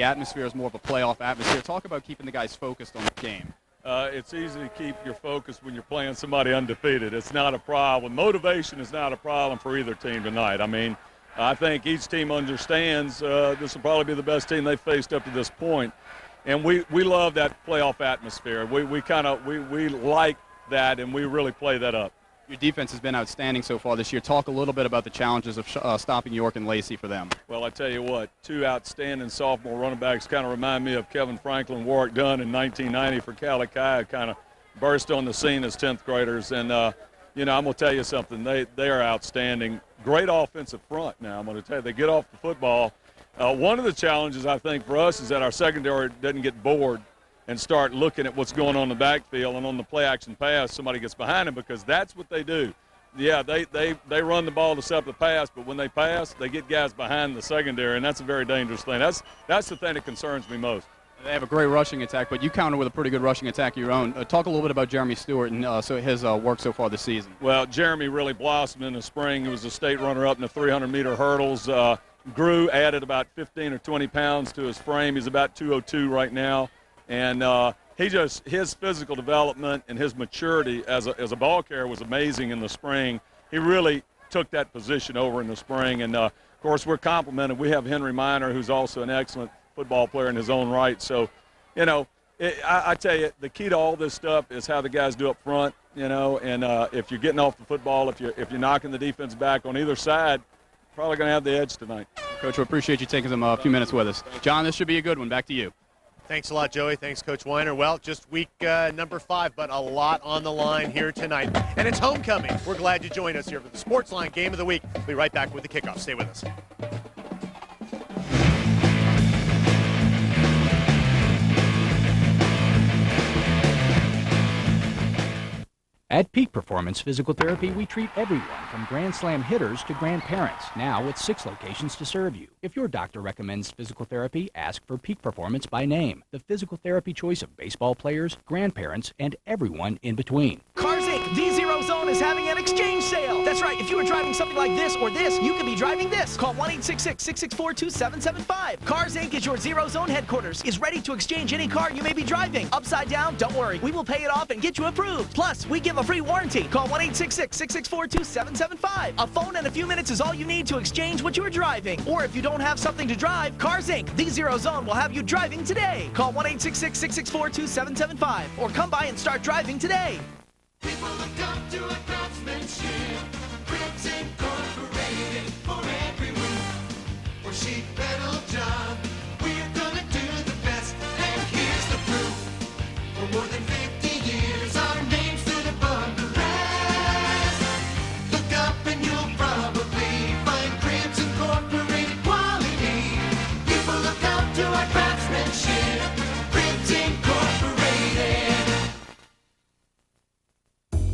The atmosphere is more of a playoff atmosphere. Talk about keeping the guys focused on the game. It's easy to keep your focus when you're playing somebody undefeated. It's not a problem. Motivation is not a problem for either team tonight. I mean, I think each team understands this will probably be the best team they've faced up to this point. And we love that playoff atmosphere. We like that, and we really play that up. Your defense has been outstanding so far this year. Talk a little bit about the challenges of stopping York and Lacey for them. Well, I tell you what, two outstanding sophomore running backs kind of remind me of Kevin Franklin, Warwick Dunn in 1990 for Calicut, kind of burst on the scene as 10th graders. And, I'm going to tell you something. They are outstanding. Great offensive front now, I'm going to tell you. They get off the football. One of the challenges, I think, for us is that our secondary doesn't get bored and start looking at what's going on in the backfield, and on the play-action pass, somebody gets behind them, because that's what they do. Yeah, they run the ball to set up the pass, but when they pass, they get guys behind the secondary, and that's a very dangerous thing. That's the thing that concerns me most. They have a great rushing attack, but you counter with a pretty good rushing attack of your own. Talk a little bit about Jeremy Stewart and his work so far this season. Well, Jeremy really blossomed in the spring. He was a state runner-up in the 300-meter hurdles. Grew, added about 15 or 20 pounds to his frame. He's about 202 right now. And his physical development and his maturity as a ball carrier was amazing in the spring. He really took that position over in the spring. And, of course, we're complimented. We have Henry Minor, who's also an excellent football player in his own right. So, I tell you, the key to all this stuff is how the guys do up front, and if you're getting off the football, if you're knocking the defense back on either side, probably going to have the edge tonight. Coach, we appreciate you taking a few minutes with us. John, this should be a good one. Back to you. Thanks a lot, Joey. Thanks, Coach Weiner. Well, just week number 5, but a lot on the line here tonight. And it's homecoming. We're glad you joined us here for the Sportsline Game of the Week. We'll be right back with the kickoff. Stay with us. At Peak Performance Physical Therapy, we treat everyone from Grand Slam hitters to grandparents, now with 6 locations to serve you. If your doctor recommends physical therapy, ask for Peak Performance by name, the physical therapy choice of baseball players, grandparents, and everyone in between. Cars Inc. The Zero Zone is having an exchange sale. That's right. If you are driving something like this or this, you could be driving this. Call 1-866-664-2775. Cars Inc. is your Zero Zone headquarters, is ready to exchange any car you may be driving. Upside down, don't worry. We will pay it off and get you approved. Plus, we give a free warranty. Call 1-866-664-2775. A phone and a few minutes is all you need to exchange what you are driving. Or if you don't have something to drive, Cars Inc. The Zero Zone will have you driving today. Call 1-866-664-2775 or come by and start driving today. People look up to a craftsmanship, Griffins Incorporated for every roof or sheet metal job. We're gonna do the best, and here's the proof. For more than 50 years, our name's stood above the rest. Look up and you'll probably find Griffins Incorporated quality. People look up to our craftsmanship, Griffins Incorporated.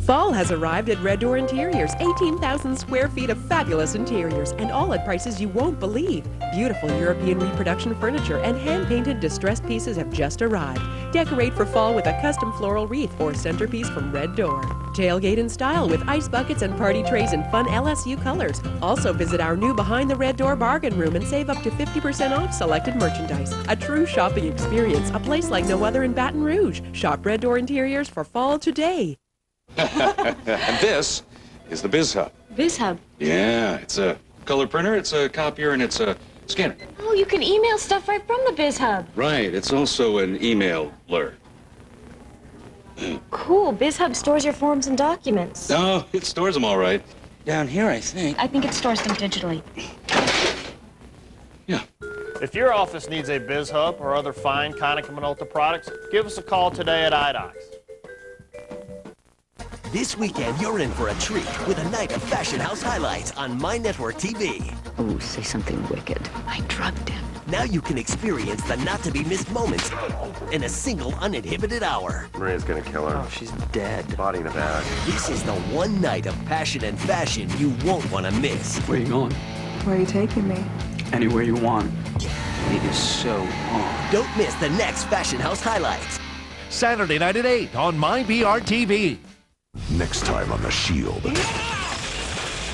Fall has arrived at Red Door Interiors. 18,000 square feet of fabulous interiors, and all at prices you won't believe. Beautiful European reproduction furniture and hand-painted distressed pieces have just arrived. Decorate for fall with a custom floral wreath or centerpiece from Red Door. Tailgate in style with ice buckets and party trays in fun LSU colors. Also visit our new Behind the Red Door bargain room and save up to 50% off selected merchandise. A true shopping experience, a place like no other in Baton Rouge. Shop Red Door Interiors for fall today. And this is the Biz Hub. Biz Hub? Yeah, it's a color printer, it's a copier, and it's a scanner. Oh, you can email stuff right from the Biz Hub. Right, it's also an emailer. Cool. Biz Hub stores your forms and documents. No, it stores them all right. Down here, I think. I think it stores them digitally. Yeah. If your office needs a Biz Hub or other fine Konica Minolta products, give us a call today at iDocs. This weekend, you're in for a treat with a night of Fashion House highlights on My Network TV. Oh, say something wicked. I drugged him. Now you can experience the not-to-be-missed moments in a single uninhibited hour. Maria's gonna kill her. Oh, she's dead. Body in a bag. This is the one night of passion and fashion you won't want to miss. Where are you going? Where are you taking me? Anywhere you want. It is so on. Don't miss the next Fashion House highlights. Saturday night at 8 on MyBR TV. Next time on The Shield.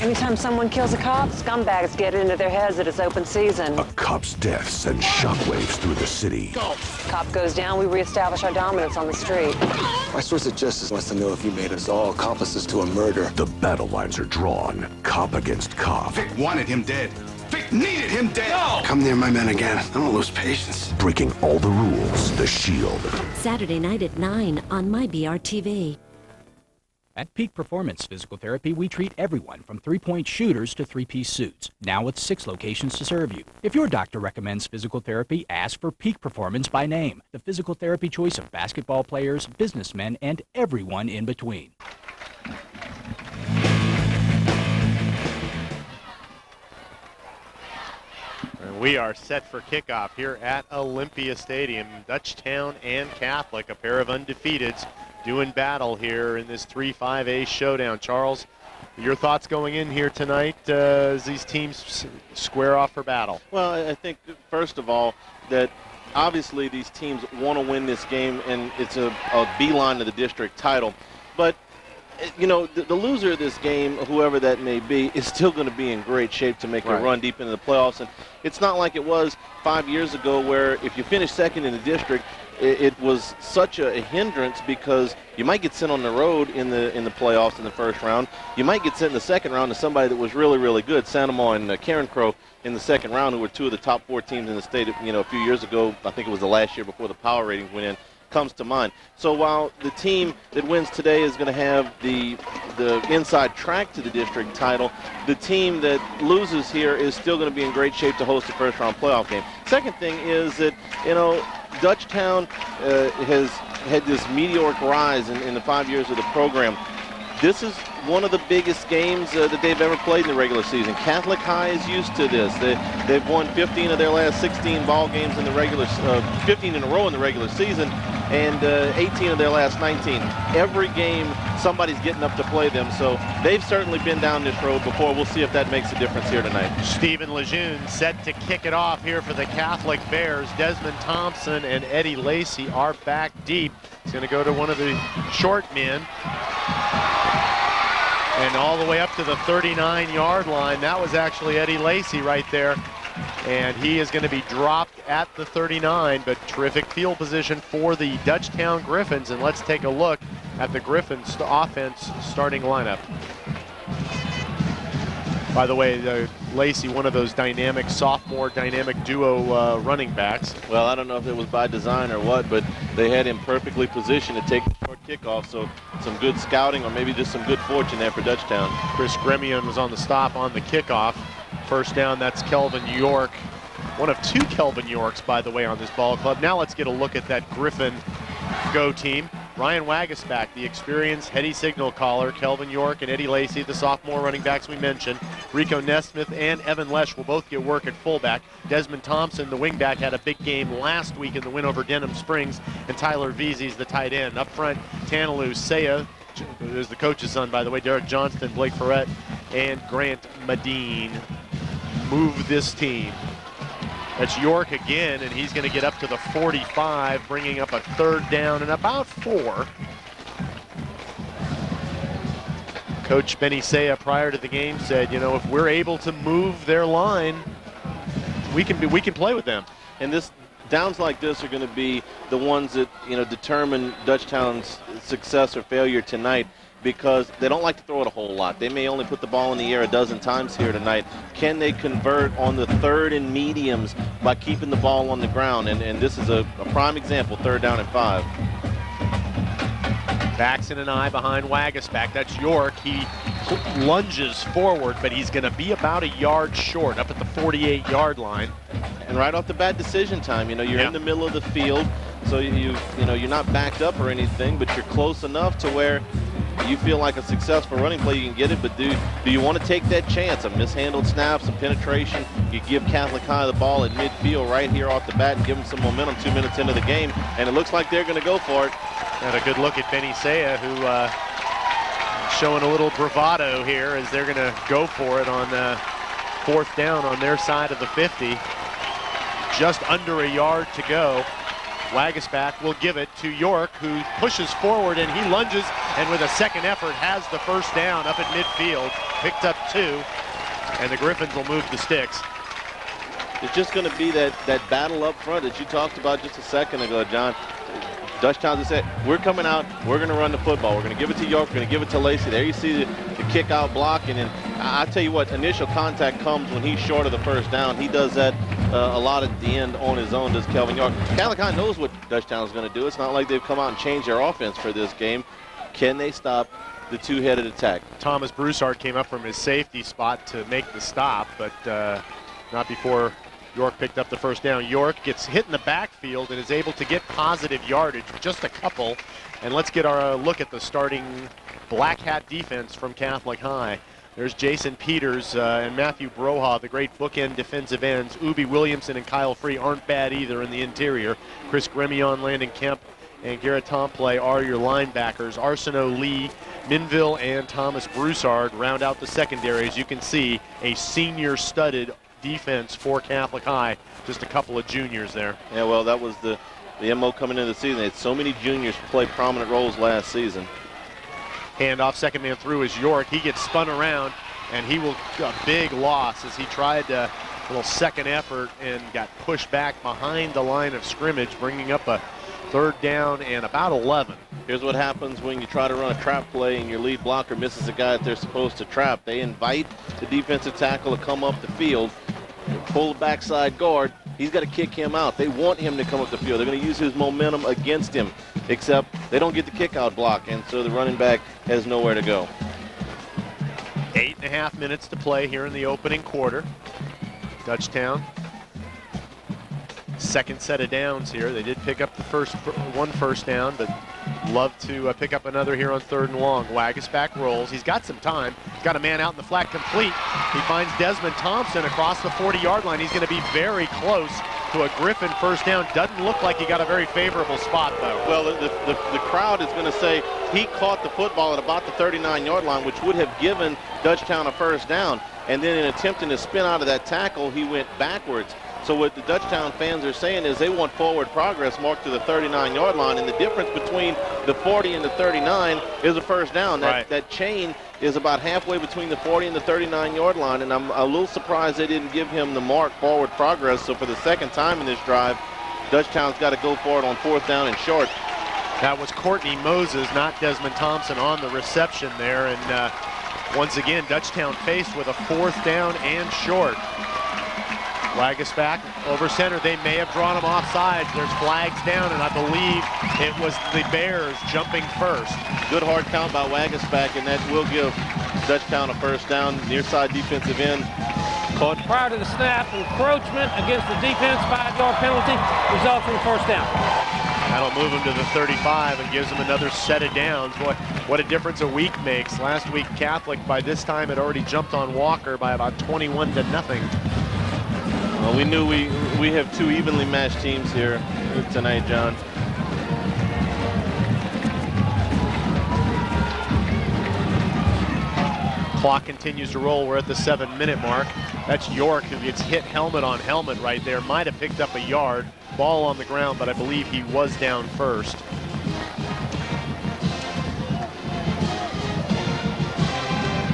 Anytime someone kills a cop, scumbags get into their heads that it's open season. A cop's death sends shockwaves through the city. Cop goes down, we reestablish our dominance on the street. My source of justice wants to know if you made us all accomplices to a murder. The battle lines are drawn, cop against cop. Vic wanted him dead. Vic needed him dead. No! Come near my men again. I don't lose patience. Breaking all the rules, The Shield. Saturday night at 9 on MyBRTV. At Peak Performance Physical Therapy, we treat everyone from three-point shooters to three-piece suits, now with 6 locations to serve you. If your doctor recommends physical therapy, ask for Peak Performance by name, the physical therapy choice of basketball players, businessmen, and everyone in between. And we are set for kickoff here at Olympia Stadium. Dutchtown and Catholic, a pair of undefeateds, doing battle here in this 3-5A showdown. Charles, your thoughts going in here tonight as these teams square off for battle? Well, I think, first of all, that obviously these teams want to win this game, and it's a beeline to the district title. But, you know, the loser of this game, whoever that may be, is still going to be in great shape to make a run deep into the playoffs. And it's not like it was 5 years ago where if you finish second in the district, it was such a hindrance because you might get sent on the road in the playoffs in the first round. You might get sent in the second round to somebody that was really, really good. Santa Ma and Karen Crow in the second round, who were 2 of the top 4 teams in the state, you know, a few years ago. I think it was the last year before the power ratings went in, comes to mind. So while the team that wins today is going to have the inside track to the district title, the team that loses here is still going to be in great shape to host the first round playoff game. Second thing is that, you know, Dutchtown has had this meteoric rise in the 5 years of the program. This is one of the biggest games that they've ever played in the regular season. Catholic High is used to this. They've won 15 of their last 16 ball games in the 15 in a row in the regular season, and 18 of their last 19. Every game, somebody's getting up to play them, so they've certainly been down this road before. We'll see if that makes a difference here tonight. Stephen Lejeune set to kick it off here for the Catholic Bears. Desmond Thompson and Eddie Lacey are back deep. He's going to go to one of the short men. And all the way up to the 39-yard line. That was actually Eddie Lacey right there. And he is going to be dropped at the 39, but terrific field position for the Dutchtown Griffins. And let's take a look at the Griffins offense starting lineup. By the way, Lacey, one of those dynamic sophomore dynamic duo running backs. Well, I don't know if it was by design or what, but they had him perfectly positioned to take the short kickoff, so some good scouting or maybe just some good fortune there for Dutchtown. Chris Gremion was on the stop on the kickoff. First down, that's Kelvin York. One of 2 Kelvin Yorks, by the way, on this ball club. Now let's get a look at that Griffin go team. Ryan Wagasback, the experienced heady signal caller. Kelvin York and Eddie Lacey, the sophomore running backs we mentioned. Rico Nesmith and Evan Lesh will both get work at fullback. Desmond Thompson, the wingback, had a big game last week in the win over Denham Springs. And Tyler Veazey's the tight end. Up front, Tanalu Saya, who is the coach's son, by the way, Derek Johnston, Blake Ferret, and Grant Medine move this team. That's York again, and he's going to get up to the 45, bringing up a 3rd down and about 4. Coach Benny Saya prior to the game said, you know, if we're able to move their line, we can play with them. And this downs like this are going to be the ones that, you know, determine Dutchtown's success or failure tonight, because they don't like to throw it a whole lot. They may only put the ball in the air a dozen times here tonight. Can they convert on the 3rd and mediums by keeping the ball on the ground? And this is a prime example, 3rd down and 5. Baxton and I behind Wagasback. That's York. He lunges forward, but he's going to be about a yard short, up at the 48-yard line. And right off the bat, decision time. You know, you're in the middle of the field, so you know you're not backed up or anything, but you're close enough to where you feel like a successful running play, you can get it, but do you want to take that chance? A mishandled snap, some penetration. You give Catholic High the ball at midfield right here off the bat and give them some momentum 2 minutes into the game, and it looks like they're going to go for it. And a good look at Benny Saya, who showing a little bravado here as they're going to go for it on 4th down on their side of the 50. Just under a yard to go. Wagasback will give it to York, who pushes forward and he lunges, and with a second effort has the first down up at midfield. Picked up 2, and the Griffins will move the sticks. It's just going to be that battle up front that you talked about just a second ago, John. Dutchtown just said, we're coming out, we're going to run the football. We're going to give it to York, we're going to give it to Lacey. There you see the kick out block, and then I tell you what, initial contact comes when he's short of the first down. He does that a lot at the end on his own, does Kelvin York. Catholic High knows what Dutchtown is going to do. It's not like they've come out and changed their offense for this game. Can they stop the two-headed attack? Thomas Broussard came up from his safety spot to make the stop, but not before York picked up the first down. York gets hit in the backfield and is able to get positive yardage, just a couple. And let's get our look at the starting Black Hat defense from Catholic High. There's Jason Peters and Matthew Broha, the great bookend defensive ends. Ubi Williamson and Kyle Free aren't bad either in the interior. Chris Gremion, Landon Kemp, and Garrett Tomplay are your linebackers. Arsenault Lee, Minville, and Thomas Broussard round out the secondary. As you can see, a senior studded defense for Catholic High. Just a couple of juniors there. Yeah, well, that was the MO coming into the season. They had so many juniors play prominent roles last season. Handoff, second man through is York. He gets spun around, and he will a big loss as he tried a little second effort and got pushed back behind the line of scrimmage, bringing up a third down and about 11. Here's what happens when you try to run a trap play and your lead blocker misses a guy that they're supposed to trap. They invite the defensive tackle to come up the field, pull the backside guard. He's got to kick him out. They want him to come up the field. They're going to use his momentum against him, except they don't get the kick out block, and so the running back has nowhere to go. 8.5 minutes to play here in the opening quarter. Dutchtown, second set of downs here. They did pick up the one first down, but love to pick up another here on 3rd and long. Wagasback rolls. He's got some time. He's got a man out in the flat complete. He finds Desmond Thompson across the 40-yard line. He's going to be very close to a Griffin first down. Doesn't look like he got a very favorable spot, though. Well, the crowd is going to say he caught the football at about the 39-yard line, which would have given Dutchtown a first down. And then in attempting to spin out of that tackle, he went backwards. So what the Dutchtown fans are saying is they want forward progress marked to the 39-yard line, and the difference between the 40 and the 39 is a first down. That chain is about halfway between the 40 and the 39-yard line, and I'm a little surprised they didn't give him the mark forward progress. So for the second time in this drive, Dutchtown's got to go for it on 4th down and short. That was Courtney Moses, not Desmond Thompson, on the reception there, and once again, Dutchtown faced with a 4th down and short. Wagasback over center. They may have drawn him offside. There's flags down, and I believe it was the Bears jumping first. Good hard count by Wagasback, and that will give Dutchtown a first down. Near side defensive end. Caught prior to the snap, encroachment against the defense, 5-yard penalty, results in a first down. That'll move him to the 35 and gives him another set of downs. Boy, what a difference a week makes. Last week, Catholic by this time had already jumped on Walker by about 21-0. Well, we knew we have 2 evenly matched teams here tonight, John. Clock continues to roll. We're at the 7-minute mark. That's York, who gets hit helmet on helmet right there. Might have picked up a yard. Ball on the ground, but I believe he was down first.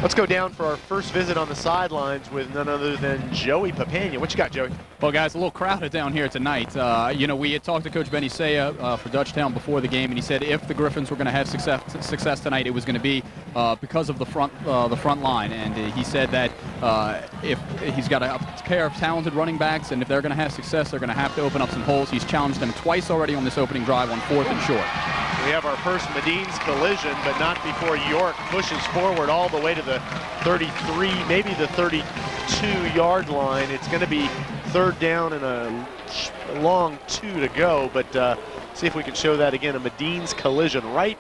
Let's go down for our first visit on the sidelines with none other than Joey Papania. What you got, Joey? Well, guys, a little crowded down here tonight. You know, we had talked to Coach Benny Saya for Dutchtown before the game, and he said if the Griffins were going to have success tonight, it was going to be because of the front line. And he said that if he's got a pair of talented running backs, and if they're going to have success, they're going to have to open up some holes. He's challenged them twice already on this opening drive on 4th and short. We have our first Medines collision, but not before York pushes forward all the way to the 33, maybe the 32-yard line. It's going to be 3rd down and a long 2 to go, but see if we can show that again. A Medines collision right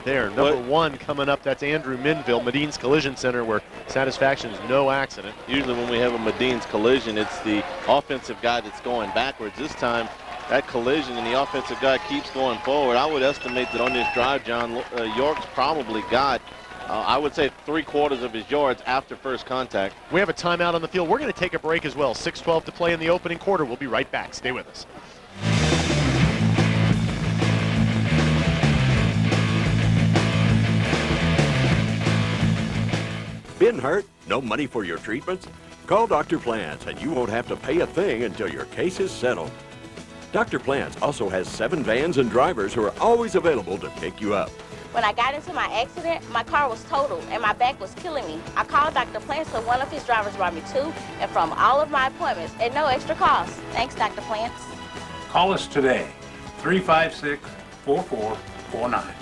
there. Number 1 coming up. That's Andrew Minville, Medines Collision Center, where satisfaction is no accident. Usually when we have a Medines collision, it's the offensive guy that's going backwards. This time, that collision and the offensive guy keeps going forward. I would estimate that on this drive, John, York's probably got, I would say, 3/4 of his yards after first contact. We have a timeout on the field. We're going to take a break as well. 6:12 to play in the opening quarter. We'll be right back. Stay with us. Been hurt? No money for your treatments? Call Dr. Plants and you won't have to pay a thing until your case is settled. Dr. Plants also has 7 vans and drivers who are always available to pick you up. When I got into my accident, my car was totaled and my back was killing me. I called Dr. Plants, so one of his drivers brought me to and from all of my appointments at no extra cost. Thanks, Dr. Plants. Call us today, 356-4449.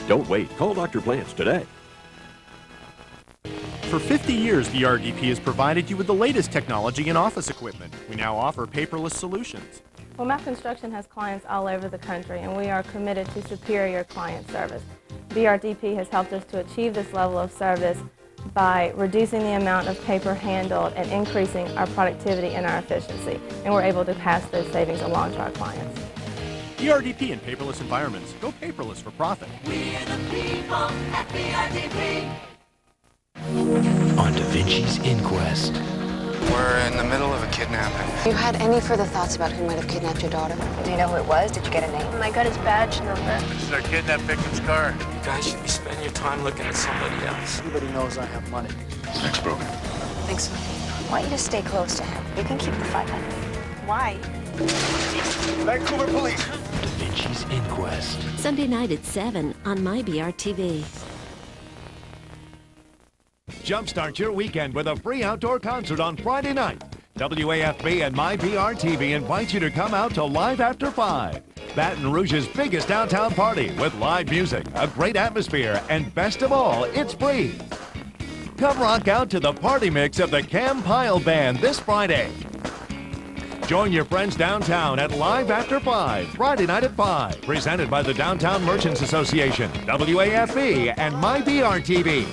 Don't wait. Call Dr. Plants today. For 50 years, VRDP has provided you with the latest technology and office equipment. We now offer paperless solutions. Well, Map Construction has clients all over the country, and we are committed to superior client service. VRDP has helped us to achieve this level of service by reducing the amount of paper handled and increasing our productivity and our efficiency, and we're able to pass those savings along to our clients. VRDP in paperless environments. Go paperless for profit. We are the people at VRDP. On Da Vinci's Inquest. We're in the middle of a kidnapping. You had any further thoughts about who might have kidnapped your daughter? Do you know who it was? Did you get a name? I got his badge number. This is our kidnapped victim's car. You guys should be spending your time looking at somebody else. Everybody knows I have money. Next program. Thanks. I want you to stay close to him. You can keep the 500. Why? Vancouver Police. Da Vinci's Inquest. Sunday night at 7 on MyBRTV. Jumpstart your weekend with a free outdoor concert on Friday night. WAFB and MyBRTV invite you to come out to Live After 5. Baton Rouge's biggest downtown party with live music, a great atmosphere, and best of all, it's free. Come rock out to the party mix of the Cam Pyle Band this Friday. Join your friends downtown at Live After 5, Friday night at 5. Presented by the Downtown Merchants Association, WAFB, and MyBRTV.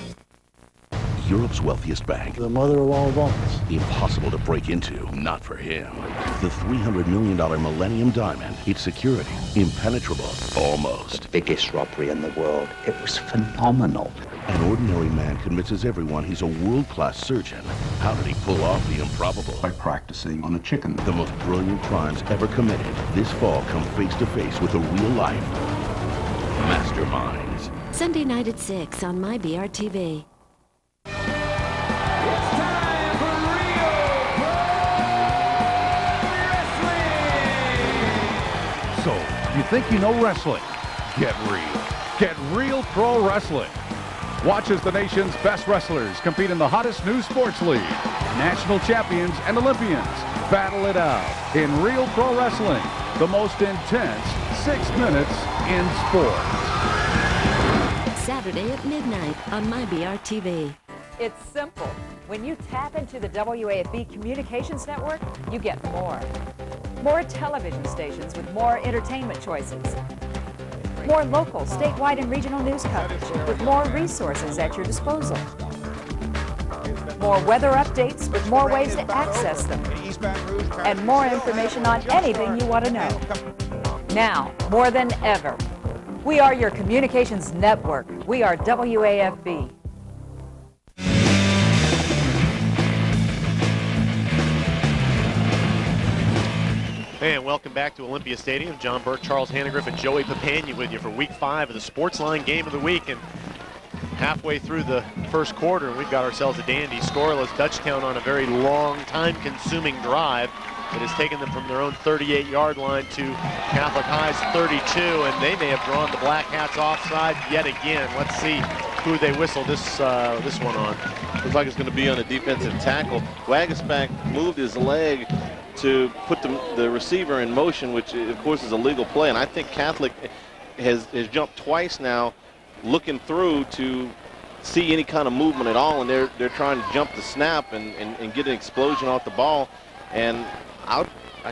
Europe's wealthiest bank. The mother of all banks. Impossible to break into, not for him. The $300 million Millennium Diamond. Its security, impenetrable, almost. Biggest robbery in the world. It was phenomenal. An ordinary man convinces everyone he's a world-class surgeon. How did he pull off the improbable? By practicing on a chicken. The most brilliant crimes ever committed. This fall, come face to face with a real-life masterminds. Sunday night at 6 on MyBRTV. So, you think you know wrestling? Get real. Get real pro wrestling. Watch as the nation's best wrestlers compete in the hottest new sports league. National champions and Olympians battle it out in real pro wrestling. The most intense 6 minutes in sports. Saturday at midnight on MyBRTV. It's simple. When you tap into the WAFB Communications Network, you get more. More television stations with more entertainment choices. More local, statewide, and regional news coverage with more resources at your disposal. More weather updates with more ways to access them. And more information on anything you want to know. Now, more than ever, we are your communications network. We are WAFB. And welcome back to Olympia Stadium. John Burke, Charles Hannegriff, and Joey Papania with you for Week 5 of the Sportsline Game of the Week. And halfway through the first quarter, we've got ourselves a dandy. Scoreless. Dutchtown on a very long, time-consuming drive that has taken them from their own 38-yard line to Catholic High's 32, and they may have drawn the Black Hats offside yet again. Let's see who they whistle this one on. Looks like it's going to be on a defensive tackle. Wagasback moved his leg to put the receiver in motion, which of course is a legal play, and I think Catholic has jumped twice now looking through to see any kind of movement at all, and they're trying to jump the snap and get an explosion off the ball. And I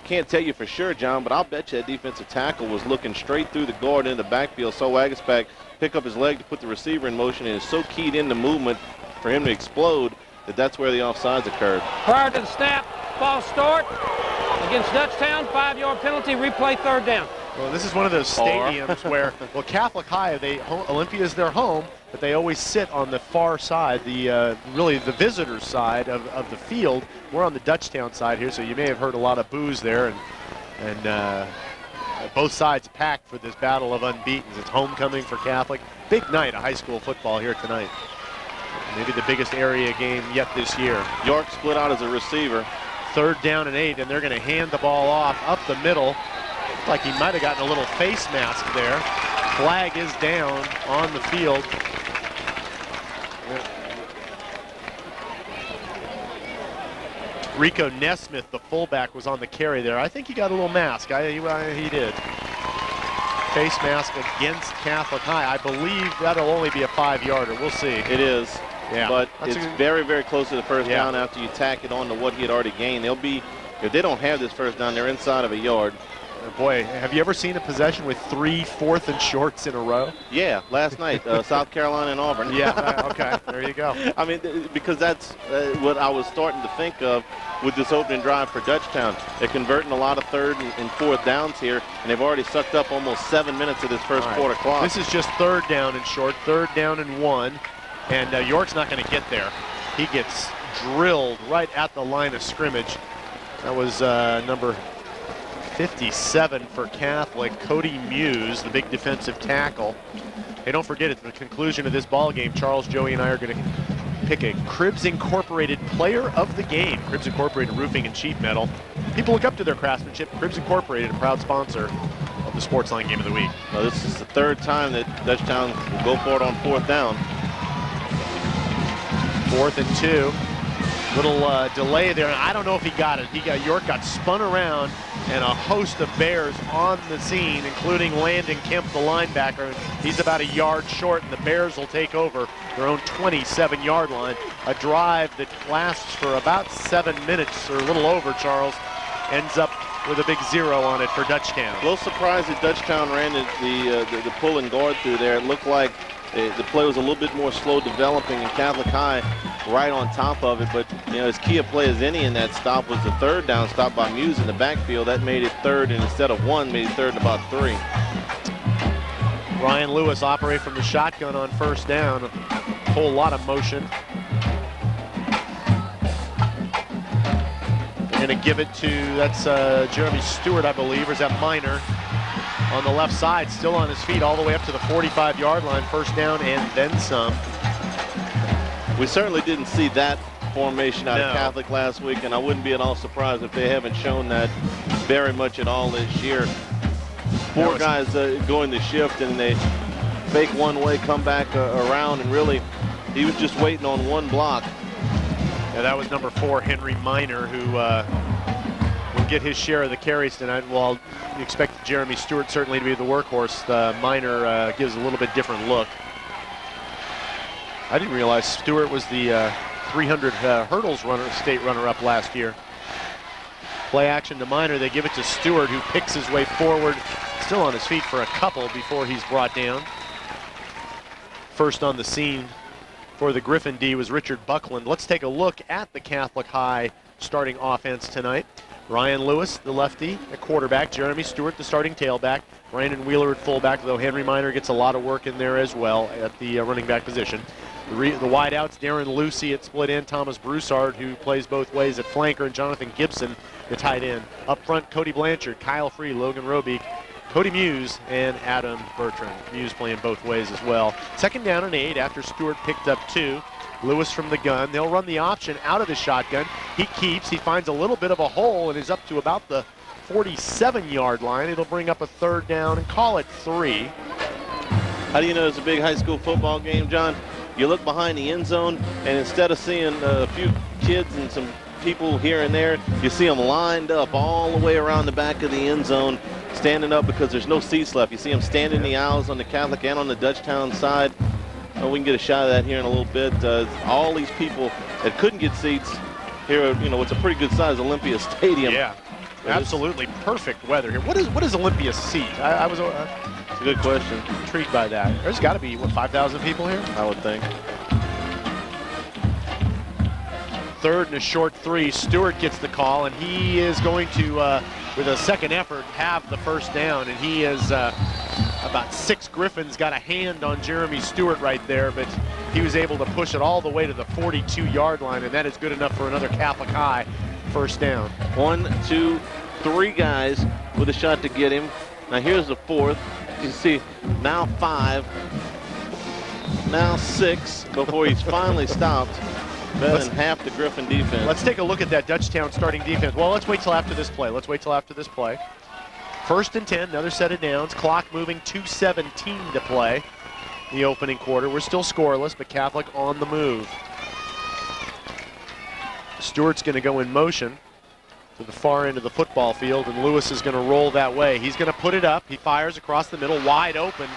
can't tell you for sure, John, but I'll bet you that defensive tackle was looking straight through the guard into the backfield, so Wagasback pick up his leg to put the receiver in motion, and is so keyed into movement for him to explode that's where the offsides occurred. Prior to the snap, false start against Dutchtown, 5-yard penalty, replay, third down. Well, this is one of those stadiums where, well, Catholic High, Olympia is their home, but they always sit on the far side, really the visitor side of the field. We're on the Dutchtown side here, so you may have heard a lot of boos there, and both sides packed for this battle of unbeatens. It's homecoming for Catholic. Big night of high school football here tonight. Maybe the biggest area game yet this year. York split out as a receiver. 3rd down and 8, and they're going to hand the ball off up the middle. Looked like he might have gotten a little face mask there. Flag is down on the field. Rico Nesmith, the fullback, was on the carry there. I think he got a little mask. He did. Face mask against Catholic High. I believe that'll only be a 5-yarder. We'll see. It is. Yeah. But it's very, very close to the first down after you tack it on to what he had already gained. They'll be, if they don't have this first down, they're inside of a yard. Boy, have you ever seen a possession with 3 4th and shorts in a row? Yeah, last night, South Carolina and Auburn. Yeah, okay, there you go. I mean, because that's what I was starting to think of with this opening drive for Dutchtown. They're converting a lot of 3rd and 4th downs here, and they've already sucked up almost 7 minutes of this first quarter clock. This is just 3rd down and short, 3rd down and 1, and York's not going to get there. He gets drilled right at the line of scrimmage. That was number 57 for Catholic, Cody Muse, the big defensive tackle. Hey, don't forget, at the conclusion of this ball game, Charles, Joey, and I are going to pick a Cribs Incorporated Player of the Game. Cribs Incorporated Roofing and Sheet Metal. People look up to their craftsmanship. Cribs Incorporated, a proud sponsor of the Sportsline Game of the Week. Well, this is the 3rd time that Dutchtown will go for it on 4th down. 4th and 2. Little delay there. I don't know if he got it. York got spun around, and a host of Bears on the scene, including Landon Kemp, the linebacker. He's about a yard short, and the Bears will take over their own 27-yard line. A drive that lasts for about 7 minutes, or a little over, Charles, ends up with a big 0 on it for Dutchtown. A little surprised that Dutchtown ran the pull and guard through there. It looked like the play was a little bit more slow developing, and Catholic High right on top of it. But, you know, as key a play as any in that stop was the 3rd down stop by Muse in the backfield. That made it 3rd, and instead of 1, made it 3rd and about 3. Ryan Lewis operate from the shotgun on 1st down. A whole lot of motion. They're going to give it to, that's Jeremy Stewart, I believe, or is that Minor? On the left side, still on his feet all the way up to the 45-yard line. 1st down and then some. We certainly didn't see that formation out of Catholic last week, and I wouldn't be at all surprised if they haven't shown that very much at all this year. 4 guys going to shift, and they fake one way, come back around, and really he was just waiting on one block. Yeah, that was number 4, Henry Minor, who will get his share of the carries tonight. While you expect Jeremy Stewart certainly to be the workhorse, Minor gives a little bit different look. I didn't realize Stewart was the 300 hurdles state runner-up last year. Play action to Minor. They give it to Stewart, who picks his way forward, still on his feet for a couple before he's brought down. First on the scene for the Griffin D was Richard Buckland. Let's take a look at the Catholic High starting offense tonight. Ryan Lewis, the lefty, at quarterback. Jeremy Stewart, the starting tailback. Brandon Wheeler at fullback, though Henry Minor gets a lot of work in there as well at the running back position. The wideouts, Darren Lucy at split end, Thomas Broussard, who plays both ways at flanker, and Jonathan Gibson, the tight end. Up front, Cody Blanchard, Kyle Free, Logan Robeek, Cody Muse, and Adam Bertrand. Muse playing both ways as well. 2nd down and 8 after Stewart picked up 2. Lewis from the gun. They'll run the option out of the shotgun. He keeps. He finds a little bit of a hole and is up to about the 47-yard line. It'll bring up a 3rd down and call it 3. How do you know it's a big high school football game, John? You look behind the end zone, and instead of seeing a few kids and some people here and there, you see them lined up all the way around the back of the end zone, standing up because there's no seats left. You see them standing in the aisles on the Catholic and on the Dutchtown side. We can get a shot of that here in a little bit. All these people that couldn't get seats here, you know, it's a pretty good size Olympia Stadium. Yeah, absolutely perfect weather here. What is Olympia's seat? I was it's a good question. Intrigued by that. There's got to be, what, 5,000 people here? I would think. 3rd and a short 3. Stewart gets the call, and he is going to, with a second effort, have the 1st down, and he is about 6 Griffins got a hand on Jeremy Stewart right there, but he was able to push it all the way to the 42-yard line, and that is good enough for another Catholic High 1st down. 1, 2, 3 guys with a shot to get him. Now here's the 4th. You see now 5. now 6 before he's finally stopped. Better than half the Griffin defense. Let's take a look at that Dutchtown starting defense. Well, let's wait till after this play. First and 10, another set of downs. Clock moving, 2:17 to play. The opening quarter. We're still scoreless, but Catholic on the move. Stewart's going to go in motion to the far end of the football field, and Lewis is going to roll that way. He's going to put it up. He fires across the middle, wide open.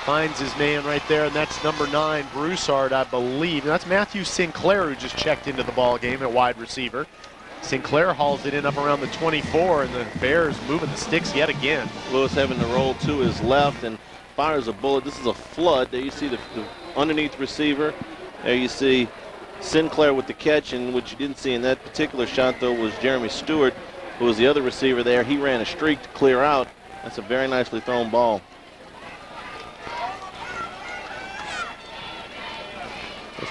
Finds his man right there, and that's number 9, Broussard, I believe. And that's Matthew Sinclair, who just checked into the ball game at wide receiver. Sinclair hauls it in up around the 24, and the Bears moving the sticks yet again. Lewis having to roll to his left and fires a bullet. This is a flood. There you see the underneath receiver. There you see Sinclair with the catch, and what you didn't see in that particular shot, though, was Jeremy Stewart, who was the other receiver there. He ran a streak to clear out. That's a very nicely thrown ball.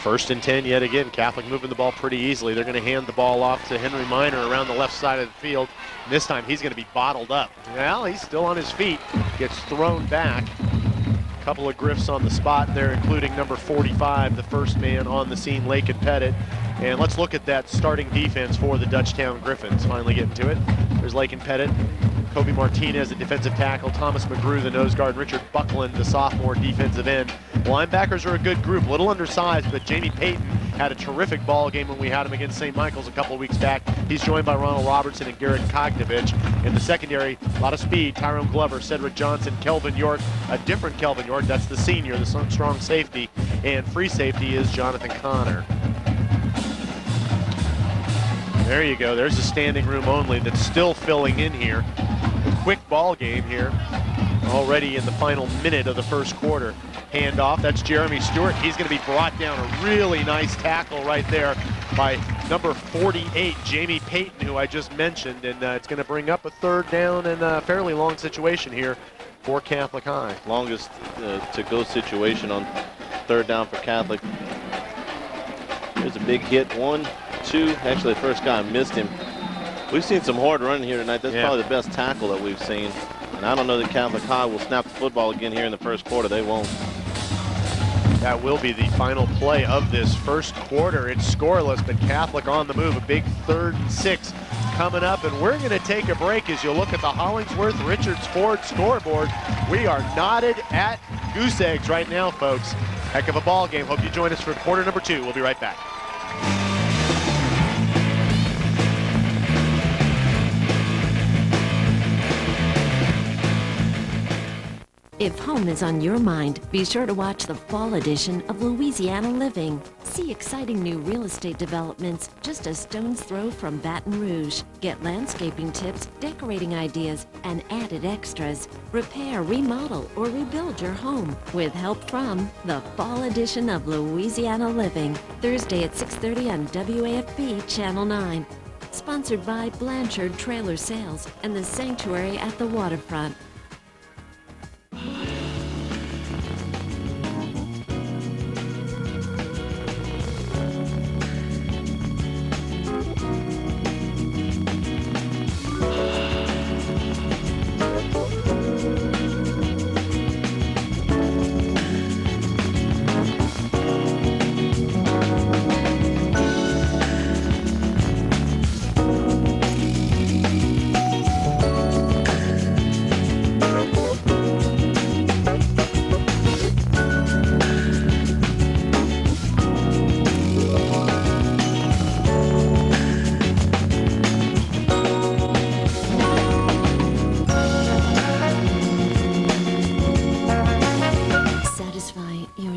First and 10 yet again. Catholic moving the ball pretty easily. They're going to hand the ball off to Henry Minor around the left side of the field. And this time he's going to be bottled up. Well, he's still on his feet. Gets thrown back. A couple of Griffs on the spot there, including number 45, the first man on the scene, Lakin Pettit. And let's look at that starting defense for the Dutchtown Griffins. Finally getting to it. There's Lakin Pettit. Kobe Martinez, the defensive tackle, Thomas McGrew, the nose guard, Richard Buckland, the sophomore defensive end. Linebackers are a good group, a little undersized, but Jamie Payton had a terrific ball game when we had him against St. Michael's a couple of weeks back. He's joined by Ronald Robertson and Garrett Kognovich. In the secondary, a lot of speed, Tyrone Glover, Cedric Johnson, Kelvin York, a different Kelvin York, that's the senior, the strong safety, and free safety is Jonathan Connor. There you go, there's a standing room only that's still filling in here. A quick ball game here, already in the final minute of the first quarter. Handoff, that's Jeremy Stewart. He's going to be brought down. A really nice tackle right there by number 48, Jamie Payton, who I just mentioned. And it's going to bring up a third down and a fairly long situation here for Catholic High. Longest to-go situation on third down for Catholic. There's a big hit, 1, 2. Actually, the first guy missed him. We've seen some hard running here tonight. That's probably the best tackle that we've seen. And I don't know that Catholic High will snap the football again here in the first quarter. They won't. That will be the final play of this first quarter. It's scoreless, but Catholic on the move. A big 3rd and 6 coming up, and we're going to take a break as you look at the Hollingsworth Richards Ford scoreboard. We are knotted at goose eggs right now, folks. Heck of a ball game. Hope you join us for quarter number 2. We'll be right back. If home is on your mind, be sure to watch the fall edition of Louisiana Living. See exciting new real estate developments just a stone's throw from Baton Rouge. Get landscaping tips, decorating ideas, and added extras. Repair, remodel, or rebuild your home with help from the fall edition of Louisiana Living. Thursday at 6:30 on WAFB Channel 9. Sponsored by Blanchard Trailer Sales and the Sanctuary at the Waterfront.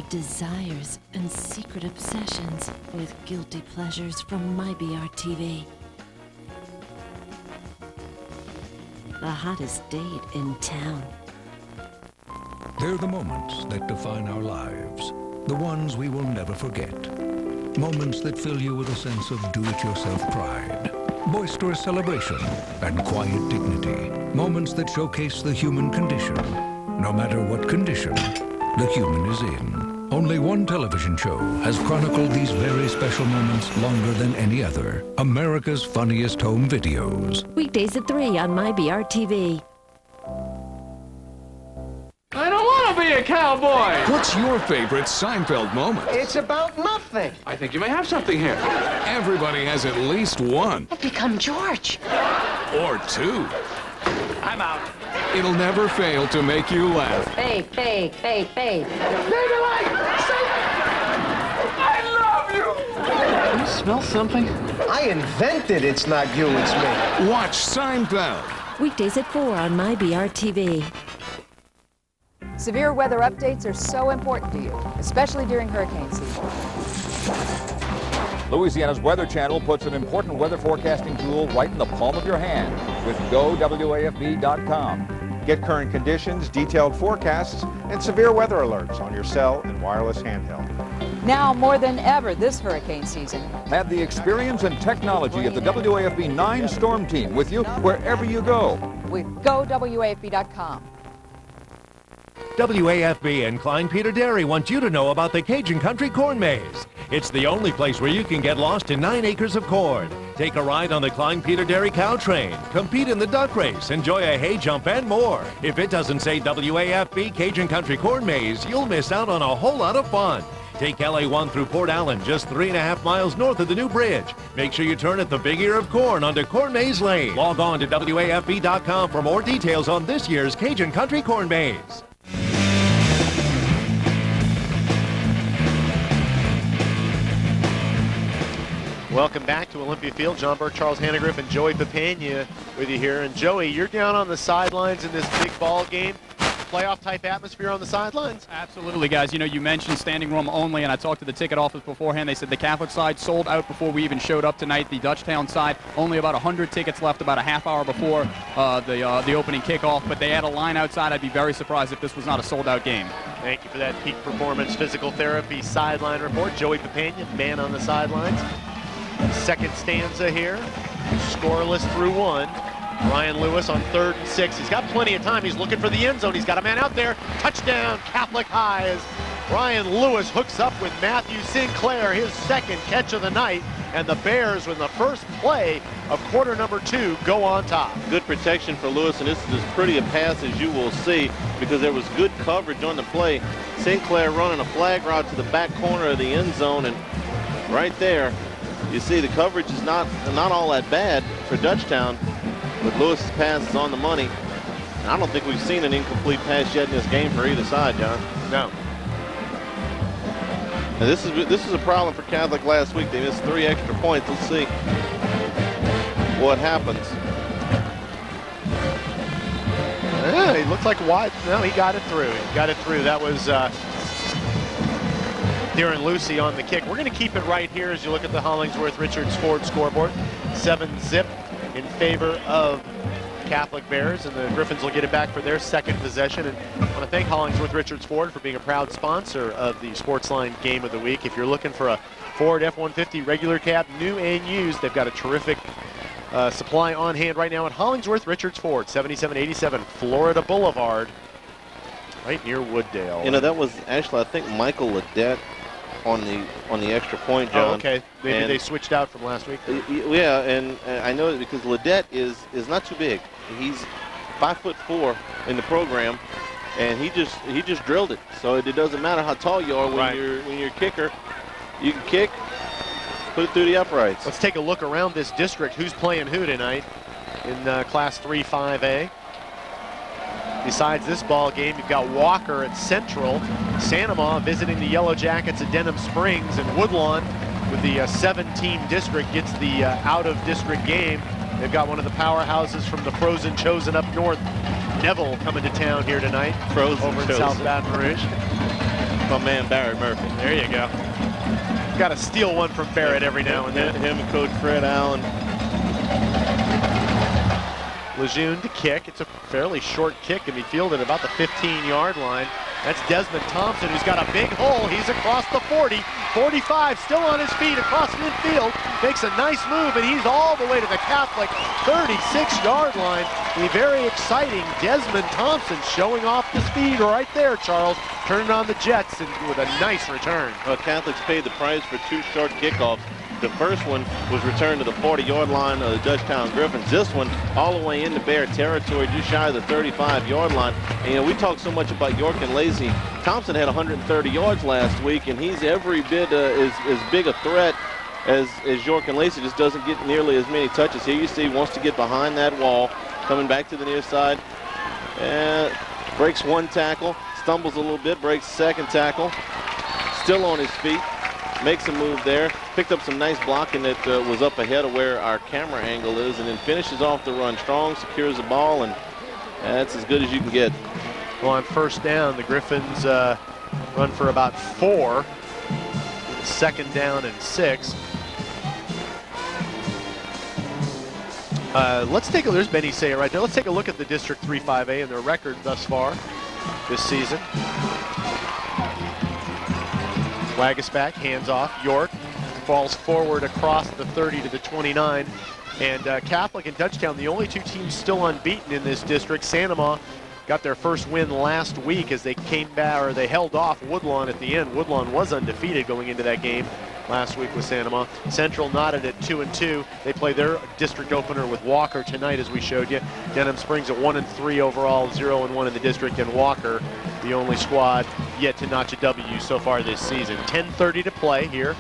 Desires and secret obsessions with guilty pleasures from MyBRTV. The hottest date in town. They're the moments that define our lives, the ones we will never forget. Moments that fill you with a sense of do-it-yourself pride, boisterous celebration, and quiet dignity. Moments that showcase the human condition, no matter what condition the human is in. Only one television show has chronicled these very special moments longer than any other. America's Funniest Home Videos. Weekdays at 3 on MyBRTV. I don't want to be me a cowboy. What's your favorite Seinfeld moment? It's about nothing. I think you may have something here. Everybody has at least one. I've become George. Or two. I'm out. It'll never fail to make you laugh. Fake. I love you. You smell something? I invented It's Not You, It's Me. Watch Seinfeld. Weekdays at 4 on MyBRTV. Severe weather updates are so important to you, especially during hurricane season. Louisiana's Weather Channel puts an important weather forecasting tool right in the palm of your hand with GoWAFB.com. Get current conditions, detailed forecasts, and severe weather alerts on your cell and wireless handheld. Now more than ever this hurricane season. Have the experience and technology of the WAFB 9 Storm Team with you wherever you go. With GoWAFB.com. WAFB and Klein Peter Dairy want you to know about the Cajun Country Corn Maze. It's the only place where you can get lost in 9 acres of corn. Take a ride on the Klein Peter Dairy cow train, compete in the duck race, enjoy a hay jump, and more. If it doesn't say WAFB Cajun Country Corn Maze, you'll miss out on a whole lot of fun. Take LA1 through Port Allen, just 3.5 miles north of the new bridge. Make sure you turn at the Big Ear of Corn onto Corn Maze Lane. Log on to WAFB.com for more details on this year's Cajun Country Corn Maze. Welcome back to Olympia Field. John Burke, Charles Hannegriff, and Joey Papania with you here. And Joey, you're down on the sidelines in this big ball game. Playoff type atmosphere on the sidelines? Absolutely, guys. You know, you mentioned standing room only, and I talked to the ticket office beforehand. They said the Catholic side sold out before we even showed up tonight. The Dutchtown side, only about 100 tickets left about a half hour before the opening kickoff, but they had a line outside. I'd be very surprised if this was not a sold-out game. Thank you for that Peak Performance Physical Therapy sideline report. Joey Papania, man on the sidelines. Second stanza here, scoreless through one. Ryan Lewis on 3rd and 6. He's got plenty of time. He's looking for the end zone. He's got a man out there. Touchdown, Catholic High, as Ryan Lewis hooks up with Matthew Sinclair, his second catch of the night. And the Bears, with the first play of quarter number 2, go on top. Good protection for Lewis, and this is as pretty a pass as you will see because there was good coverage on the play. Sinclair running a flag route to the back corner of the end zone, and right there, you see the coverage is not all that bad for Dutchtown. But Lewis's pass is on the money. And I don't think we've seen an incomplete pass yet in this game for either side, John. No. And this is a problem for Catholic last week. They missed 3 extra points. Let's see what happens. Yeah, he looks like wide. No, he got it through. He got it through. That was Darren Lucy on the kick. We're going to keep it right here as you look at the Hollingsworth-Richards Ford scoreboard. 7-zip. In favor of Catholic Bears, and the Griffins will get it back for their second possession. And I want to thank Hollingsworth-Richards Ford for being a proud sponsor of the Sportsline Game of the Week. If you're looking for a Ford F-150 regular cab, new and used, they've got a terrific supply on hand right now at Hollingsworth-Richards Ford, 7787 Florida Boulevard, right near Wooddale. You know, that was actually, I think, Michael Ledette on the extra point, John. Oh, okay. Maybe they switched out from last week. Yeah, and I know it because Ledette is not too big. He's 5'4" in the program, and he just drilled it. So it doesn't matter how tall you are when you're a kicker. You can kick, put it through the uprights. Let's take a look around this district. Who's playing who tonight in Class 3-5A? Besides this ball game, you've got Walker at Central, Sanoma visiting the Yellow Jackets at Denham Springs, and Woodlawn with the 7-team district gets the out-of-district game. They've got one of the powerhouses from the Frozen Chosen up north, Neville, coming to town here tonight. Frozen over in Chosen. South Baton Rouge. My man Barrett Murphy. There you go. Got to steal one from Barrett every now and then. Him and Coach Fred Allen. Lejeune to kick. It's a fairly short kick and he fielded about the 15-yard line. That's Desmond Thompson, who's got a big hole. He's across the 40, 45, still on his feet across midfield. Makes a nice move, and he's all the way to the Catholic 36-yard line. A very exciting Desmond Thompson showing off the speed right there, Charles. Turning on the Jets and with a nice return. Well, Catholics paid the price for 2 short kickoffs. The first one was returned to the 40-yard line of the Dutchtown Griffins. This one all the way into Bear territory, just shy of the 35-yard line. And we talk so much about York and Lacey. Thompson had 130 yards last week, and he's every bit as big a threat as York and Lacey. Just doesn't get nearly as many touches. Here you see he wants to get behind that wall, coming back to the near side. And breaks one tackle, stumbles a little bit, breaks second tackle. Still on his feet, makes a move there, picked up some nice blocking that was up ahead of where our camera angle is, and then finishes off the run strong, secures the ball, and that's as good as you can get. Well, on first down, the Griffins run for about 4. Second down and 6. Let's take a, there's Benny Say right there. Let's take a look at the District 3-5A and their record thus far this season. Wagasback, hands off. York falls forward across the 30 to the 29. And Catholic and Dutchtown, the only two teams still unbeaten in this district. Sanoma got their first win last week as they came back, or they held off Woodlawn at the end. Woodlawn was undefeated going into that game last week with Sanoma. Central knotted at 2-2. They play their district opener with Walker tonight, as we showed you. Denham Springs at 1-3 overall, 0-1 in the district, and Walker, the only squad yet to notch a W so far this season. 10:30 to play here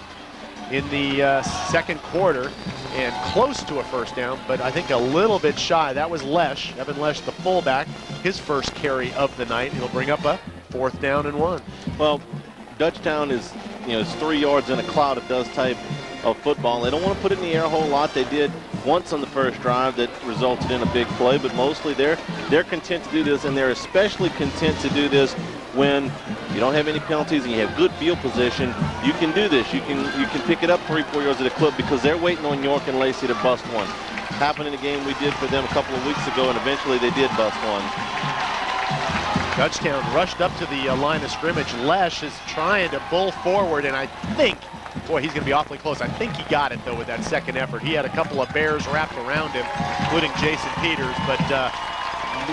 in the second quarter, and close to a first down, but I think a little bit shy. That was Lesh, Evan Lesh, the fullback, his first carry of the night. He'll bring up a 4th down and 1. Well, Dutchtown is, it's 3 yards in a cloud of dust type of football. They don't want to put it in the air a whole lot. They did once on the first drive that resulted in a big play, but mostly they're content to do this, and they're especially content to do this when you don't have any penalties and you have good field position. You can do this. You can pick it up 3-4 yards at a clip because they're waiting on York and Lacey to bust one. Happened in a game we did for them a couple of weeks ago, and eventually they did bust one. Dutchtown rushed up to the line of scrimmage. Lesh is trying to bull forward, and I think, boy, he's going to be awfully close. I think he got it, though, with that second effort. He had a couple of Bears wrapped around him, including Jason Peters, but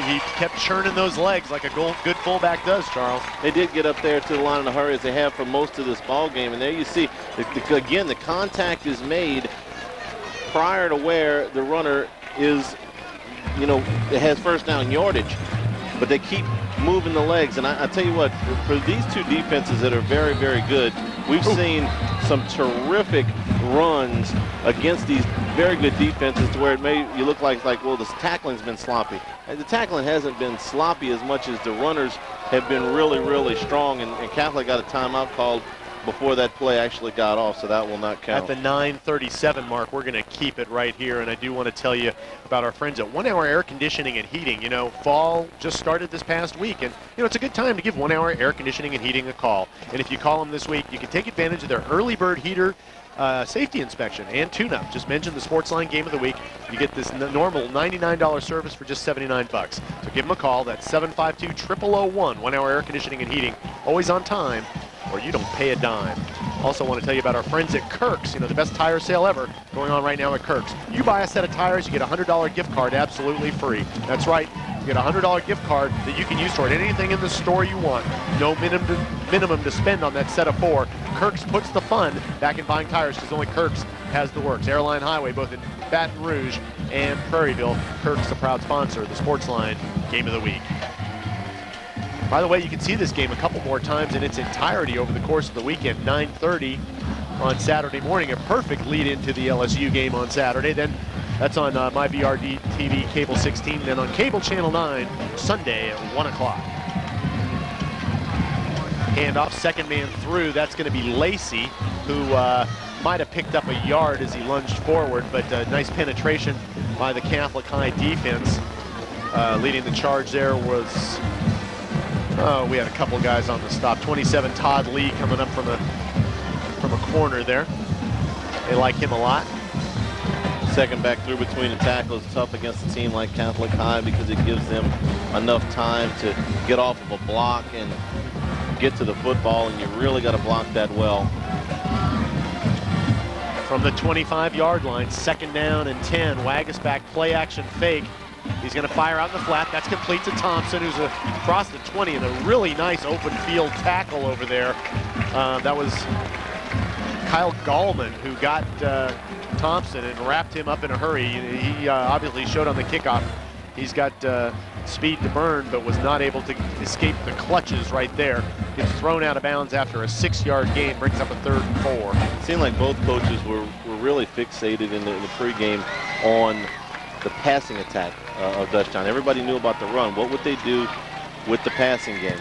he kept churning those legs like a good fullback does, Charles. They did get up there to the line in a hurry, as they have for most of this ball game, and there you see, again, the contact is made prior to where the runner is, it has first down yardage, but they keep moving the legs. And I tell you what, for these two defenses that are very, very good, we've seen some terrific runs against these very good defenses to where you look like well, the tackling's been sloppy. And the tackling hasn't been sloppy as much as the runners have been really, really strong, and Catholic got a timeout called before that play actually got off, so that will not count. At the 9:37 mark, we're going to keep it right here, and I do want to tell you about our friends at 1 Hour Air Conditioning and Heating. Fall just started this past week, and it's a good time to give 1 Hour Air Conditioning and Heating a call. And if you call them this week, you can take advantage of their early bird heater safety inspection and tune-up. Just mention the Sportsline Game of the Week. You get this normal $99 service for just $79. So give them a call. That's 752-0001, 1 Hour Air Conditioning and Heating. Always on time, or you don't pay a dime. Also want to tell you about our friends at Kirk's, the best tire sale ever going on right now at Kirk's. You buy a set of tires, you get a $100 gift card absolutely free. That's right, you get a $100 gift card that you can use toward anything in the store you want. No minimum to spend on that set of 4. Kirk's puts the fun back in buying tires because only Kirk's has the works. Airline Highway, both in Baton Rouge and Prairieville. Kirk's a proud sponsor of the Sportsline Game of the Week. By the way, you can see this game a couple more times in its entirety over the course of the weekend. 9:30 on Saturday morning, a perfect lead into the LSU game on Saturday. Then that's on MyBRD TV, Cable 16. Then on Cable Channel 9, Sunday at 1 o'clock. Handoff, second man through. That's going to be Lacey, who might have picked up a yard as he lunged forward, but nice penetration by the Catholic High defense. Leading the charge there was... we had a couple guys on the stop. 27, Todd Lee, coming up from a corner there. They like him a lot. Second back through between the tackles, tough against a team like Catholic High because it gives them enough time to get off of a block and get to the football, and you really got to block that well. From the 25-yard line, second down and 10. Wagasback play action fake. He's going to fire out in the flat. That's complete to Thompson, who's across the 20, and a really nice open field tackle over there. That was Kyle Gallman, who got Thompson and wrapped him up in a hurry. He obviously showed on the kickoff. He's got speed to burn, but was not able to escape the clutches right there. Gets thrown out of bounds after a 6-yard gain, brings up a 3rd and 4. It seemed like both coaches were really fixated in the pregame on the passing attack of Dutchtown. Everybody knew about the run. What would they do with the passing game?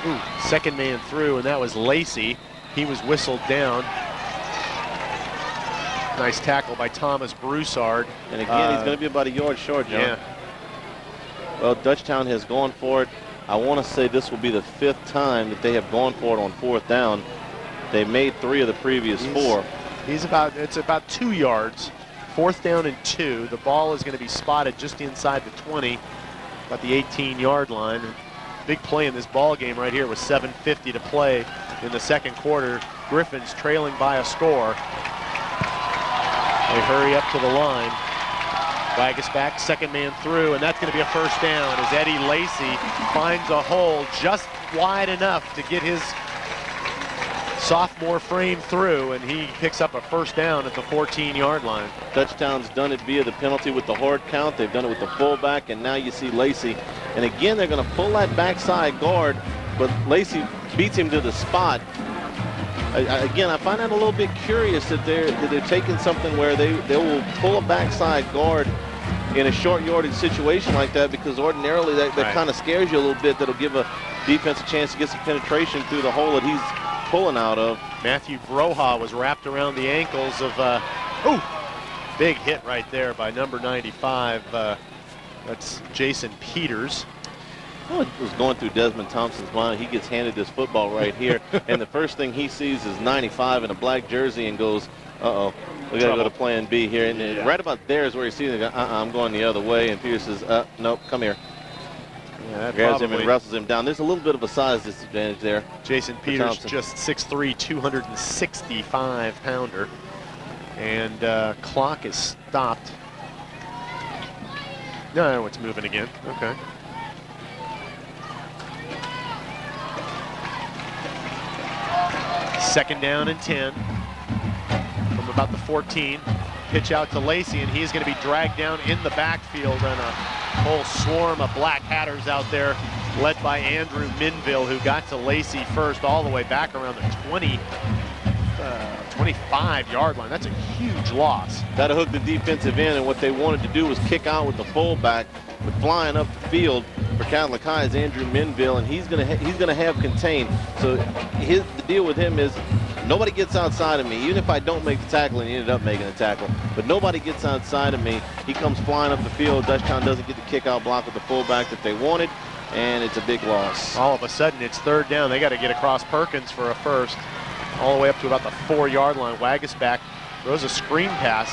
Ooh, second man through, and that was Lacey. He was whistled down. Nice tackle by Thomas Broussard. And again, he's going to be about a yard short, John. Yeah. Well, Dutchtown has gone for it. I want to say this will be the 5th time that they have gone for it on 4th down. They made 3 of the previous 4. It's about 2 yards. 4th down and 2. The ball is going to be spotted just inside the 20, about the 18-yard line. Big play in this ball game right here with 7:50 to play in the second quarter. Griffins trailing by a score. They hurry up to the line. Wagas back, second man through, and that's going to be a first down as Eddie Lacey finds a hole just wide enough to get his sophomore frame through, and he picks up a first down at the 14-yard line. Dutchtown's done it via the penalty with the hard count. They've done it with the fullback, and now you see Lacey. And again, they're going to pull that backside guard, but Lacey beats him to the spot. Again, I find that a little bit curious that they're taking something where they will pull a backside guard in a short yardage situation like that, because ordinarily that kind of scares you a little bit. That'll give a defense a chance to get some penetration through the hole that he's pulling out of. Matthew Broha was wrapped around the ankles of, big hit right there by number 95. That's Jason Peters. Well, it was going through Desmond Thompson's mind. He gets handed this football right here, and the first thing he sees is 95 in a black jersey and goes, uh-oh, we got to go to plan B here. And right about there is where he sees it. I'm going the other way. And Peters says, nope, come here. Yeah, grabs him and wrestles him down. There's a little bit of a size disadvantage there. Jason Peters, just 6'3", 265-pounder. And clock is stopped. No, it's moving again. Okay. Second down and 10 from about the 14. Pitch out to Lacey, and he's going to be dragged down in the backfield, and a whole swarm of Black Hatters out there, led by Andrew Minville, who got to Lacey first all the way back around the 25-yard line. That's a huge loss. That'll hook the defensive end, and what they wanted to do was kick out with the fullback, but flying up the field for Catholic High is Andrew Minville, and he's gonna have contained. So the deal with him is nobody gets outside of me. Even if I don't make the tackle, and he ended up making the tackle, but nobody gets outside of me. He comes flying up the field. Dutchtown doesn't get the kick out block with the fullback that they wanted, and it's a big loss. All of a sudden, it's third down. They got to get across Perkins for a first, all the way up to about the 4-yard line. Wagas back, throws a screen pass.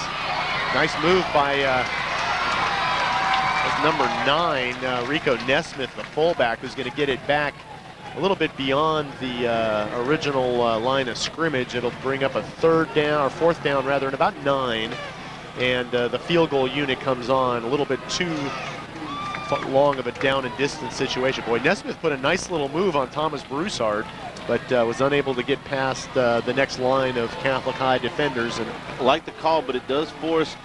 Nice move by number 9, Rico Nesmith, the fullback, who's going to get it back a little bit beyond the original line of scrimmage. It'll bring up a fourth down rather, and about 9. And the field goal unit comes on. A little bit too long of a down and distance situation. Boy, Nesmith put a nice little move on Thomas Broussard, but was unable to get past the next line of Catholic High defenders. And I like the call, but it does force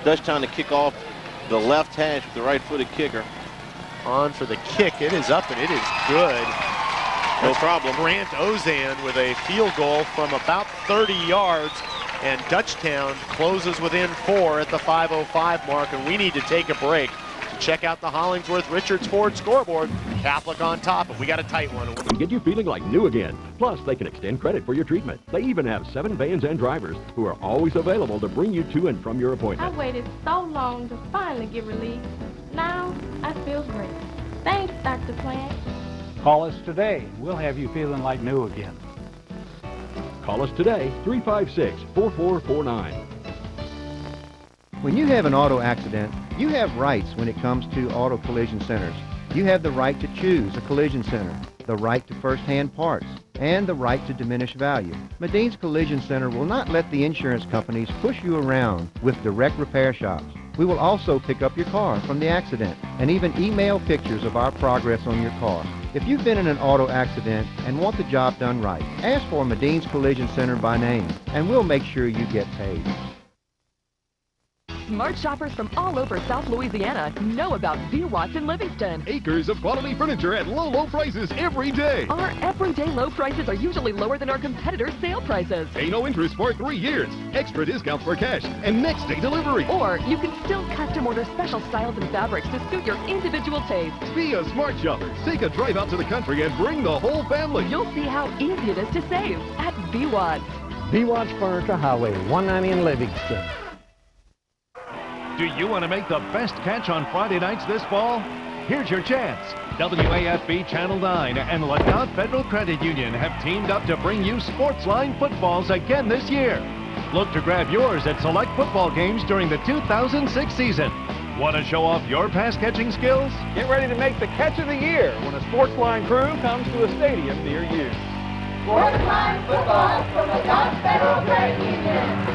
Dutchtown to kick off the left hash with the right-footed kicker. On for the kick. It is up, and it is good. No problem. Grant Ozan with a field goal from about 30 yards, and Dutchtown closes within 4 at the 5:05 mark, and we need to take a break. Check out the Hollingsworth Richards Ford scoreboard. Catholic on top, and we got a tight one. And get you feeling like new again. Plus, they can extend credit for your treatment. They even have 7 vans and drivers who are always available to bring you to and from your appointment. I waited so long to finally get relief. Now, I feel great. Thanks, Dr. Plant. Call us today. We'll have you feeling like new again. Call us today, 356-4449. When you have an auto accident, you have rights when it comes to auto collision centers. You have the right to choose a collision center, the right to first-hand parts, and the right to diminished value. Medine's Collision Center will not let the insurance companies push you around with direct repair shops. We will also pick up your car from the accident and even email pictures of our progress on your car. If you've been in an auto accident and want the job done right, ask for Medine's Collision Center by name, and we'll make sure you get paid. Smart shoppers from all over South Louisiana know about V. Watts in Livingston. Acres of quality furniture at low, low prices every day. Our everyday low prices are usually lower than our competitors' sale prices. Pay no interest for 3 years. Extra discounts for cash and next day delivery. Or you can still custom order special styles and fabrics to suit your individual taste. Be a smart shopper. Take a drive out to the country and bring the whole family. You'll see how easy it is to save at V. Watts. V. Watts Furniture, Highway 190 in Livingston. Do you want to make the best catch on Friday nights this fall? Here's your chance. WAFB Channel 9 and Ladott Federal Credit Union have teamed up to bring you Sportsline footballs again this year. Look to grab yours at select football games during the 2006 season. Want to show off your pass catching skills? Get ready to make the catch of the year when a Sportsline crew comes to a stadium near you. Sportsline football from the Ladott Federal Credit Union.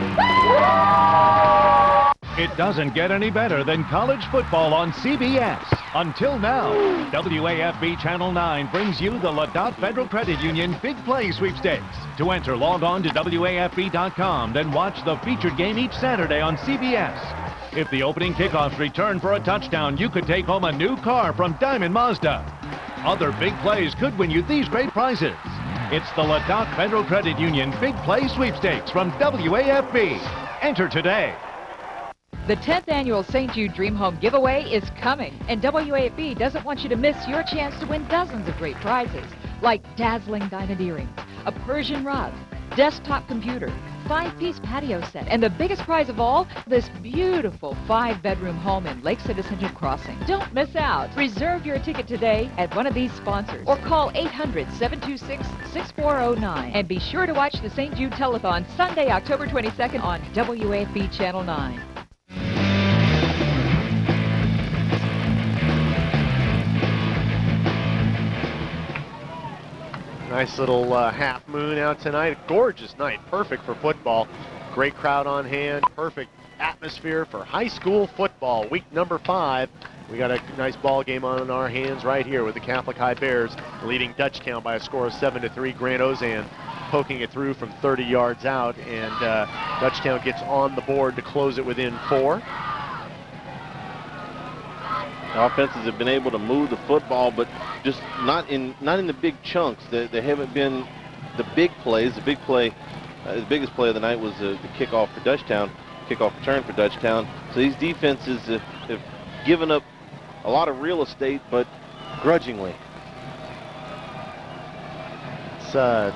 It doesn't get any better than college football on CBS. Until now, WAFB Channel 9 brings you the Ladott Federal Credit Union Big Play Sweepstakes. To enter, log on to WAFB.com, then watch the featured game each Saturday on CBS. If the opening kickoffs return for a touchdown, you could take home a new car from Diamond Mazda. Other big plays could win you these great prizes. It's the Ladott Federal Credit Union Big Play Sweepstakes from WAFB. Enter today. The 10th annual St. Jude Dream Home giveaway is coming, and WAFB doesn't want you to miss your chance to win dozens of great prizes, like dazzling diamond earrings, a Persian rug, desktop computer, 5-piece patio set, and the biggest prize of all, this beautiful 5-bedroom home in Lake Citizen Crossing. Don't miss out. Reserve your ticket today at one of these sponsors or call 800-726-6409. And be sure to watch the St. Jude Telethon Sunday, October 22nd on WAFB Channel 9. Nice little half moon out tonight. Gorgeous night, perfect for football. Great crowd on hand, perfect atmosphere for high school football. Week number 5. We got a nice ball game on our hands right here with the Catholic High Bears leading Dutchtown by a score of 7-3. Grant Ozan poking it through from 30 yards out, and Dutchtown gets on the board to close it within 4. The offenses have been able to move the football, but just not in the big chunks. They haven't been the big plays. The big play, the biggest play of the night was the kickoff for Dutchtown, kickoff return for Dutchtown. So these defenses have given up a lot of real estate, but grudgingly. It's I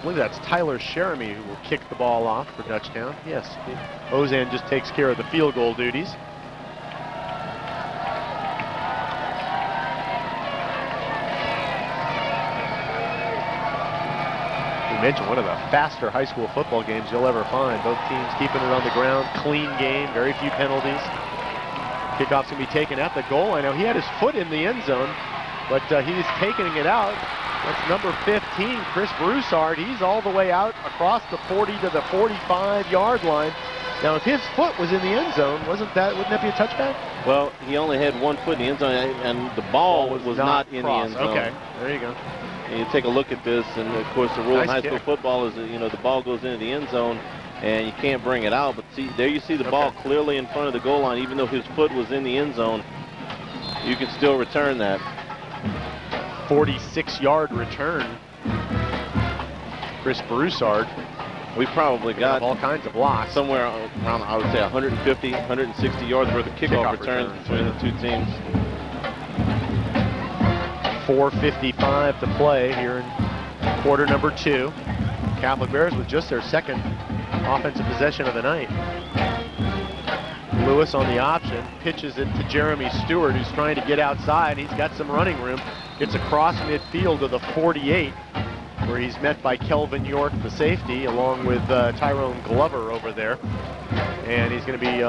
believe that's Tyler Sheremy who will kick the ball off for Dutchtown. Yes, Ozan just takes care of the field goal duties. Mentioned one of the faster high school football games you'll ever find. Both teams keeping it on the ground, clean game, very few penalties. Kickoff's gonna be taken at the goal. I know he had his foot in the end zone, but he's taking it out. That's number 15, Chris Broussard. He's all the way out across the 40 to the 45-yard line. Now, if his foot was in the end zone, wouldn't that be a touchback? Well, he only had one foot in the end zone, and the ball was not in the end zone. Okay, there you go. And you take a look at this, and of course the rule in high school football is that, you know, the ball goes into the end zone and you can't bring it out. But see, there you see the ball clearly in front of the goal line. Even though his foot was in the end zone, you can still return that. 46-yard return. Chris Broussard. We probably got all kinds of blocks. Somewhere around, I would say, 150, 160 yards worth of kickoff returns between the two teams. 4:55 to play here in quarter number 2. Catholic Bears with just their second offensive possession of the night. Lewis on the option, pitches it to Jeremy Stewart, who's trying to get outside. He's got some running room, gets across midfield to the 48, where he's met by Kelvin York, the safety, along with Tyrone Glover over there. And he's going to be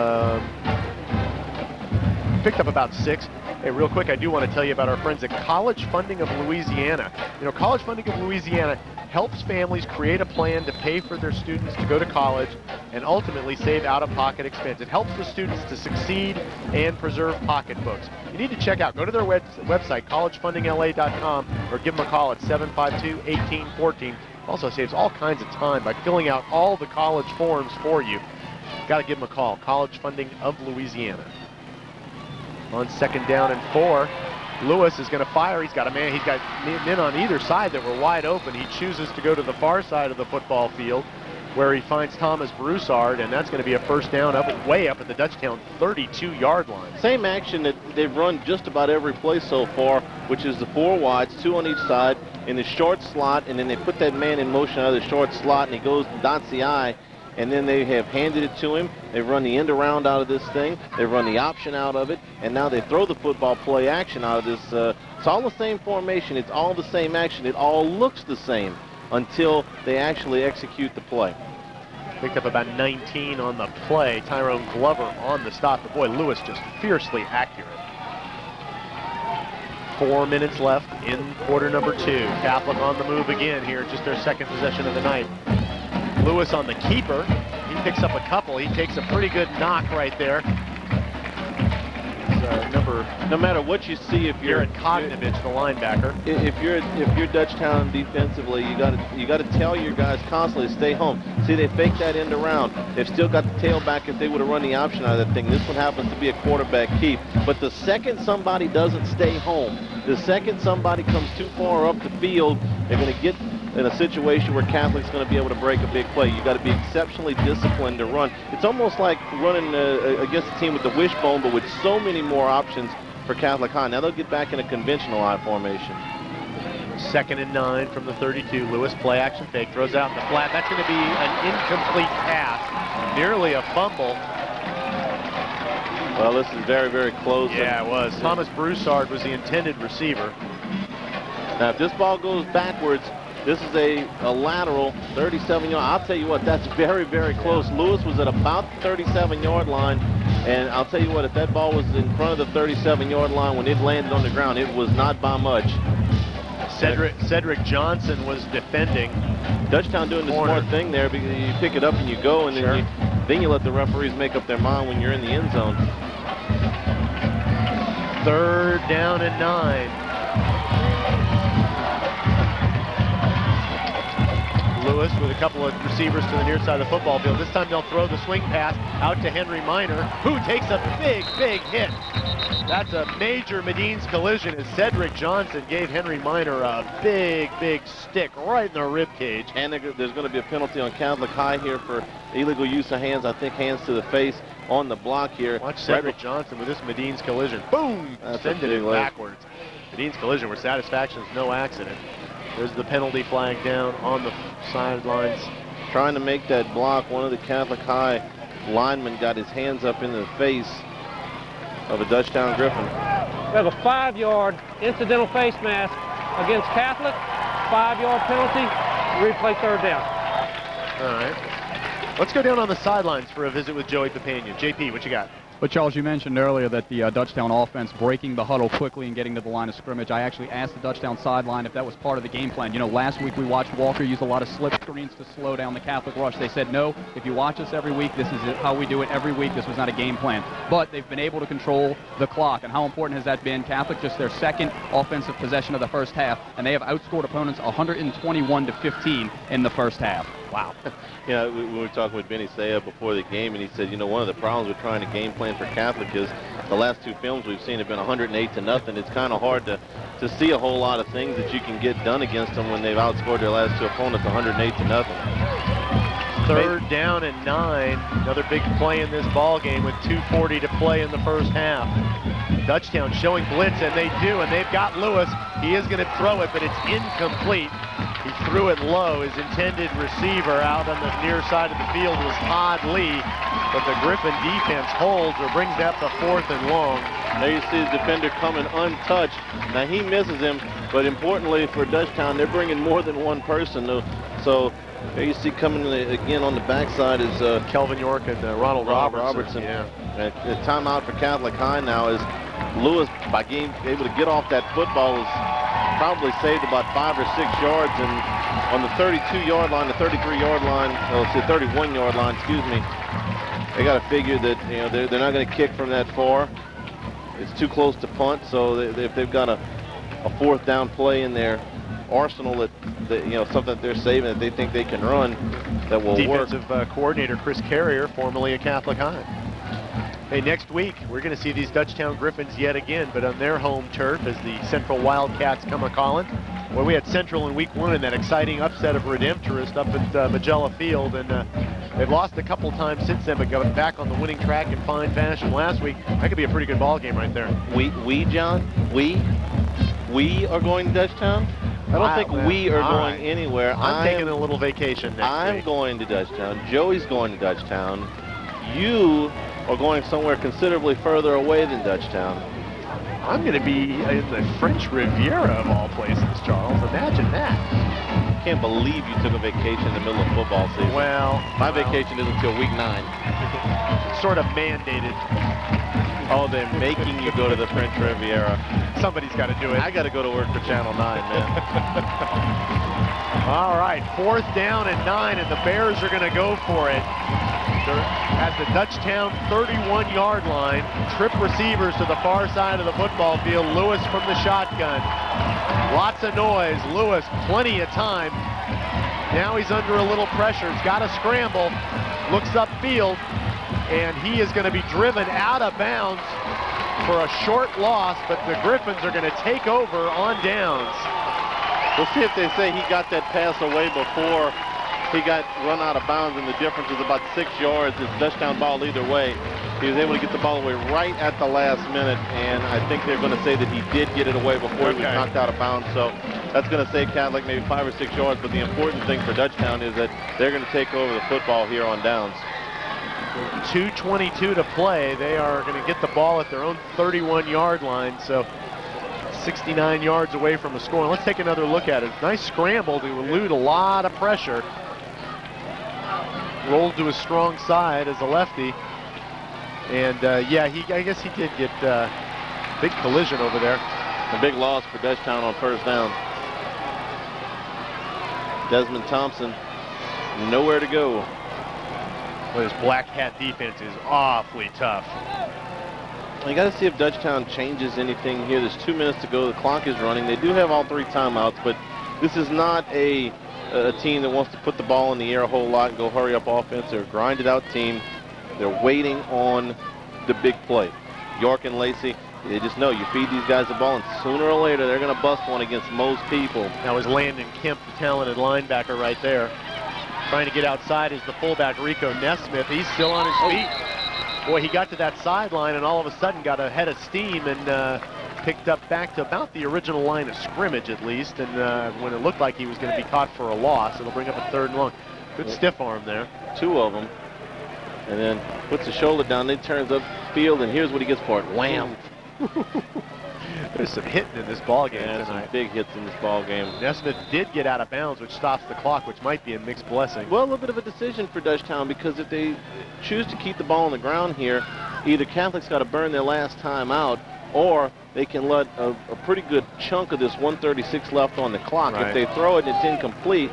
picked up about 6. Hey, real quick, I do want to tell you about our friends at College Funding of Louisiana. You know, College Funding of Louisiana, helps families create a plan to pay for their students to go to college and ultimately save out-of-pocket expense. It helps the students to succeed and preserve pocketbooks. You need to check out, go to their website, collegefundingla.com, or give them a call at 752-1814. Also saves all kinds of time by filling out all the college forms for you. Got to give them a call, College Funding of Louisiana. On 2nd down and 4, Lewis is going to fire. He's got men on either side that were wide open. He chooses to go to the far side of the football field where he finds Thomas Broussard, and that's going to be a first down way up at the Dutchtown 32-yard line. Same action that they've run just about every play so far, which is the 4 wides, 2 on each side, in the short slot, and then they put that man in motion out of the short slot, and he goes and dots the I, and then they have handed it to him. They've run the end around out of this thing. They've run the option out of it, and now they throw the football play action out of this. It's all the same formation. It's all the same action. It all looks the same until they actually execute the play. Picked up about 19 on the play. Tyrone Glover on the stop. But boy, Lewis just fiercely accurate. 4 minutes left in quarter number 2. Catholic on the move again here. Just their second possession of the night. Lewis on the keeper. He picks up a couple. He takes a pretty good knock right there. No matter what you see, if you're Jared Kognovich, the linebacker. If you're Dutchtown defensively, you got to tell your guys constantly stay home. See, they faked that end around. They've still got the tailback if they would have run the option out of that thing. This one happens to be a quarterback keep. But the second somebody doesn't stay home, the second somebody comes too far up the field, they're going to get in a situation where Catholic's going to be able to break a big play. You got to be exceptionally disciplined to run. It's almost like running against a team with the wishbone, but with so many more options for Catholic High. Now they'll get back in a conventional I formation. 2nd and 9 from the 32. Lewis play action fake, throws out in the flat. That's going to be an incomplete pass, nearly a fumble. Well, this is very, very close. Yeah, it was. Thomas Broussard was the intended receiver. Now, if this ball goes backwards, this is a lateral 37-yard. I'll tell you what, that's very, very close. Lewis was at about the 37-yard line, and I'll tell you what, if that ball was in front of the 37-yard line when it landed on the ground, it was not by much. Cedric Johnson was defending. Dutchtown doing the smart thing there, because you pick it up and you go, and then you let the referees make up their mind when you're in the end zone. 3rd down and 9. Lewis with a couple of receivers to the near side of the football field. This time they'll throw the swing pass out to Henry Minor, who takes a big, big hit. That's a major Medines collision as Cedric Johnson gave Henry Minor a big, big stick right in the rib cage. And there's going to be a penalty on Catholic High here for illegal use of hands. I think hands to the face on the block here. Watch Cedric Johnson with this Medines collision. Boom! Sending it backwards. Medines collision where satisfaction is no accident. There's the penalty flag down on the sidelines. Trying to make that block, one of the Catholic High linemen got his hands up in the face of a Dutchtown Griffin. We have a 5-yard incidental face mask against Catholic. 5-yard penalty. Replay 3rd down. All right. Let's go down on the sidelines for a visit with Joey Papania. JP, what you got? But Charles, you mentioned earlier that the Dutchtown offense breaking the huddle quickly and getting to the line of scrimmage. I actually asked the Dutchtown sideline if that was part of the game plan. You know, last week we watched Walker use a lot of slip screens to slow down the Catholic rush. They said, no, if you watch us every week, this is how we do it every week. This was not a game plan. But they've been able to control the clock. And how important has that been? Catholic just their second offensive possession of the first half, and they have outscored opponents 121-15 in the first half. Wow. You know, we were talking with Benny Saya before the game, and he said, you know, one of the problems with trying to game plan for Catholic is the last 2 films we've seen have been 108-0. It's kind of hard to see a whole lot of things that you can get done against them when they've outscored their last 2 opponents 108-0. 3rd down and 9. Another big play in this ball game with 2:40 to play in the first half. Dutchtown showing blitz, and they do, and they've got Lewis. He is going to throw it, but it's incomplete. He threw it low. His intended receiver out on the near side of the field was Todd Lee, but the Griffin defense holds or brings that to 4th and long. There you see the defender coming untouched. Now he misses him, but importantly for Dutchtown, they're bringing more than one person. So there you see coming again on the backside is Kelvin York and Ronald Robertson. Yeah. The timeout for Catholic High now is Lewis, by being able to get off that football, is probably saved about 5 or 6 yards, and on the 32-yard line, the 33-yard line, oh, it's the 31-yard line, excuse me. They got to figure that they're not going to kick from that far. It's too close to punt, so if they've got a 4th down play in their arsenal that something that they're saving that they think they can run that will work. Defensive coordinator Chris Carrier, formerly at Catholic High. Hey, next week we're going to see these Dutchtown Griffins yet again, but on their home turf as the Central Wildcats come a-calling. Well, we had Central in week 1 in that exciting upset of Redemptorist up at Magella Field, and they've lost a couple times since then, but got back on the winning track in fine fashion last week. That could be a pretty good ball game right there. John, we are going to Dutchtown? I don't think we are going anywhere. I'm taking a little vacation next week. I'm going to Dutchtown. Joey's going to Dutchtown. You are going somewhere considerably further away than Dutchtown. I'm going to be in the French Riviera of all places, Charles. Imagine that. I can't believe you took a vacation in the middle of football season. Well, my vacation isn't until week 9. Sort of mandated. Oh, they're making you go to the French Riviera. Somebody's got to do it. I got to go to work for Channel 9, man. All right, 4th down and 9, and the Bears are going to go for it. They're at the Dutchtown 31-yard line. Trip receivers to the far side of the football field. Lewis from the shotgun. Lots of noise. Lewis, plenty of time. Now he's under a little pressure. He's got to scramble. Looks upfield, and he is going to be driven out of bounds for a short loss, but the Griffins are going to take over on downs. We'll see if they say he got that pass away before he got run out of bounds, and the difference is about 6 yards. It's Dutchtown ball either way. He was able to get the ball away right at the last minute, and I think they're going to say that he did get it away before he was knocked out of bounds. So that's going to save Catholic maybe 5 or 6 yards, but the important thing for Dutchtown is that they're going to take over the football here on downs. 2:22 to play. They are going to get the ball at their own 31-yard line, so 69 yards away from a score. And let's take another look at it. Nice scramble to elude a lot of pressure. Rolled to his strong side as a lefty. And yeah, I guess he did get big collision over there. A big loss for Dutchtown on 1st down. Desmond Thompson, nowhere to go. But his black hat defense is awfully tough. You got to see if Dutchtown changes anything here. There's 2 minutes to go. The clock is running. They do have all 3 timeouts, but this is not a team that wants to put the ball in the air a whole lot and go hurry up offense. They're a grinded out team. They're waiting on the big play. York and Lacey, they just know you feed these guys the ball, and sooner or later they're going to bust one against most people. Now is Landon Kemp, the talented linebacker right there. Trying to get outside is the fullback Rico Nesmith. He's still on his feet. Boy, he got to that sideline and all of a sudden got a head of steam and picked up back to about the original line of scrimmage at least. And when it looked like he was going to be caught for a loss, it'll bring up a 3rd and long. Good stiff arm there. 2 of them. And then puts the shoulder down, then turns upfield, and here's what he gets for it. Wham! There's some hitting in this ball game tonight. Some big hits in this ball game. Nesmith did get out of bounds, which stops the clock, which might be a mixed blessing. Well, a little bit of a decision for Dutchtown, because if they choose to keep the ball on the ground here, either Catholic's got to burn their last time out, or they can let a pretty good chunk of this 1:36 left on the clock. Right. If they throw it and it's incomplete,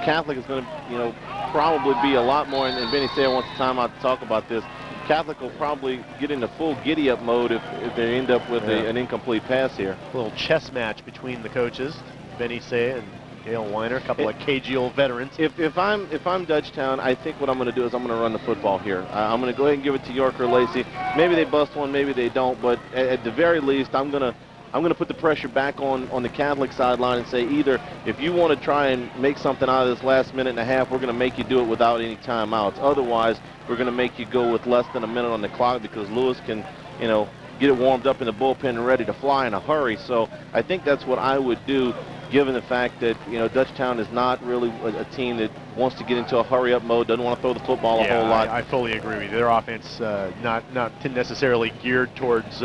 Catholic is going to, probably be a lot more, and Benny Sayer wants a timeout to talk about this. Catholic will probably get into full giddy-up mode if they end up with an incomplete pass here. A little chess match between the coaches, Benny Sayer and Dale Weiner, a couple of cagey old veterans. If I'm Dutchtown, I think what I'm going to do is I'm going to run the football here. I'm going to go ahead and give it to York or Lacey. Maybe they bust one, maybe they don't, but at the very least, I'm going to put the pressure back on the Catholic sideline and say, either if you want to try and make something out of this last minute and a half, we're going to make you do it without any timeouts. Otherwise, we're going to make you go with less than a minute on the clock, because Lewis can, get it warmed up in the bullpen and ready to fly in a hurry. So I think that's what I would do, given the fact that, Dutchtown is not really a team that wants to get into a hurry-up mode, doesn't want to throw the football a whole lot. I fully agree with you. Their offense not necessarily geared towards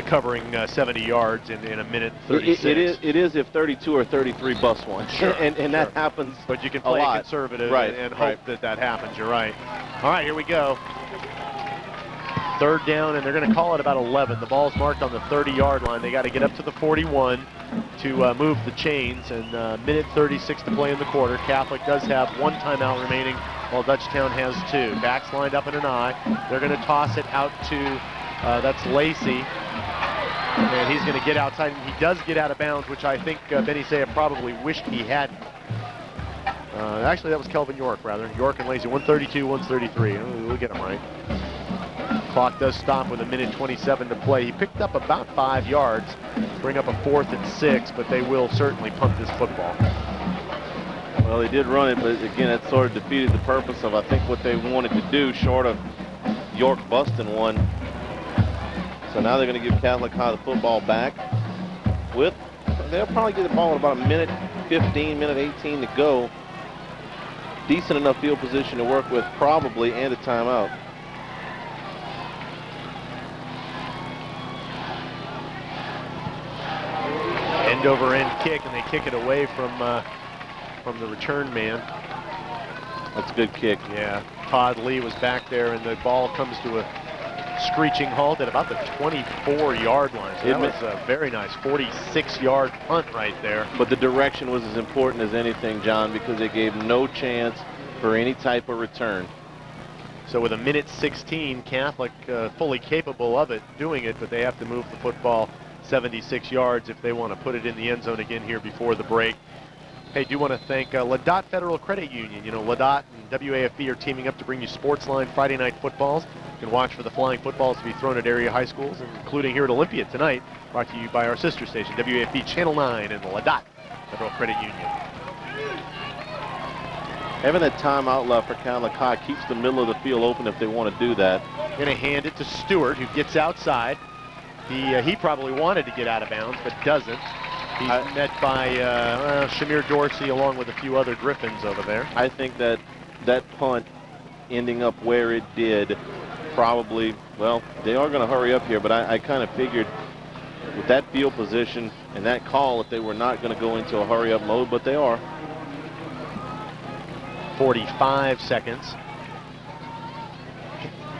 covering 70 yards in a minute 36. It is if 32 or 33 bust one. Sure, and that happens. But you can play conservative and hope that happens. You're right. All right, here we go. 3rd down, and they're going to call it about 11. The ball's marked on the 30-yard line. They got to get up to the 41. to move the chains, and minute 36 to play in the quarter. Catholic does have one timeout remaining, while Dutchtown has two. Backs lined up in an I. They're going to toss it out to, that's Lacey, and he's going to get outside, and he does get out of bounds, which I think Benny Saya probably wished he hadn't. Actually, that was Kelvin York, rather. York and Lacey, 132, 133. We'll get him right. Clock does stop with a minute 27 to play. He picked up about 5 yards, bring up a 4th and 6, but they will certainly punt this football. Well, they did run it, but again, that sort of defeated the purpose of, I think, what they wanted to do, short of York busting one. So now they're going to give Catholic High the football back. They'll probably get the ball in about a minute 15, minute 18 to go. Decent enough field position to work with, probably, and a timeout. End over end kick, and they kick it away from the return man. That's a good kick. Yeah, Todd Lee was back there, and the ball comes to a screeching halt at about the 24-yard line. So that was a very nice 46-yard punt right there. But the direction was as important as anything, John, because it gave no chance for any type of return. So with a minute 16, Catholic fully capable of it, doing it, but they have to move the football 76 yards if they want to put it in the end zone again here before the break. Hey, do want to thank Ladot Federal Credit Union. You know, Ladot and WAFB are teaming up to bring you Sportsline Friday night footballs. You can watch for the flying footballs to be thrown at area high schools, including here at Olympia tonight, brought to you by our sister station, WAFB Channel 9 and Ladot Federal Credit Union. Having that timeout left for Catholic High keeps the middle of the field open if they want to do that. Going to hand it to Stewart, who gets outside. He probably wanted to get out of bounds, but doesn't. He's met by Shamir Dorsey along with a few other Griffins over there. I think that punt ending up where it did probably, well, they are going to hurry up here, but I kind of figured with that field position and that call that they were not going to go into a hurry-up mode, but they are. 45 seconds.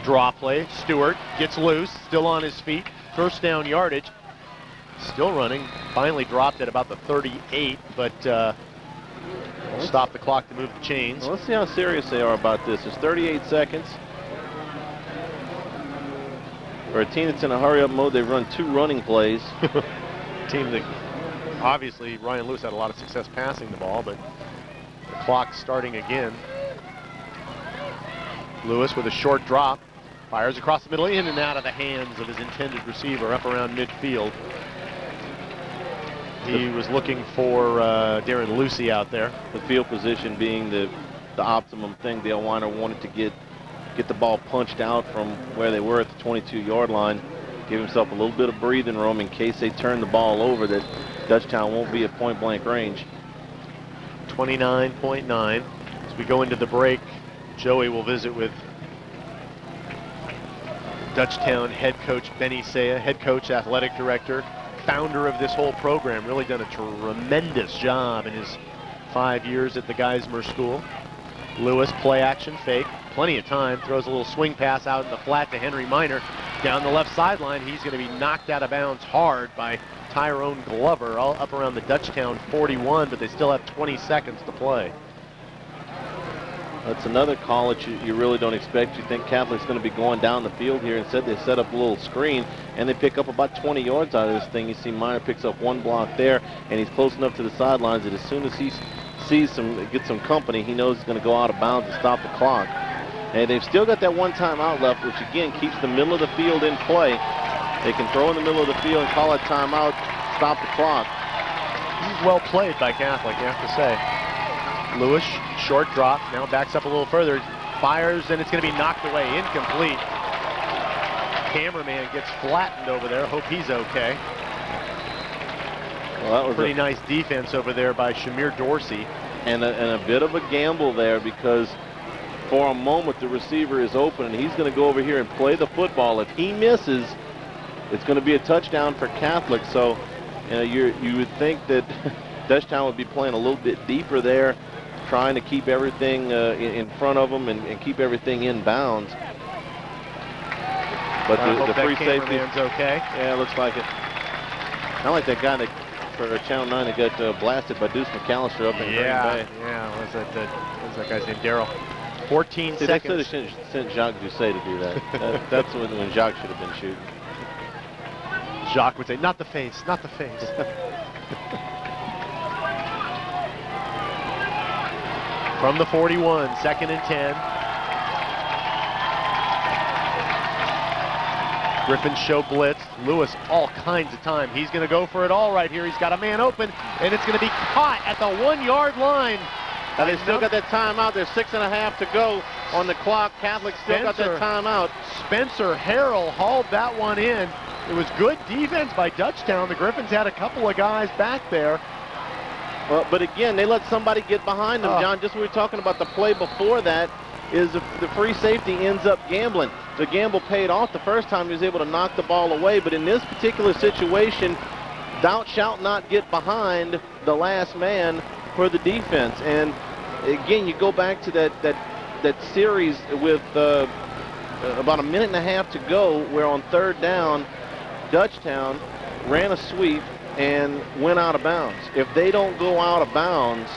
Draw play. Stewart gets loose, still on his feet. First down yardage. Still running. Finally dropped at about the 38, but stop the clock to move the chains. Well, let's see how serious they are about this. It's 38 seconds. For a team that's in a hurry-up mode, they've run 2 running plays. Team that obviously Ryan Lewis had a lot of success passing the ball, but the clock's starting again. Lewis with a short drop. Fires across the middle, in and out of the hands of his intended receiver up around midfield. He was looking for Darren Lucy out there. The field position being the optimum thing. Dale Weiner wanted to get the ball punched out from where they were at the 22-yard line. Give himself a little bit of breathing room in case they turn the ball over, that Dutchtown won't be at point-blank range. 29.9. As we go into the break, Joey will visit with Dutchtown head coach Benny Saya, head coach, athletic director, founder of this whole program. Really done a tremendous job in his 5 years at the Geismar School. Lewis, play action fake, plenty of time, throws a little swing pass out in the flat to Henry Minor. Down the left sideline, he's going to be knocked out of bounds hard by Tyrone Glover, all up around the Dutchtown 41, but they still have 20 seconds to play. That's another call that you really don't expect. You think Catholic's going to be going down the field here. Instead, they set up a little screen, and they pick up about 20 yards out of this thing. You see Meyer picks up 1 block there, and he's close enough to the sidelines that as soon as he gets some company, he knows he's going to go out of bounds and stop the clock. And they've still got that 1 timeout left, which again keeps the middle of the field in play. They can throw in the middle of the field and call a timeout, stop the clock. This is well played by Catholic, you have to say. Lewis, short drop, now backs up a little further, fires, and it's going to be knocked away, incomplete. Cameraman gets flattened over there, hope he's okay. Well, that was pretty nice defense over there by Shamir Dorsey. And a bit of a gamble there, because for a moment the receiver is open and he's going to go over here and play the football. If he misses, it's going to be a touchdown for Catholic. So you would think that Dutchtown would be playing a little bit deeper there, trying to keep everything in front of them and keep everything in bounds. But the free safety, okay. Yeah, it looks like it. I like that guy that for Channel 9 that got blasted by Deuce McAllister up in Green Bay. Yeah, was that guy's name? Daryl. 14 See, seconds. they should have sent Jacques Doucet to do that. That's when Jacques should have been shooting. Jacques would say, not the face, not the face. From the 41, 2nd and 10. Griffins show blitz. Lewis all kinds of time. He's going to go for it all right here. He's got a man open, and it's going to be caught at the 1-yard line. Now they still got that timeout. There's 6.5 to go on the clock. Catholic still got that timeout. Spencer Harrell hauled that one in. It was good defense by Dutchtown. The Griffins had a couple of guys back there. Well, but again, they let somebody get behind them, John. Just what we were talking about the play before that is the free safety ends up gambling. The gamble paid off the first time he was able to knock the ball away, but in this particular situation, thou shalt not get behind the last man for the defense. And again, you go back to that series with about a minute and a half to go, where on 3rd down, Dutchtown ran a sweep and went out of bounds. If they don't go out of bounds,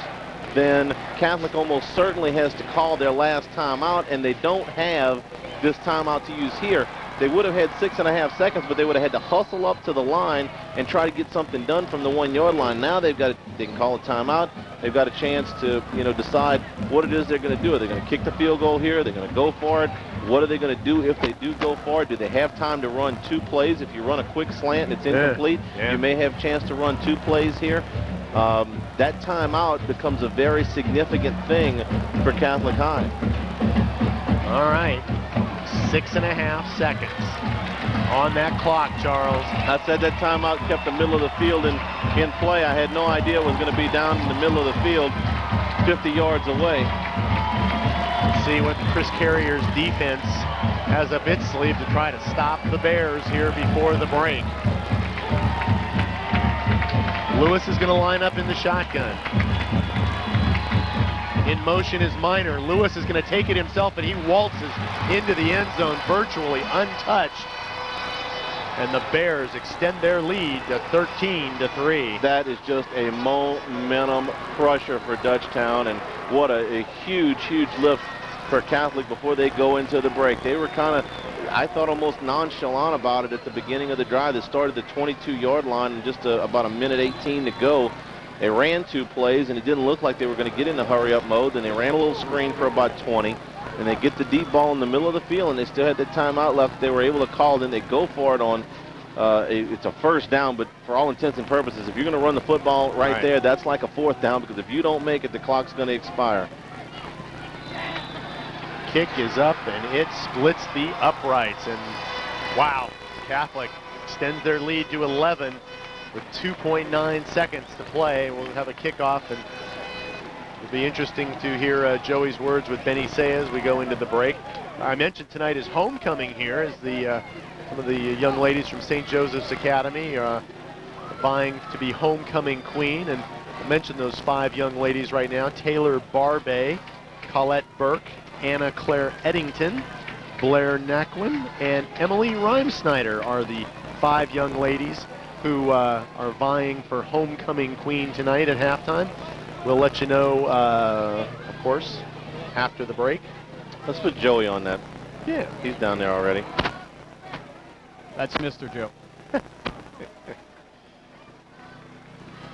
then Catholic almost certainly has to call their last timeout, and they don't have this timeout to use here. They would have had 6.5 seconds, but they would have had to hustle up to the line and try to get something done from the 1-yard line. Now they can call a timeout. They've got a chance to, decide what it is they're going to do. Are they going to kick the field goal here? Are they going to go for it? What are they going to do if they do go for it? Do they have time to run 2 plays? If you run a quick slant and it's incomplete, you may have a chance to run 2 plays here. That timeout becomes a very significant thing for Catholic High. All right. 6.5 seconds on that clock, Charles. I said that timeout kept the middle of the field in play. I had no idea it was going to be down in the middle of the field, 50 yards away. See what Chris Carrier's defense has up its sleeve to try to stop the Bears here before the break. Lewis is going to line up in the shotgun. In motion is Minor. Lewis is going to take it himself, and he waltzes into the end zone virtually untouched. And the Bears extend their lead to 13-3. That is just a momentum crusher for Dutchtown, and what a huge, huge lift for Catholic before they go into the break. They were kind of, I thought, almost nonchalant about it at the beginning of the drive. They started at the 22-yard line and just about a minute 18 to go. They ran 2 plays, and it didn't look like they were going to get into hurry-up mode. Then they ran a little screen for about 20, and they get the deep ball in the middle of the field, and they still had that timeout left. They were able to call. Then they go for it on, it's a 1st down, but for all intents and purposes, if you're going to run the football right there, that's like a 4th down, because if you don't make it, the clock's going to expire. Kick is up, and it splits the uprights. And wow, Catholic extends their lead to 11 with 2.9 seconds to play. We'll have a kickoff, and it'll be interesting to hear Joey's words with Benny Say as we go into the break. I mentioned tonight is homecoming here, as some of the young ladies from St. Joseph's Academy are vying to be homecoming queen. And I mentioned those 5 young ladies right now: Taylor Barbay, Colette Burke, Anna Claire Eddington, Blair Naquin, and Emily Reimsnyder are the 5 young ladies who are vying for homecoming queen tonight at halftime. We'll let you know, of course, after the break. Let's put Joey on that. Yeah. He's down there already. That's Mr. Joe.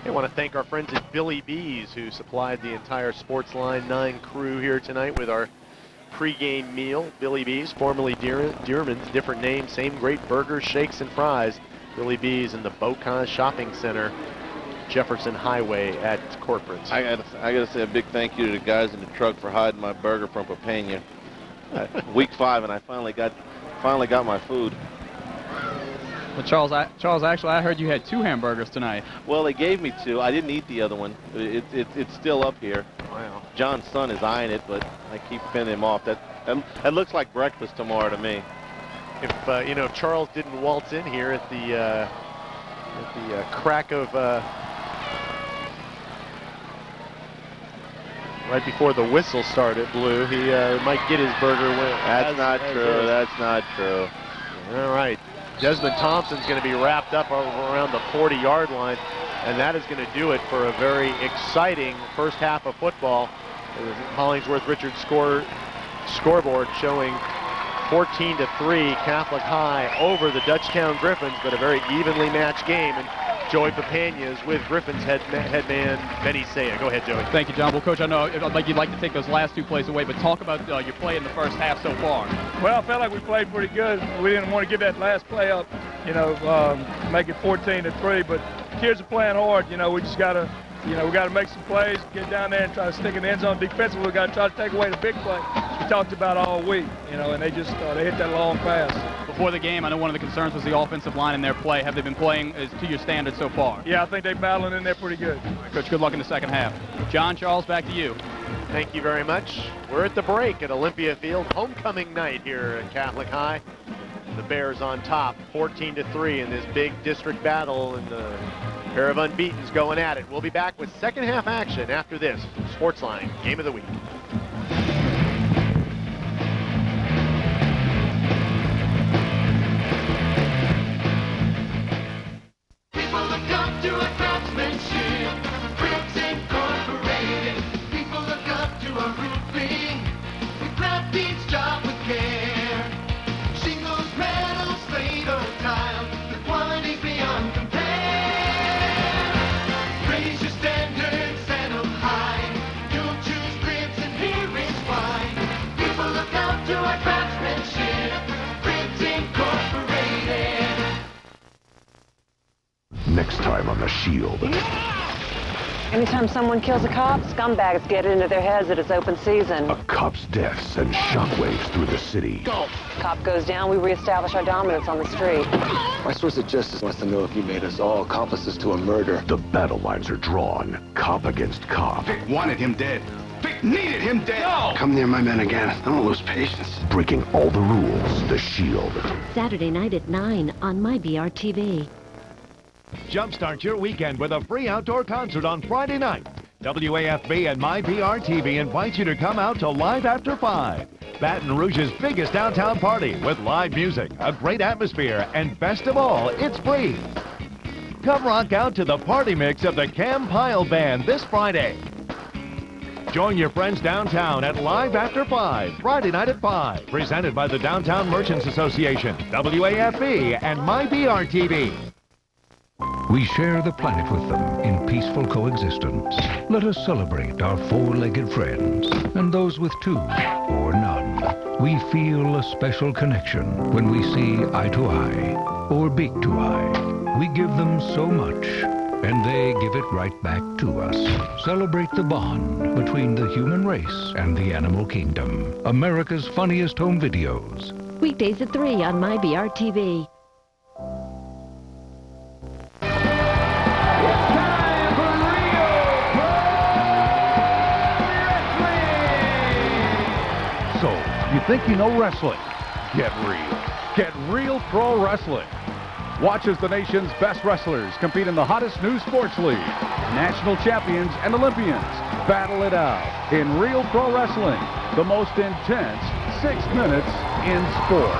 I want to thank our friends at Billy B's, who supplied the entire Sportsline 9 crew here tonight with our pregame meal. Billy B's, formerly Dearman's, different name, same great burgers, shakes, and fries. Billy B's in the Bocage Shopping Center, Jefferson Highway at Corporate. I gotta say a big thank you to the guys in the truck for hiding my burger from Papania. Week 5, and I finally got my food. Well, Charles, actually, I heard you had 2 hamburgers tonight. Well, they gave me 2. I didn't eat the other one. It's still up here. Wow. John's son is eyeing it, but I keep pinning him off. That looks like breakfast tomorrow to me. If Charles didn't waltz in here at the crack of right before the whistle started blew, he might get his burger. That's not true. That's not true. All right. Desmond Thompson's going to be wrapped up around the 40-yard line. And that is going to do it for a very exciting first half of football. Hollingsworth Richards scoreboard showing 14-3 Catholic High over the Dutchtown Griffins, but a very evenly matched game. And Joey Papania is with Griffins headman Benny Saya. Go ahead, Joey. Thank you, John. Well, Coach, I know you'd like to take those last two plays away, but talk about your play in the first half so far. Well, I felt like we played pretty good. We didn't want to give that last play up, make it 14-3, but kids are playing hard. We just got to, we got to make some plays, get down there and try to stick in the end zone defensively. We got to try to take away the big play we talked about all week, and they just they hit that long pass. Before the game, I know one of the concerns was the offensive line in their play. Have they been playing to your standards so far? Yeah, I think they're battling in there pretty good. Coach, good luck in the second half. John, Charles, back to you. Thank you very much. We're at the break at Olympia Field. Homecoming night here at Catholic High. The Bears on top, 14-3 in this big district battle, and the pair of unbeatens going at it. We'll be back with second half action after this Sportsline Game of the Week. Next time on The Shield. Anytime someone kills a cop, scumbags get it into their heads that it's open season. A cop's death sends shockwaves through the city. Go. Cop goes down, we reestablish our dominance on the street. My source of justice wants to know if you made us all accomplices to a murder. The battle lines are drawn, cop against cop. Vic wanted him dead. Vic needed him dead. No! Come near my men again. I don't lose patience. Breaking all the rules, The Shield. Saturday night at 9 on MyBRTV. Jumpstart your weekend with a free outdoor concert on Friday night. WAFB and MyBRTV invite you to come out to Live After 5. Baton Rouge's biggest downtown party with live music, a great atmosphere, and best of all, it's free. Come rock out to the party mix of the Cam Pyle Band this Friday. Join your friends downtown at Live After 5, Friday night at 5. Presented by the Downtown Merchants Association, WAFB, and MyBRTV. We share the planet with them in peaceful coexistence. Let us celebrate our four-legged friends and those with two or none. We feel a special connection when we see eye to eye or beak to eye. We give them so much, and they give it right back to us. Celebrate the bond between the human race and the animal kingdom. America's funniest home videos. Weekdays at 3 on MyBRTV. So, you think you know wrestling? Get real. Get real pro wrestling. Watch as the nation's best wrestlers compete in the hottest new sports league. National champions and Olympians battle it out in real pro wrestling. The most intense 6 minutes in sports.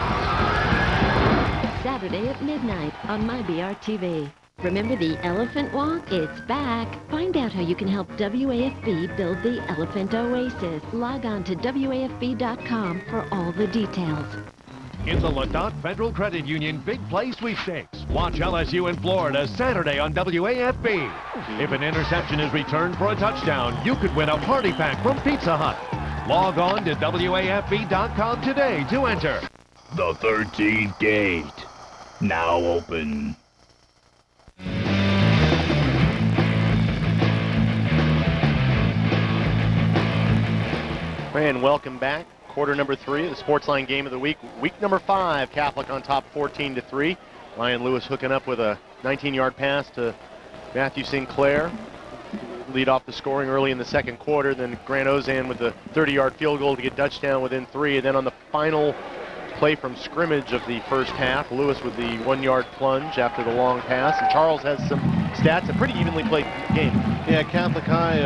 Saturday at midnight on MyBRTV. Remember the Elephant Walk? It's back. Find out how you can help WAFB build the Elephant Oasis. Log on to WAFB.com for all the details. In the Ladont Federal Credit Union Big Play Sweepstakes. Watch LSU in Florida Saturday on WAFB. If an interception is returned for a touchdown, you could win a party pack from Pizza Hut. Log on to WAFB.com today to enter. The 13th gate, now open. And welcome back. Quarter number 3 of the Sportsline Game of the Week. Week number 5, Catholic on top 14-3. Ryan Lewis hooking up with a 19-yard pass to Matthew Sinclair. Lead off the scoring early in the second quarter. Then Grant Ozan with the 30-yard field goal to get Dutchtown within 3. And then on the final play from scrimmage of the first half, Lewis with the 1-yard plunge after the long pass. And Charles has some stats, a pretty evenly played game. Yeah, Catholic High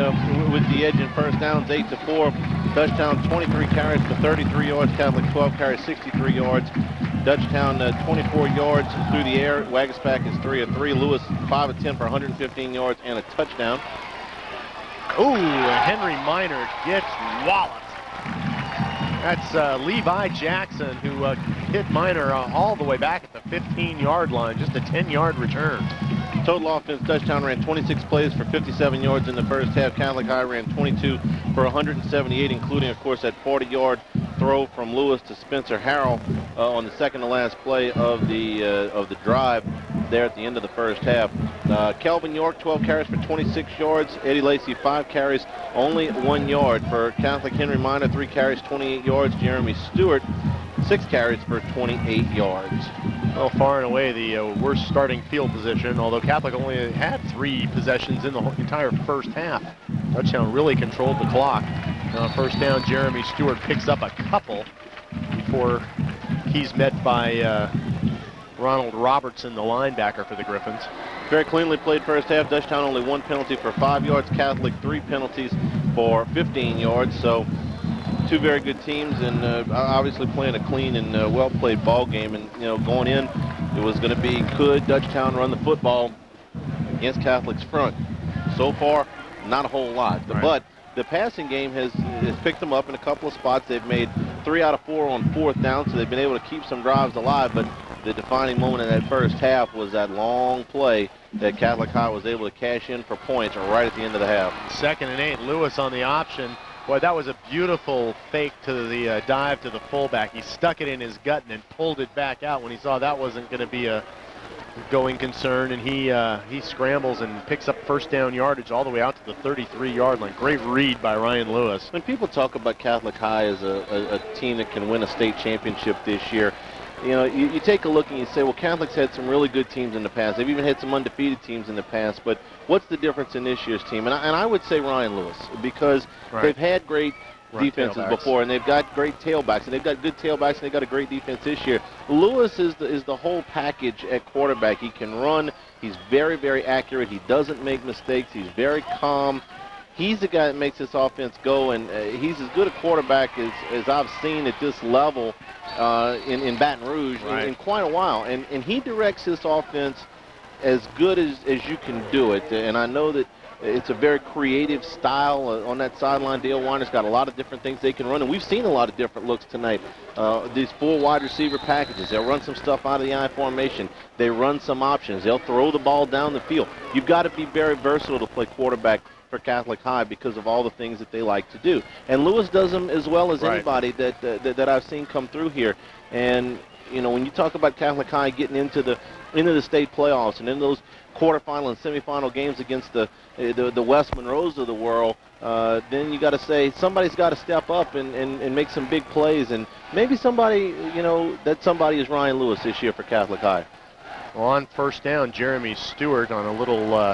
with the edge in first downs, 8-4. Dutchtown 23 carries for 33 yards. Catholic 12 carries, 63 yards. Dutchtown 24 yards through the air. Wagaspack is 3 of 3. Lewis 5 of 10 for 115 yards and a touchdown. Ooh, Henry Minor gets walloped. That's Levi Jackson who hit Minor all the way back at the 15-yard line. Just a 10-yard return. Total offense, Dutchtown ran 26 plays for 57 yards in the first half. Catholic High ran 22 for 178, including, of course, that 40-yard throw from Lewis to Spencer Harrell on the second to last play of the drive there at the end of the first half. Kelvin York, 12 carries for 26 yards. Eddie Lacy, 5 carries, only 1 yard. For Catholic, Henry Minor, 3 carries, 28 yards. Jeremy Stewart, 6 carries for 28 yards. Well, far and away the worst starting field position, although Catholic only had 3 possessions in the entire first half. Dutchtown really controlled the clock. First down, Jeremy Stewart picks up a couple before he's met by Ronald Robertson, the linebacker for the Griffins. Very cleanly played first half. Dutchtown only 1 penalty for 5 yards. Catholic 3 penalties for 15 yards. So 2 very good teams, and obviously playing a clean and well-played ball game. And going in, it was going to be, could Dutchtown run the football against Catholic's front? So far, not a whole lot. Right. But the passing game has picked them up in a couple of spots. They've made 3 out of 4 on 4th down, so they've been able to keep some drives alive. But the defining moment in that first half was that long play that Catholic High was able to cash in for points right at the end of the half. 2nd and 8, Lewis on the option. Boy, that was a beautiful fake to the dive to the fullback. He stuck it in his gut and then pulled it back out when he saw that wasn't going to be a going concern, and he scrambles and picks up first down yardage all the way out to the 33-yard line. Great read by Ryan Lewis. When people talk about Catholic High as a team that can win a state championship this year, you take a look and you say, well, Catholic's had some really good teams in the past. They've even had some undefeated teams in the past, but what's the difference in this year's team? And I would say Ryan Lewis, because they've had great defenses before, and they've got great tailbacks, and they've got good tailbacks, and they've got a great defense this year. Lewis is the whole package at quarterback. He can run. He's very, very accurate. He doesn't make mistakes. He's very calm. He's the guy that makes this offense go, and he's as good a quarterback as I've seen at this level in Baton Rouge in quite a while. And he directs this offense as good as you can do it. And I know that it's a very creative style on that sideline. Dale Weiner's got a lot of different things they can run, and we've seen a lot of different looks tonight. These 4 wide receiver packages, they'll run some stuff out of the I formation. They run some options. They'll throw the ball down the field. You've got to be very versatile to play quarterback for Catholic High because of all the things that they like to do. And Lewis does them as well as anybody that I've seen come through here. And when you talk about Catholic High getting into the state playoffs and in those quarterfinal and semifinal games against the West Monroes of the world, then you got to say somebody's got to step up and make some big plays. And maybe somebody, that somebody is Ryan Lewis this year for Catholic High. Well, on first down, Jeremy Stewart on a little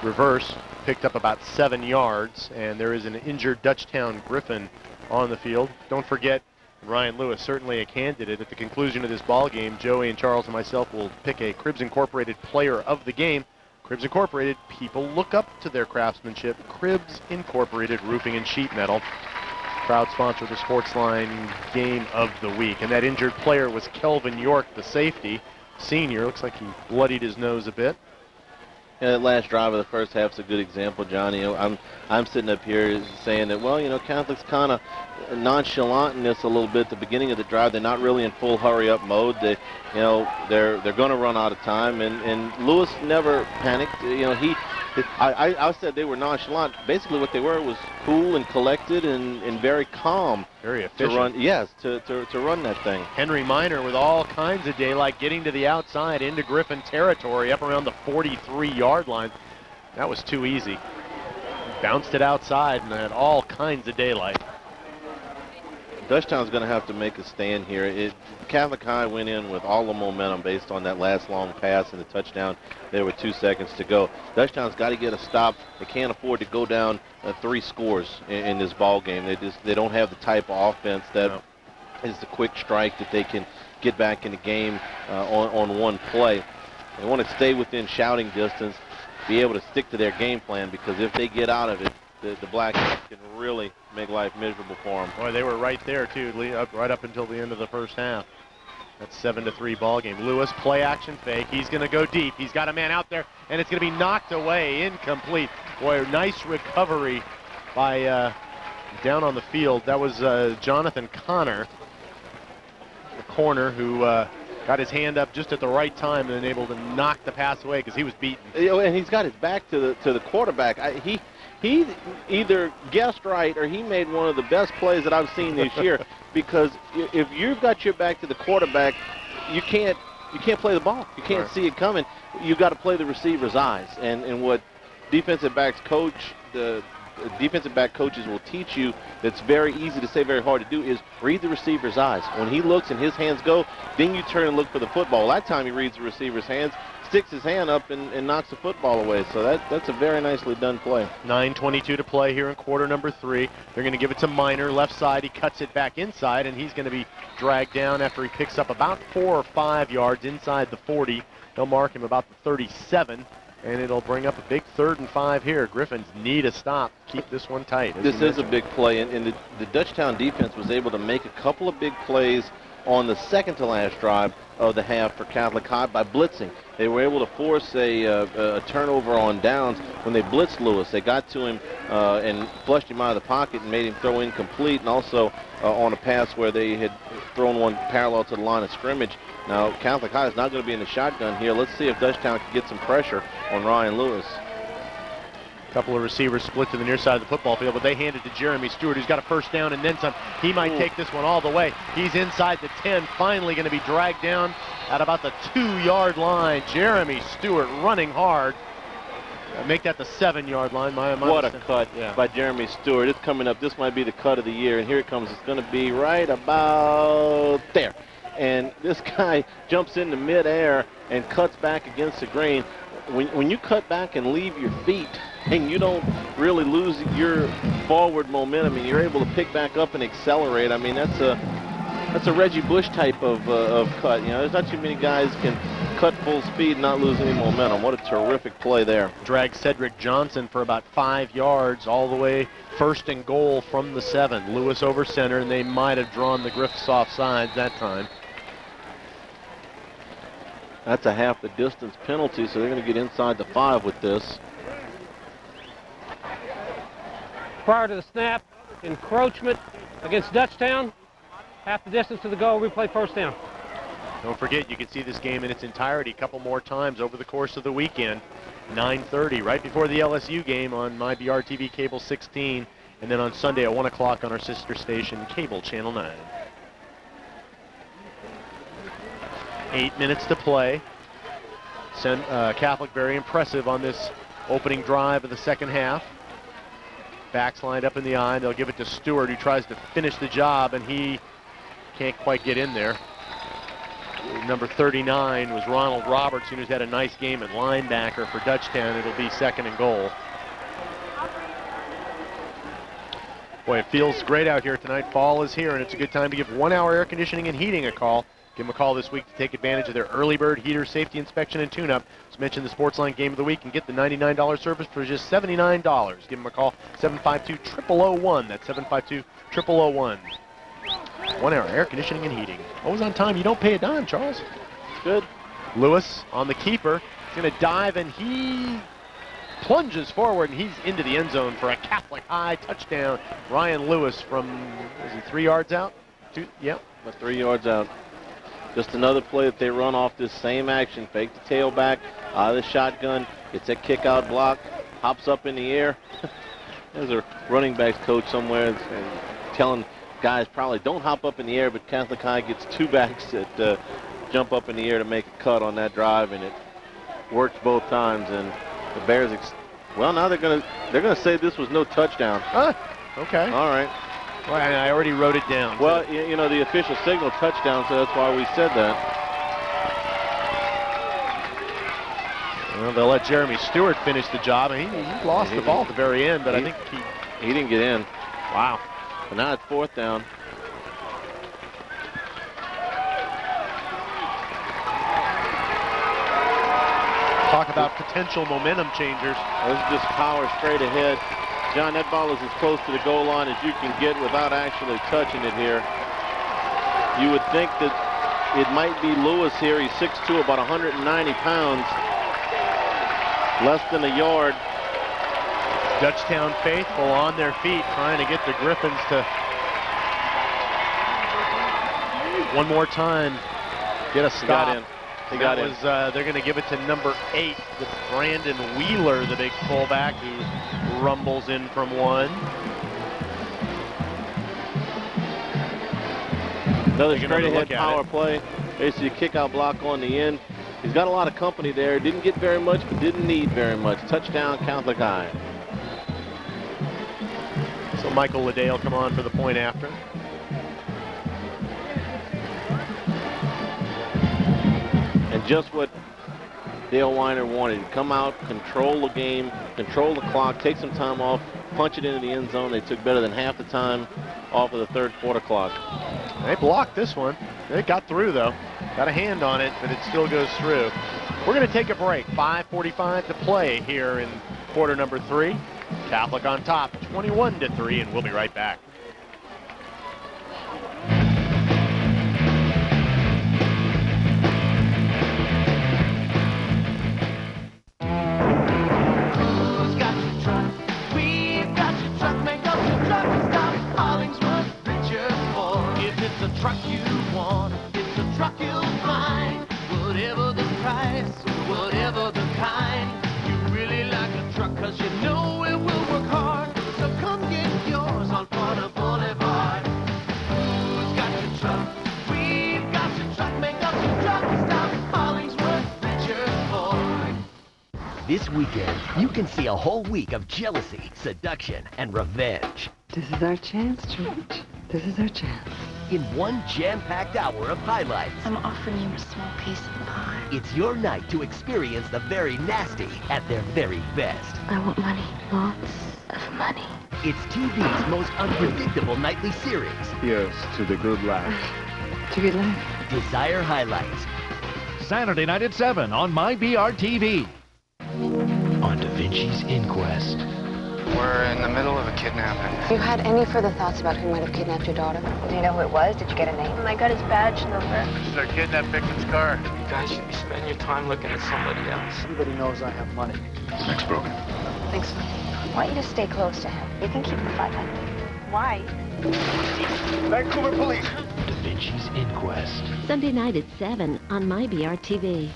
reverse picked up about 7 yards, and there is an injured Dutchtown Griffin on the field. Don't forget, Ryan Lewis, certainly a candidate. At the conclusion of this ball game, Joey and Charles and myself will pick a Cribs Incorporated player of the game. Cribs Incorporated, people look up to their craftsmanship. Cribs Incorporated Roofing and Sheet Metal. Proud sponsor of the Sportsline Game of the Week. And that injured player was Kelvin York, the safety, senior. Looks like he bloodied his nose a bit. Yeah, that last drive of the first half is a good example, Johnny. I'm sitting up here saying that, well, Catholic's kind of nonchalant in this a little bit at the beginning of the drive. They're not really in full hurry-up mode. They're going to run out of time, and Lewis never panicked. I said they were nonchalant. Basically, what they were was cool and collected and very calm. Very efficient. To run that thing. Henry Minor with all kinds of daylight, getting to the outside into Griffin territory, up around the 43-yard line. That was too easy. Bounced it outside and had all kinds of daylight. Dutchtown's going to have to make a stand here. Catholic High went in with all the momentum based on that last long pass and the touchdown. There were 2 seconds to go. Dutchtown's got to get a stop. They can't afford to go down 3 scores in this ball game. They don't have the type of offense that is the quick strike that they can get back in the game on one play. They want to stay within shouting distance, be able to stick to their game plan, because if they get out of it, the Blackhawks can really make life miserable for them. Boy, they were right there, too, right up until the end of the first half. That's 7-3 ball game. Lewis, play action fake. He's going to go deep. He's got a man out there, and it's going to be knocked away, incomplete. Boy, nice recovery by down on the field. That was Jonathan Connor, the corner, who got his hand up just at the right time and able to knock the pass away because he was beaten. And he's got his back to the quarterback. He either guessed right or he made one of the best plays that I've seen this year, because if you've got your back to the quarterback, you can't play the ball. You can't see it coming. You've got to play the receiver's eyes. And what defensive back coaches will teach you that's very easy to say, very hard to do, is read the receiver's eyes. When he looks and his hands go, then you turn and look for the football. That time he reads the receiver's hands, sticks his hand up and knocks the football away. So that's a very nicely done play. 9:22 to play here in quarter number 3. They're going to give it to Minor, left side. He cuts it back inside, and he's going to be dragged down after he picks up about 4 or 5 yards inside the 40. They'll mark him about the 37, and it'll bring up a big 3rd and 5 here. Griffins need a stop. Keep this one tight. This is a big play, and the Dutchtown defense was able to make a couple of big plays on the second to last drive of the half for Catholic High by blitzing. They were able to force a turnover on downs when they blitzed Lewis. They got to him and flushed him out of the pocket and made him throw incomplete, and also on a pass where they had thrown one parallel to the line of scrimmage. Now, Catholic High is not going to be in the shotgun here. Let's see if Dutchtown can get some pressure on Ryan Lewis. A couple of receivers split to the near side of the football field, but they hand it to Jeremy Stewart, who's got a first down and then some. He might take this one all the way. He's inside the 10, finally going to be dragged down at about the 2-yard line. Jeremy Stewart running hard. Make that the 7-yard line. What a cut by Jeremy Stewart. It's coming up. This might be the cut of the year, and here it comes. It's going to be right about there. And this guy jumps into midair and cuts back against the grain. When you cut back and leave your feet and you don't really lose your forward momentum and you're able to pick back up and accelerate, I mean, that's a Reggie Bush type of cut. You know, there's not too many guys can cut full speed and not lose any momentum. What a terrific play there. Drag Cedric Johnson for about 5 yards all the way 1st and goal from the 7. Lewis over center, and they might have drawn the Griffs off sides that time. That's a half the distance penalty, so they're going to get inside the 5 with this. Prior to the snap, encroachment against Dutchtown. Half the distance to the goal, replay first down. Don't forget, you can see this game in its entirety a couple more times over the course of the weekend. 9:30, right before the LSU game on MyBRTV Cable 16, and then on Sunday at 1 o'clock on our sister station, Cable Channel 9. 8 minutes to play. Catholic very impressive on this opening drive of the second half. Backs lined up in the eye. They'll give it to Stewart, who tries to finish the job, and he can't quite get in there. Number 39 was Ronald Robertson, who's had a nice game at linebacker for Dutchtown. It'll be 2nd and goal. Boy, it feels great out here tonight. Fall is here, and it's a good time to give 1 Hour Air Conditioning and Heating a call. Give them a call this week to take advantage of their early bird heater safety inspection and tune-up. Let's mention the Sportsline Game of the Week and get the $99 service for just $79. Give them a call, 752-0001. That's 752-0001. 1 Hour Air Conditioning and Heating. Always on time. You don't pay a dime, Charles. Good. Lewis on the keeper. He's going to dive, and he plunges forward, and he's into the end zone for a Catholic High touchdown. Ryan Lewis from, is he 3 yards out? Yep. About 3 yards out. Just another play that they run off this same action. Fake the tailback, out of the shotgun. It's a kick-out block. Hops up in the air. There's a running backs coach somewhere and telling guys probably don't hop up in the air, but Catholic High gets 2 backs that jump up in the air to make a cut on that drive, and it works both times. And the Bears, well, now they're gonna say this was no touchdown. Okay. All right. Well, I already wrote it down. Well, you know, the official signal touchdown, so that's why we said that. Well, they'll let Jeremy Stewart finish the job. He lost the ball at the very end, but I think he didn't get in. Wow. But now it's 4th down. Talk about potential momentum changers. This is just power straight ahead. John, that ball is as close to the goal line as you can get without actually touching it here. You would think that it might be Lewis here. He's 6'2", about 190 pounds. Less than a yard. Dutchtown faithful on their feet, trying to get the Griffins to one more time get a stop. They're going to give it to number 8, the Brandon Wheeler, the big fullback, who rumbles in from 1. Another straight ahead power play. There's the kick out block on the end. He's got a lot of company there. Didn't get very much, but didn't need very much. Touchdown, Catholic High. So Michael Leday will come on for the point after. And just what Dale Weiner wanted. Come out, control the game, control the clock, take some time off, punch it into the end zone. They took better than half the time off of the third quarter clock. They blocked this one. They got through, though. Got a hand on it, but it still goes through. We're going to take a break. 5:45 to play here in quarter number 3. Catholic on top, 21-3, and we'll be right back. Truck you want, it's a truck you'll find. Whatever the price, whatever the kind, you really like a truck cause you know it will work hard. So come get yours on Florida Boulevard. Who's got your truck? We've got your truck. Make up your truck stop. Hollingsworth, Richard Ford. This weekend, you can see a whole week of jealousy, seduction, and revenge. This is our chance, George. This is our chance. In one jam-packed hour of highlights. I'm offering you a small piece of pie. It's your night to experience the very nasty at their very best. I want money. Lots of money. It's TV's most unpredictable nightly series. Here's to the good life. To good life. Desire Highlights. Saturday night at 7 on MyBRTV. On Da Vinci's Inquest. We're in the middle of a kidnapping. Have you had any further thoughts about who might have kidnapped your daughter? Do you know who it was? Did you get a name? I got his badge number. This is our kidnapped victim's car. You guys should be spending your time looking at somebody else. Everybody knows I have money. Next broken. Thanks. I want you to stay close to him. You can keep the 500. Why? Vancouver police. Da Vinci's Inquest. Sunday night at 7 on MyBRTV.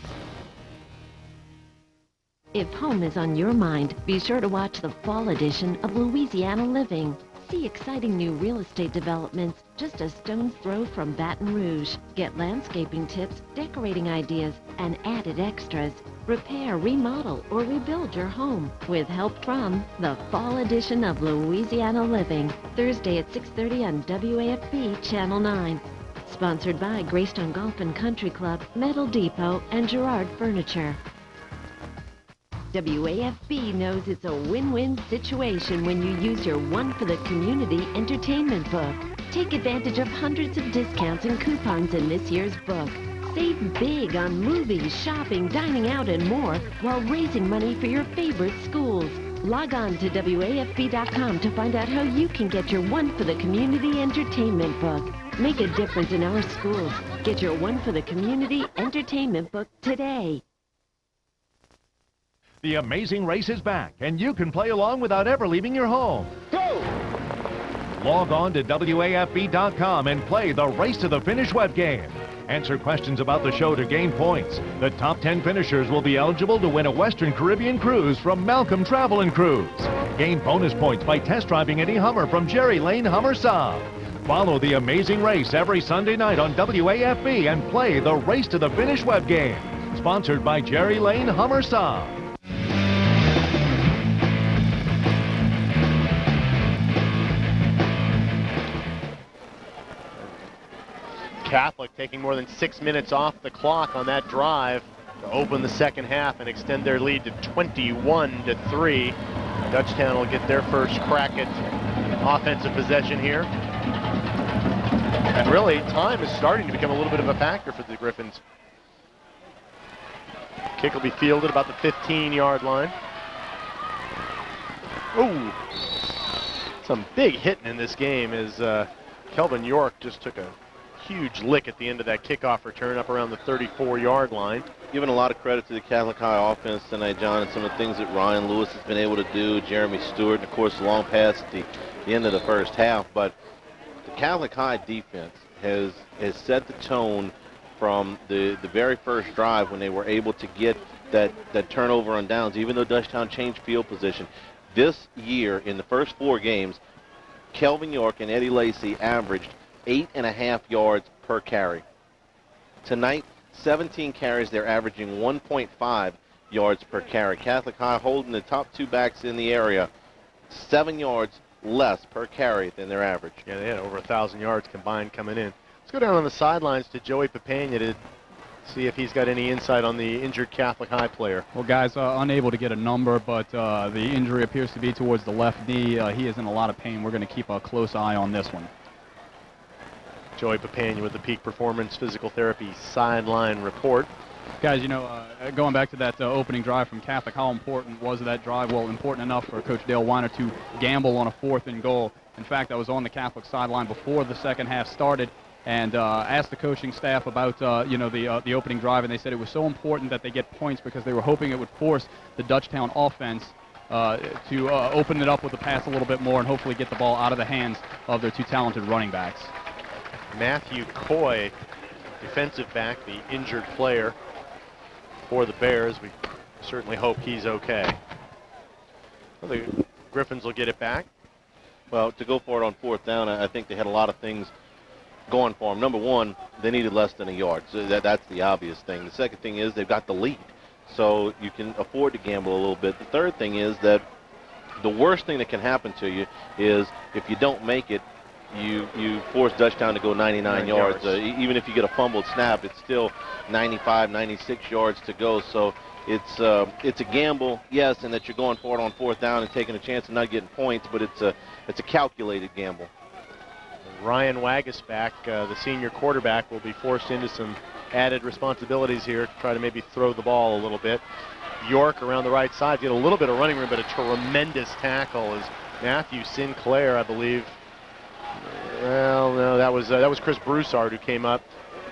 If home is on your mind, be sure to watch the fall edition of Louisiana Living. See exciting new real estate developments just a stone's throw from Baton Rouge. Get landscaping tips, decorating ideas, and added extras. Repair, remodel, or rebuild your home with help from the fall edition of Louisiana Living. Thursday at 6:30 on WAFB Channel 9. Sponsored by Greystone Golf and Country Club, Metal Depot, and Gerard Furniture. WAFB knows it's a win-win situation when you use your One for the Community entertainment book. Take advantage of hundreds of discounts and coupons in this year's book. Save big on movies, shopping, dining out, and more while raising money for your favorite schools. Log on to WAFB.com to find out how you can get your One for the Community entertainment book. Make a difference in our schools. Get your One for the Community entertainment book today. The Amazing Race is back, and you can play along without ever leaving your home. Go! Log on to WAFB.com and play the Race to the Finish web game. Answer questions about the show to gain points. The top 10 finishers will be eligible to win a Western Caribbean cruise from Malcolm Travel and Cruise. Gain bonus points by test driving any Hummer from Jerry Lane Hummer Saab. Follow The Amazing Race every Sunday night on WAFB and play the Race to the Finish web game. Sponsored by Jerry Lane Hummer Saab. Catholic taking more than 6 minutes off the clock on that drive to open the second half and extend their lead to 21-3. Dutchtown will get their first crack at offensive possession here. And really, time is starting to become a little bit of a factor for the Griffins. Kick will be fielded about the 15-yard line. Ooh, some big hitting in this game as Kelvin York just took a huge lick at the end of that kickoff return up around the 34-yard line. Giving a lot of credit to the Catholic High offense tonight, John, and some of the things that Ryan Lewis has been able to do, Jeremy Stewart, and of course the long pass at the end of the first half. But the Catholic High defense has set the tone from the very first drive when they were able to get that turnover on downs, even though Dutchtown changed field position. This year, in the first 4 games, Kelvin York and Eddie Lacy averaged 8.5 yards per carry. Tonight, 17 carries, they're averaging 1.5 yards per carry. Catholic High holding the top 2 backs in the area 7 yards less per carry than their average. Yeah, they had over 1,000 yards combined coming in. Let's go down on the sidelines to Joey Papania to see if he's got any insight on the injured Catholic High player. Well, guys, unable to get a number, but the injury appears to be towards the left knee. He is in a lot of pain. We're going to keep a close eye on this one. Joey Papania with the Peak Performance Physical Therapy sideline report. Guys, you know, going back to that opening drive from Catholic, how important was that drive? Well, important enough for Coach Dale Weiner to gamble on a 4th and goal. In fact, I was on the Catholic sideline before the second half started and asked the coaching staff about, the opening drive, and they said it was so important that they get points because they were hoping it would force the Dutchtown offense to open it up with the pass a little bit more and hopefully get the ball out of the hands of their 2 talented running backs. Matthew Coy, defensive back, the injured player for the Bears. We certainly hope he's okay. Well, the Griffins will get it back. Well, to go for it on 4th down, I think they had a lot of things going for them. Number one, they needed less than a yard. So that's the obvious thing. The second thing is they've got the lead. So you can afford to gamble a little bit. The third thing is that the worst thing that can happen to you is if you don't make it, you force Dutchtown to go 99 yards. Even if you get a fumbled snap, it's still 95, 96 yards to go. So it's a gamble, yes, and that you're going for it on 4th down and taking a chance of not getting points, but it's a calculated gamble. Ryan Wagisback, the senior quarterback, will be forced into some added responsibilities here to try to maybe throw the ball a little bit. York around the right side, get a little bit of running room, but a tremendous tackle is Matthew Sinclair, I believe. Well, no, that was Chris Broussard who came up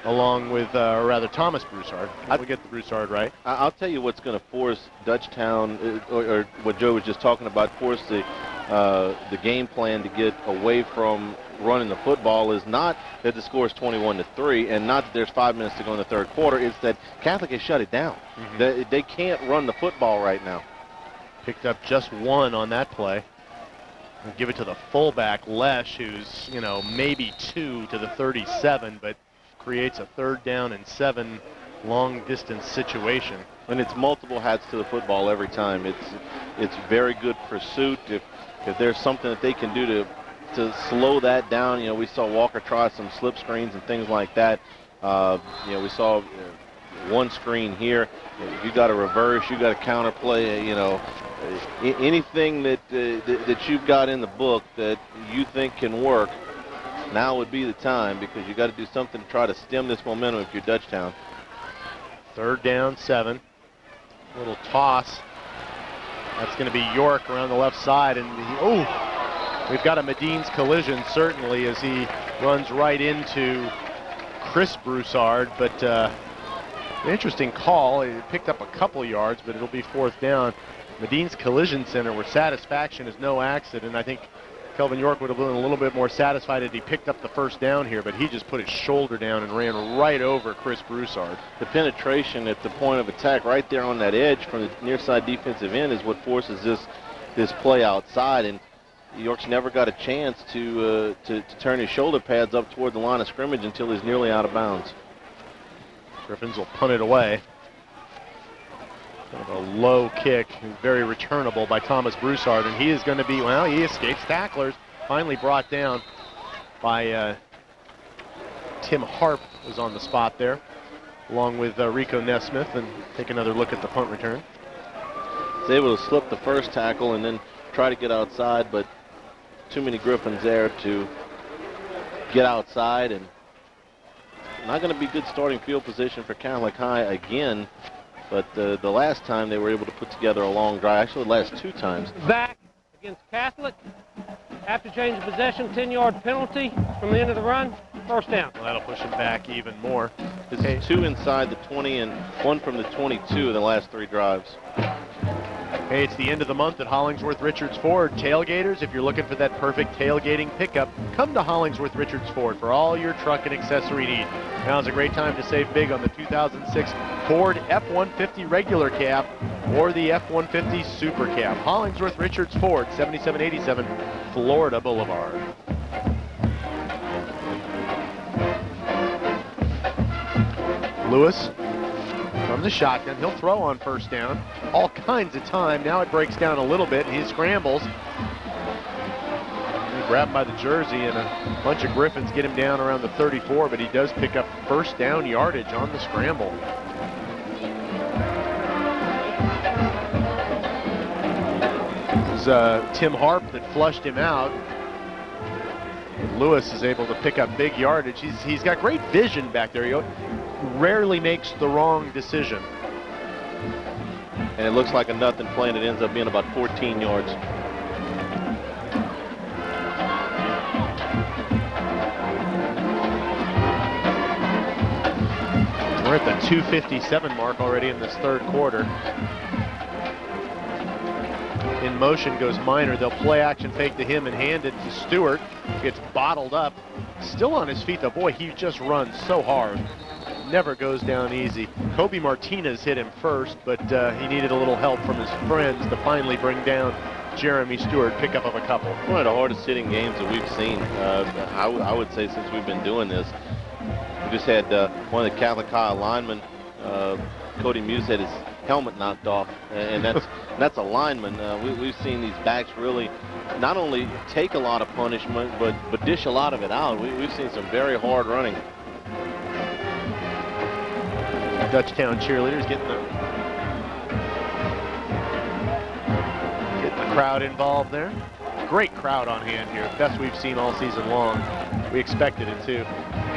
along with, or rather Thomas Broussard. We'll get the Broussard right. I'll tell you what's going to force Dutchtown, or what Joe was just talking about, force the game plan to get away from running the football is not that the score is 21-3 and not that there's 5 minutes to go in the 3rd quarter. It's that Catholic has shut it down. They can't run the football right now. Picked up just 1 on that play. And give it to the fullback, Lesh, who's, maybe 2 to the 37, but creates a 3rd down and 7 long-distance situation. And it's multiple hats to the football every time. It's very good pursuit. If there's something that they can do to slow that down, we saw Walker try some slip screens and things like that. We saw one screen here. You got to reverse, you got to counterplay. Anything that you've got in the book that you think can work, now would be the time, because you got to do something to try to stem this momentum if you're Dutchtown. 3rd down, 7. Little toss. That's going to be York around the left side, and we've got a Medines collision certainly as he runs right into Chris Broussard, but an interesting call. He picked up a couple yards, but it'll be 4th down. Medines Collision Center, where satisfaction is no accident. I think Kelvin York would have been a little bit more satisfied if he picked up the 1st down here, but he just put his shoulder down and ran right over Chris Broussard. The penetration at the point of attack right there on that edge from the near side defensive end is what forces this play outside, and York's never got a chance to turn his shoulder pads up toward the line of scrimmage until he's nearly out of bounds. Griffins will punt it away. Kind of a low kick, very returnable by Thomas Broussard, and he is going to be, he escapes tacklers. Finally brought down by Tim Harp, was on the spot there, along with Rico Nesmith, and take another look at the punt return. He's able to slip the first tackle and then try to get outside, but too many Griffins there to get outside, and not going to be good starting field position for Catholic High again. But the last time they were able to put together a long drive, actually the last 2 times. Back against Catholic. After change of possession, 10-yard penalty from the end of the run. First down. Well, that'll push him back even more. It's 2 inside the 20 and 1 from the 22 in the last 3 drives. Hey, it's the end of the month at Hollingsworth Richards Ford. Tailgaters, if you're looking for that perfect tailgating pickup, come to Hollingsworth Richards Ford for all your truck and accessory needs. Now's a great time to save big on the 2006 Ford F-150 regular cab or the F-150 super cab. Hollingsworth Richards Ford, 7787 Florida Boulevard. Lewis from the shotgun. He'll throw on first down. All kinds of time. Now it breaks down a little bit. He scrambles. They grab him by the jersey, and a bunch of Griffins get him down around the 34, but he does pick up first down yardage on the scramble. It was Tim Harp that flushed him out. Lewis is able to pick up big yardage. He's got great vision back there. He rarely makes the wrong decision. And it looks like a nothing play, and it ends up being about 14 yards. We're at the 2:57 mark already in this third quarter. In motion goes Minor. They'll play action fake to him and hand it to Stewart. Gets bottled up. Still on his feet though. Boy, he just runs so hard. Never goes down easy. Kobe Martinez hit him first, but he needed a little help from his friends to finally bring down Jeremy Stewart. Pickup of a couple. One of the hardest hitting games that we've seen, I would say, since we've been doing this. We just had one of the Catholic High linemen, Cody Muse, had his helmet knocked off, and that's a lineman. We've seen these backs really not only take a lot of punishment, but dish a lot of it out. We've seen some very hard running. Dutchtown cheerleaders getting the crowd involved there. Great crowd on hand here. Best we've seen all season long. We expected it too.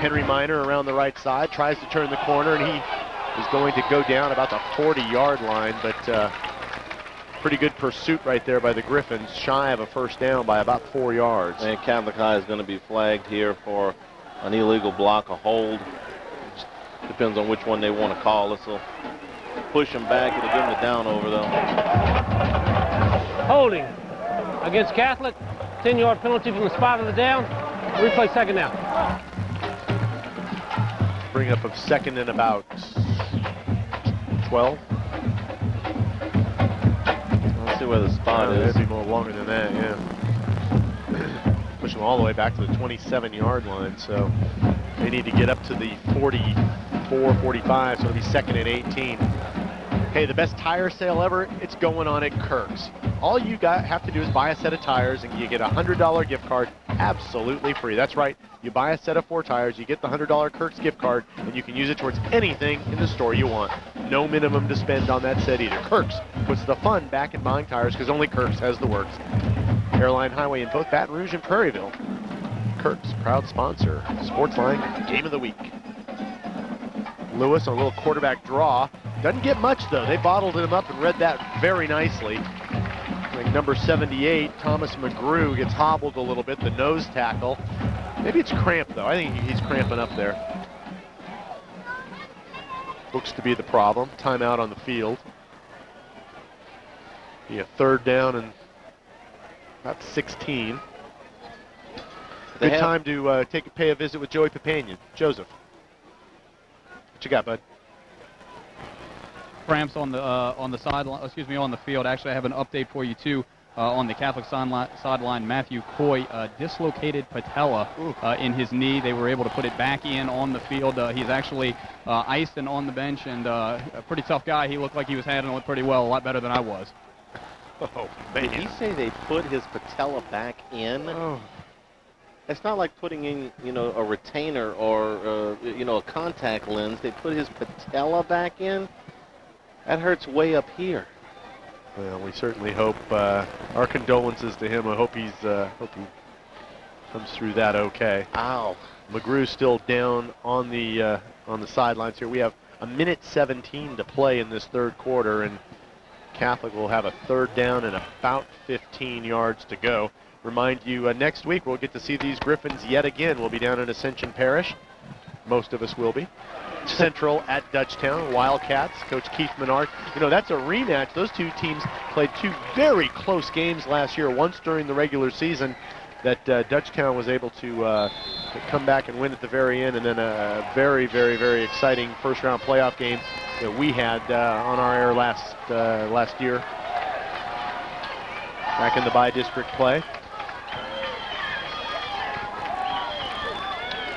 Henry Minor around the right side, tries to turn the corner, and he is going to go down about the 40-yard line, but pretty good pursuit right there by the Griffins, shy of a first down by about 4 yards. And Catholic High is going to be flagged here for an illegal block, a hold. Depends on which one they want to call. This will push him back. It'll give him the down over, though. Holding against Catholic. 10-yard penalty from the spot of the down. Replay second down. Bring up of second and about 12. Let's see where the spot is. It'd be more longer than that, yeah. Push them all the way back to the 27-yard line, so they need to get up to the 44, 45, so it'll be second and 18. Hey, the best tire sale ever, it's going on at Kirk's. All you have to do is buy a set of tires and you get a $100 gift card absolutely free. That's right, you buy a set of 4 tires, you get the $100 Kirk's gift card, and you can use it towards anything in the store you want. No minimum to spend on that set either. Kirk's puts the fun back in buying tires because only Kirk's has the works. Airline Highway in both Baton Rouge and Prairieville. Kirk's, proud sponsor. Sportsline Game of the Week. Lewis on a little quarterback draw. Doesn't get much though. They bottled him up and read that very nicely. I think number 78, Thomas McGrew, gets hobbled a little bit, the nose tackle. Maybe it's cramp though. I think he's cramping up there. Looks to be the problem. Timeout on the field. Be a third down and about 16. Good time to pay a visit with Joey Papanian. Joseph, what you got, bud? Cramps on the sideline. Excuse me, on the field. Actually, I have an update for you too. On the Catholic sideline, Matthew Coy dislocated patella in his knee. They were able to put it back in on the field. He's actually iced and on the bench, and a pretty tough guy. He looked like he was handling it pretty well, a lot better than I was. Oh, man. Did he say they put his patella back in? Oh. It's not like putting in, a retainer or, a contact lens. They put his patella back in? That hurts way up here. Well, we certainly hope, our condolences to him. I hope he comes through that okay. Ow. McGrew's still down on the sidelines here. We have a minute 17 to play in this third quarter, and Catholic will have a third down and about 15 yards to go. Remind you, next week we'll get to see these Griffins yet again. We'll be down in Ascension Parish. Most of us will be. Central at Dutchtown, Wildcats, Coach Keith Menard. You know, that's a rematch. Those two teams played two very close games last year, once during the regular season that Dutchtown was able to come back and win at the very end, and then a very, very, very exciting first-round playoff game that we had on our air last year, back in the bi-district play.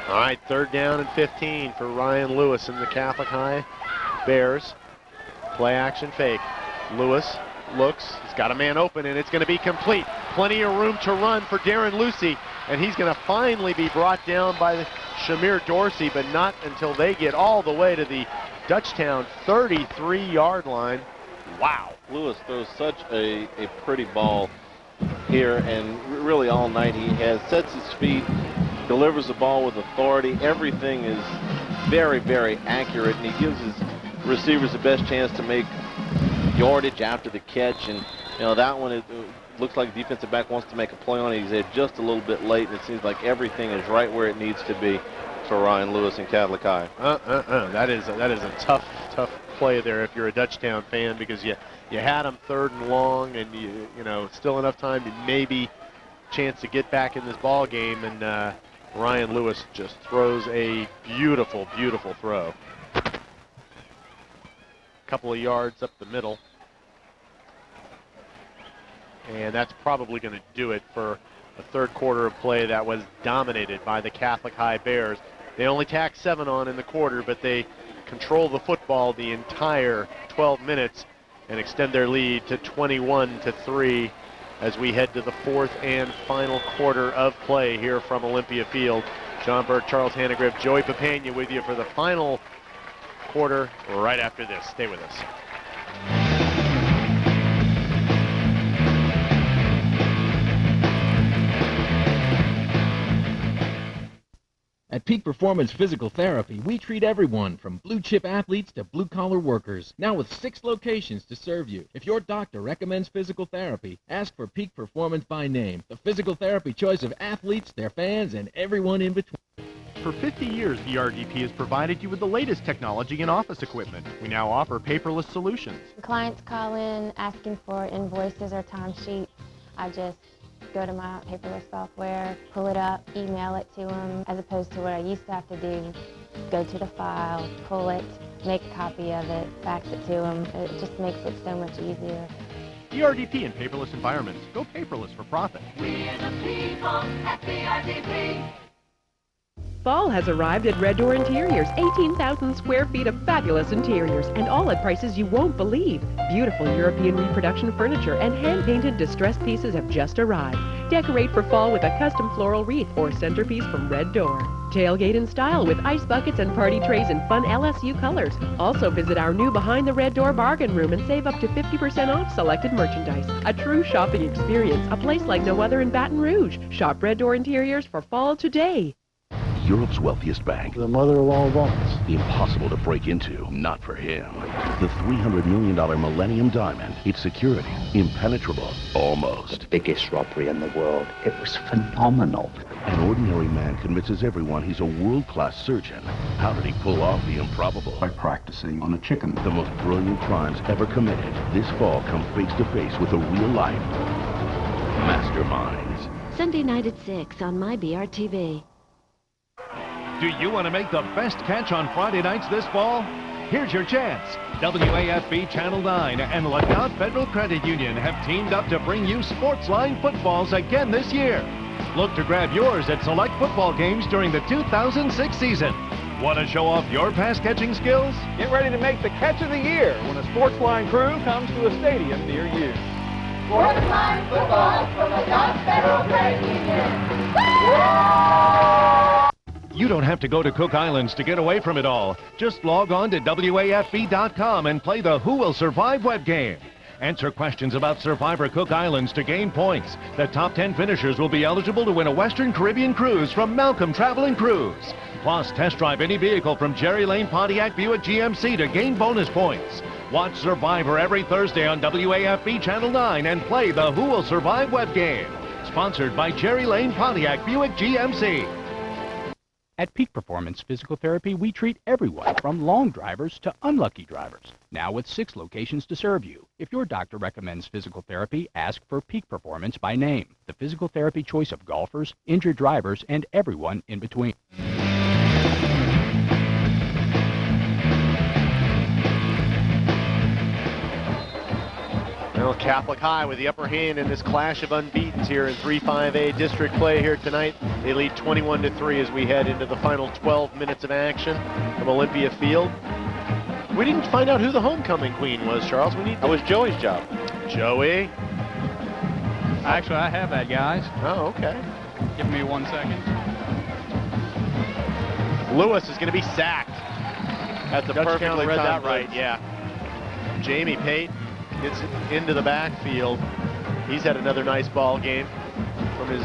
All right, third down and 15 for Ryan Lewis and the Catholic High Bears. Play action fake. Lewis looks, he's got a man open, and it's going to be complete. Plenty of room to run for Darren Lucy, and he's going to finally be brought down by Shamir Dorsey, but not until they get all the way to the Dutchtown 33-yard line. Wow. Lewis throws such a pretty ball here, and really all night he sets his feet, delivers the ball with authority. Everything is very, very accurate, and he gives his receivers the best chance to make yardage after the catch. And you know, that one, it looks like the defensive back wants to make a play on it. He's there just a little bit late, and it seems like everything is right where it needs to be for Ryan Lewis and Catholic High. That is a tough play there if you're a Dutchtown fan, because you had him third and long, and you know, still enough time to maybe chance to get back in this ball game, and Ryan Lewis just throws a beautiful, beautiful throw. Couple of yards up the middle, and that's probably going to do it for a third quarter of play that was dominated by the Catholic High Bears. They only tacked 7 on in the quarter, but they control the football the entire 12 minutes and extend their lead to 21-3 as we head to the fourth and final quarter of play here from Olympia Field. John Burke, Charles Hannegriff, Joey Papania with you for the final quarter right after this. Stay with us. At Peak Performance Physical Therapy, we treat everyone from blue-chip athletes to blue-collar workers, now with 6 locations to serve you. If your doctor recommends physical therapy, ask for Peak Performance by name, the physical therapy choice of athletes, their fans, and everyone in between. For 50 years, the RDP has provided you with the latest technology and office equipment. We now offer paperless solutions. Clients call in asking for invoices or timesheets. I just go to my paperless software, pull it up, email it to them, as opposed to what I used to have to do. Go to the file, pull it, make a copy of it, fax it to them. It just makes it so much easier. The RDP in paperless environments. Go paperless for profit. We're the people at the RDP. Fall has arrived at Red Door Interiors. 18,000 square feet of fabulous interiors, and all at prices you won't believe. Beautiful European reproduction furniture and hand-painted distressed pieces have just arrived. Decorate for fall with a custom floral wreath or centerpiece from Red Door. Tailgate in style with ice buckets and party trays in fun LSU colors. Also visit our new Behind the Red Door bargain room and save up to 50% off selected merchandise. A true shopping experience, a place like no other in Baton Rouge. Shop Red Door Interiors for fall today. Europe's wealthiest bank. The mother of all banks. Impossible to break into, not for him. The $300 million Millennium Diamond. Its security, impenetrable, almost. The biggest robbery in the world. It was phenomenal. An ordinary man convinces everyone he's a world-class surgeon. How did he pull off the improbable? By practicing on a chicken. The most brilliant crimes ever committed. This fall, come face to face with a real-life masterminds. Sunday night at 6 on MyBRTV. Do you want to make the best catch on Friday nights this fall? Here's your chance. WAFB Channel 9 and Lookout Federal Credit Union have teamed up to bring you Sportsline footballs again this year. Look to grab yours at select football games during the 2006 season. Want to show off your pass-catching skills? Get ready to make the catch of the year when a Sportsline crew comes to a stadium near you. Sportsline football from Lookout Federal Credit Union. You don't have to go to Cook Islands to get away from it all. Just log on to WAFB.com and play the Who Will Survive web game. Answer questions about Survivor Cook Islands to gain points. The top 10 finishers will be eligible to win a Western Caribbean cruise from Malcolm Travel and Cruise. Plus, test drive any vehicle from Jerry Lane Pontiac Buick GMC to gain bonus points. Watch Survivor every Thursday on WAFB Channel 9 and play the Who Will Survive web game. Sponsored by Jerry Lane Pontiac Buick GMC. At Peak Performance Physical Therapy, we treat everyone from long drivers to unlucky drivers. Now with 6 locations to serve you. If your doctor recommends physical therapy, ask for Peak Performance by name. The physical therapy choice of golfers, injured drivers, and everyone in between. Well, Catholic High with the upper hand in this clash of unbeatens here in 3-5A district play here tonight. They lead 21-3 as we head into the final 12 minutes of action from Olympia Field. We didn't find out who the homecoming queen was, Charles. That was Joey's job. Joey? Actually, I have that, guys. Oh, okay. Give me 1 second. Lewis is going to be sacked. That's a Dutchtown perfectly read that timed right, blitz. yeah. Jamie Pate gets it into the backfield. He's had another nice ball game from his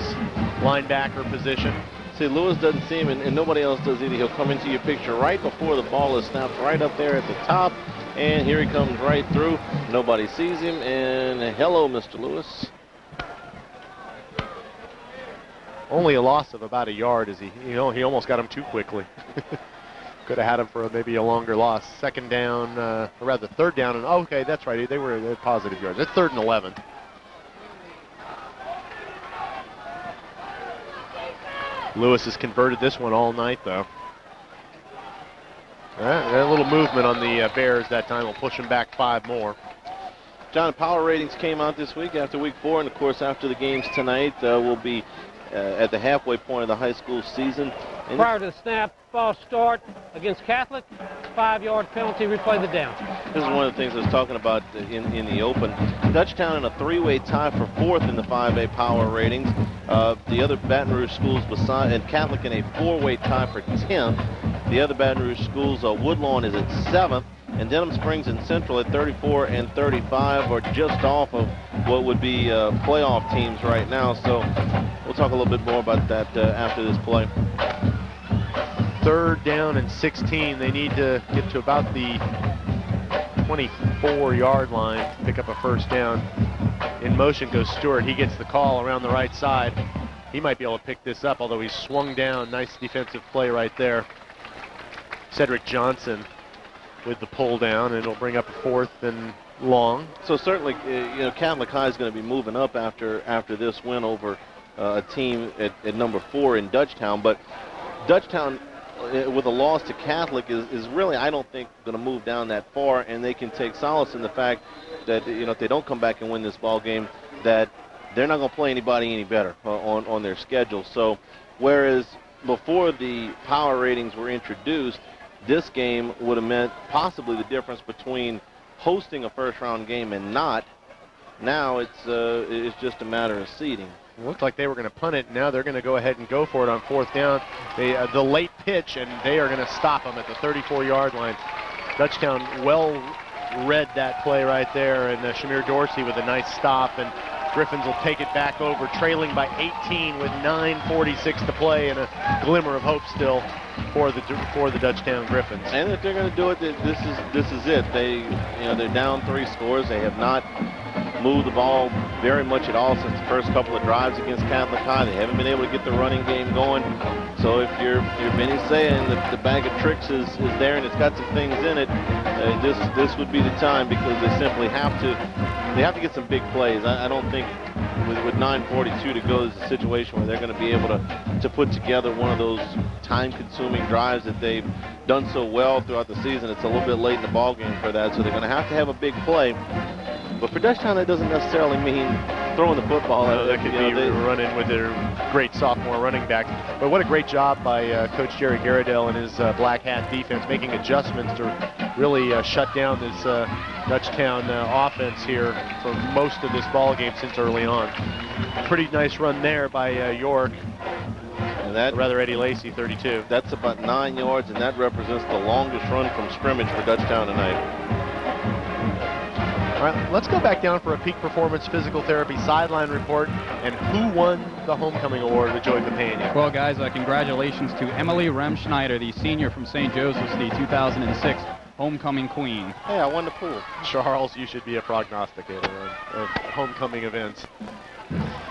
linebacker position. See, Lewis doesn't see him, and nobody else does either. He'll come into your picture right before the ball is snapped, right up there at the top, and here he comes right through. Nobody sees him, and hello, Mr. Lewis. Only a loss of about a yard as he almost got him too quickly. Could have had him for maybe a longer loss. Second down, or rather third down, and okay, that's right. They were positive yards. It's 3rd and 11. Lewis has converted this one all night, though. A little movement on the Bears that time will push them back 5 more. John, power ratings came out this week after week 4, and of course after the games tonight, we'll be at the halfway point of the high school season. And Prior to the snap, false start against Catholic, 5-yard penalty, replay the down. This is one of the things I was talking about in the open. Dutchtown in a 3-way tie for 4th in the 5A power ratings. The other Baton Rouge schools beside, and Catholic in a 4-way tie for 10th. The other Baton Rouge schools, Woodlawn is at 7th, and Denham Springs and Central at 34 and 35 are just off of what would be playoff teams right now. So we'll talk a little bit more about that after this play. 3rd down and 16. They need to get to about the 24-yard line to pick up a first down. In motion goes Stewart. He gets the call around the right side. He might be able to pick this up, although he's swung down. Nice defensive play right there. Cedric Johnson with the pull down, and it'll bring up a 4th and long. So certainly, Catholic High is going to be moving up after this win over a team at number 4 in Dutchtown. But Dutchtown, with a loss to Catholic, is really, I don't think, going to move down that far, and they can take solace in the fact that if they don't come back and win this ball game, that they're not going to play anybody any better on their schedule. So whereas before the power ratings were introduced, this game would have meant possibly the difference between hosting a first-round game and not. Now it's just a matter of seeding. It looked like they were going to punt it. Now they're going to go ahead and go for it on 4th down. The late pitch, and they are going to stop them at the 34-yard line. Dutchtown well read that play right there, and Shamir Dorsey with a nice stop, and Griffins will take it back over, trailing by 18 with 9:46 to play, and a glimmer of hope still for the Dutchtown Griffins. And if they're going to do it, this is it. They're down 3 scores. They have not moved the ball very much at all since the first couple of drives against Catholic High. They haven't been able to get the running game going. So if you're Benny saying the bag of tricks is there and it's got some things in it, this would be the time, because they simply have to get some big plays. I don't think with 9:42 to go, there's a situation where they're going to be able to put together one of those time-consuming drives that they've done so well throughout the season. It's a little bit late in the ball game for that, so they're going to have a big play. But for Dutchtown, that doesn't necessarily mean throwing the football. That could be running with their great sophomore running back. But what a great job by Coach Jerry Garridell and his Black Hat defense, making adjustments to really shut down this Dutchtown offense here for most of this ball game since early on. Pretty nice run there by York. And that, rather Eddie Lacey, 32. That's about 9 yards, and that represents the longest run from scrimmage for Dutchtown tonight. All right, let's go back down for a Peak Performance Physical Therapy sideline report and who won the homecoming award with Joey Papania. Well, guys, congratulations to Emily Remschneider, the senior from St. Joseph's, the 2006 homecoming queen. Hey, I won the pool. Charles, you should be a prognosticator of homecoming events.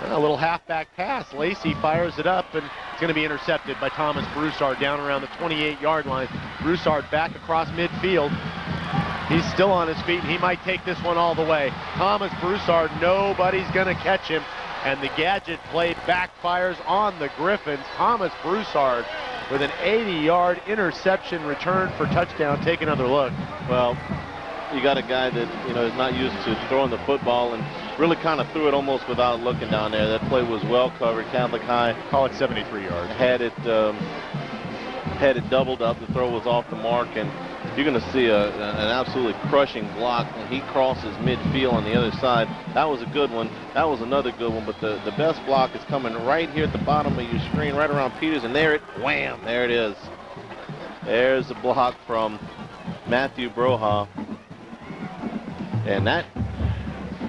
A little halfback pass. Lacey fires it up, and it's going to be intercepted by Thomas Broussard down around the 28-yard line. Broussard back across midfield. He's still on his feet, and he might take this one all the way. Thomas Broussard, nobody's going to catch him, and the gadget play backfires on the Griffins. Thomas Broussard with an 80-yard interception return for touchdown. Take another look. Well, you got a guy that, is not used to throwing the football and really kind of threw it almost without looking down there. That play was well covered. Catholic High, call it 73 yards. Had it doubled up. The throw was off the mark, and you're going to see an absolutely crushing block when he crosses midfield on the other side. That was a good one. That was another good one, but the best block is coming right here at the bottom of your screen, right around Peters, and there it is. There's the block from Matthew Broha, and that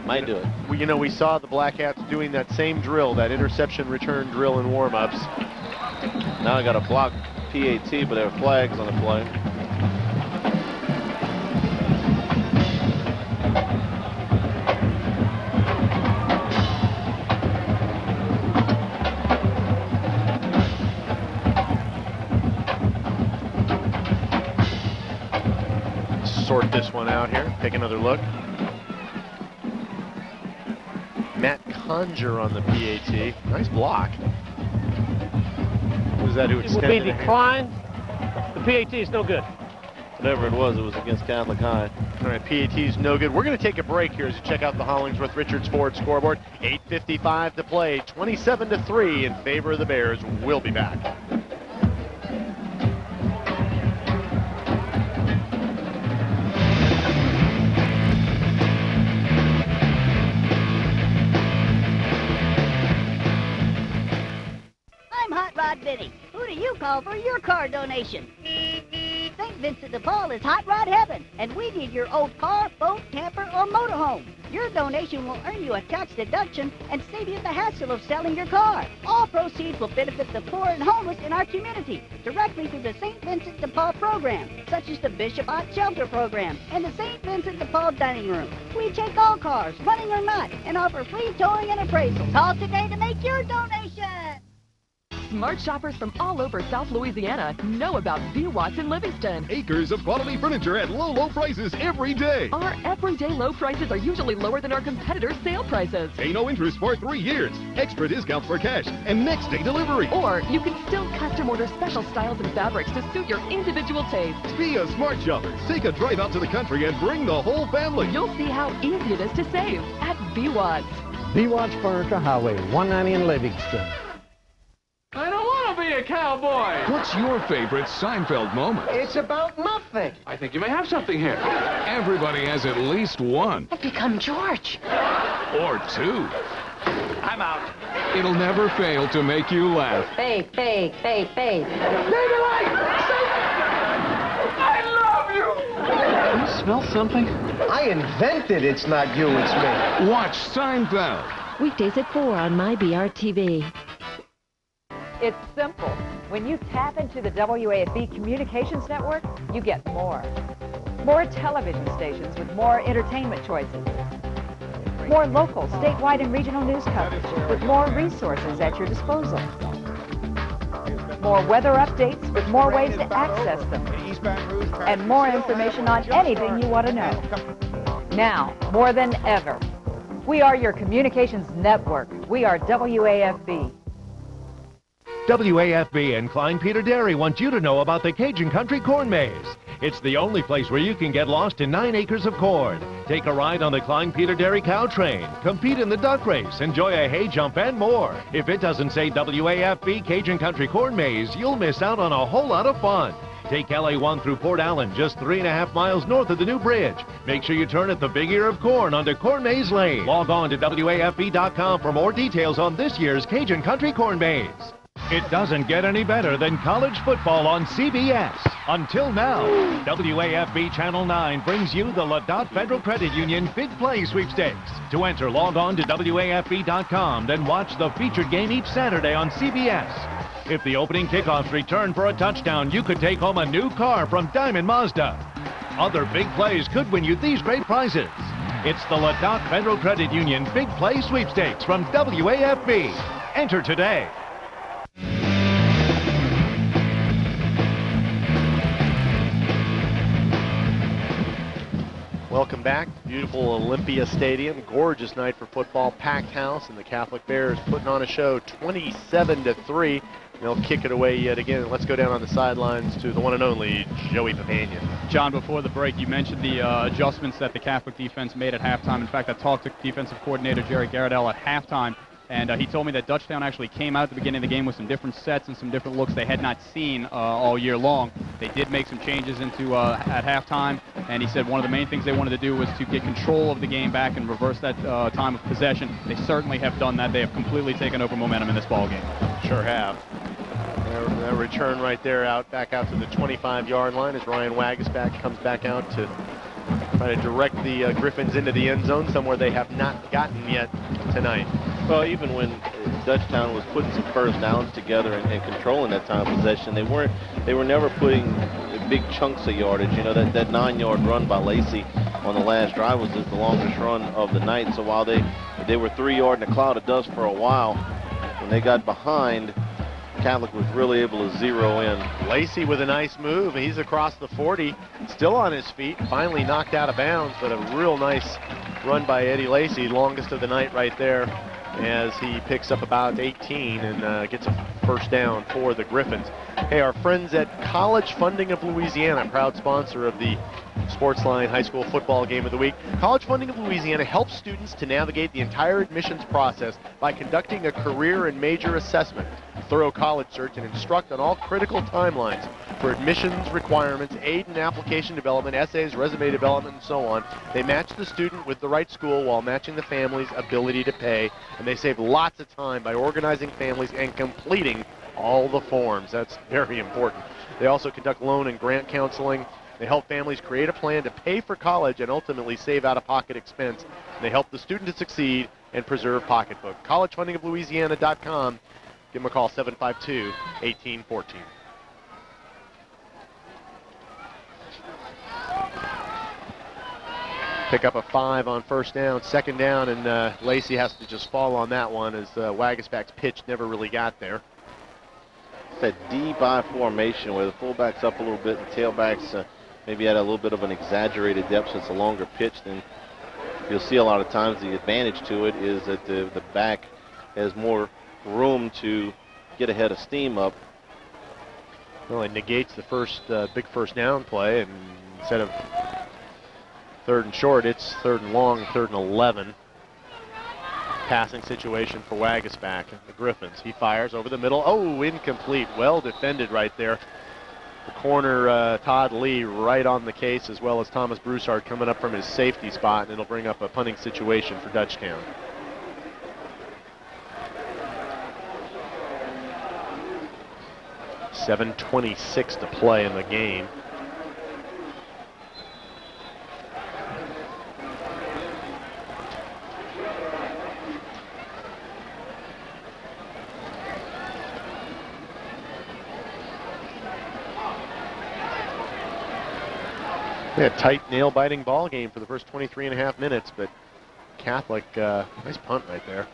might do it. Well, we saw the Black Hats doing that same drill, that interception return drill in warm-ups. Now I got a block PAT, but there are flags on the play. Sort this one out here. Take another look. Matt Conger on the PAT. Nice block. Was that who It will be declined. The PAT is no good. Whatever it was against Catholic High. All right, PAT is no good. We're going to take a break here as we check out the Hollingsworth Richards Ford scoreboard. 8:55 to play, 27-3 in favor of the Bears. We'll be back. Vinny, who do you call for your car donation? St. Vincent de Paul is hot rod heaven, and we need your old car, boat, camper, or motorhome. Your donation will earn you a tax deduction and save you the hassle of selling your car. All proceeds will benefit the poor and homeless in our community directly through the St. Vincent de Paul program, such as the Bishop Hot Shelter program and the St. Vincent de Paul Dining Room. We take all cars, running or not, and offer free towing and appraisal. Call today to make your donation. Smart shoppers from all over South Louisiana know about V. Watts in Livingston. Acres of quality furniture at low prices every day. Our everyday low prices are usually lower than our competitors' sale prices. Pay no interest for 3 years. Extra discounts for cash and next day delivery. Or you can still custom order special styles and fabrics to suit your individual taste. Be a smart shopper. Take a drive out to the country and bring the whole family. You'll see how easy it is to save at V. Watts. V. Watts Furniture, Highway 190 in Livingston. I don't want to be a cowboy. What's your favorite Seinfeld moment? It's about nothing. I think you may have something here. Everybody has at least one. I've become George. Or two. I'm out. It'll never fail to make you laugh. Babe. Baby light! I love you! You smell something? I invented It's Not You, It's Me. Watch Seinfeld. Weekdays at 4 on MyBRTV. It's simple. When you tap into the WAFB Communications Network, you get more. More television stations with more entertainment choices. More local, statewide, and regional news coverage with more resources at your disposal. More weather updates with more ways to access them. And more information on anything you want to know. Now, more than ever, we are your communications network. We are WAFB. WAFB and Klein Peter Dairy want you to know about the Cajun Country Corn Maze. It's the only place where you can get lost in 9 acres of corn. Take a ride on the Klein Peter Dairy cow train, compete in the duck race, enjoy a hay jump, and more. If it doesn't say WAFB Cajun Country Corn Maze, you'll miss out on a whole lot of fun. Take LA1 through Port Allen, just 3.5 miles north of the new bridge. Make sure you turn at the Big Ear of Corn onto Corn Maze Lane. Log on to WAFB.com for more details on this year's Cajun Country Corn Maze. It doesn't get any better than college football on CBS. Until now, WAFB Channel 9 brings you the Ladot Federal Credit Union Big Play Sweepstakes. To enter, log on to WAFB.com, then watch the featured game each Saturday on CBS. If the opening kickoffs return for a touchdown, you could take home a new car from Diamond Mazda. Other big plays could win you these great prizes. It's the Ladot Federal Credit Union Big Play Sweepstakes from WAFB. Enter today. Welcome back. Beautiful Olympia Stadium. Gorgeous night for football. Packed house, and the Catholic Bears putting on a show 27-3. They'll kick it away yet again. Let's go down on the sidelines to the one and only Joey Papanian. John, before the break, you mentioned the adjustments that the Catholic defense made at halftime. In fact, I talked to defensive coordinator Jerry Garadell at halftime, and he told me that Dutchtown actually came out at the beginning of the game with some different sets and some different looks they had not seen all year long. They did make some changes into at halftime, and he said one of the main things they wanted to do was to get control of the game back and reverse that time of possession. They certainly have done that. They have completely taken over momentum in this ball game. Sure have. That return right there back out to the 25-yard line as Ryan Wagisback comes back out to try to direct the Griffins into the end zone, somewhere they have not gotten yet tonight. Well, even when Dutchtown was putting some first downs together and controlling that time of possession, they were never putting big chunks of yardage. You know, that 9-yard run by Lacey on the last drive was just the longest run of the night. So while they were 3 yards in a cloud of dust for a while, when they got behind, Catholic was really able to zero in. Lacey with a nice move. He's across the 40, still on his feet, finally knocked out of bounds, but a real nice run by Eddie Lacey, longest of the night right there, as he picks up about 18 and gets a first down for the Griffins. Hey, our friends at College Funding of Louisiana, proud sponsor of the Sportsline High School Football Game of the Week. College Funding of Louisiana helps students to navigate the entire admissions process by conducting a career and major assessment, thorough college search, and instruct on all critical timelines for admissions requirements, aid in application development, essays, resume development, and so on. They match the student with the right school while matching the family's ability to pay, and they save lots of time by organizing families and completing all the forms. That's very important. They also conduct loan and grant counseling. They help families create a plan to pay for college and ultimately save out-of-pocket expense. And they help the student to succeed and preserve pocketbook. CollegeFundingofLouisiana.com. Give them a call, 752-1814. Pick up a 5 on first down, second down, and Lacey has to just fall on that one as Wagisback's pitch never really got there. That D-by formation where the fullback's up a little bit and tailbacks maybe at a little bit of an exaggerated depth, so it's a longer pitch. Then you'll see a lot of times the advantage to it is that the back has more room to get ahead of steam up. Well, it negates the first big first down play, and instead of third and short, it's third and long, third and 11. Passing situation for Wagisback, the Griffins. He fires over the middle. Oh, incomplete. Well defended right there. The corner, Todd Lee, right on the case, as well as Thomas Broussard coming up from his safety spot, and it'll bring up a punting situation for Dutchtown. .7:26 to play in the game. We had a tight, nail-biting ball game for the first 23.5 minutes, but Catholic, nice punt right there.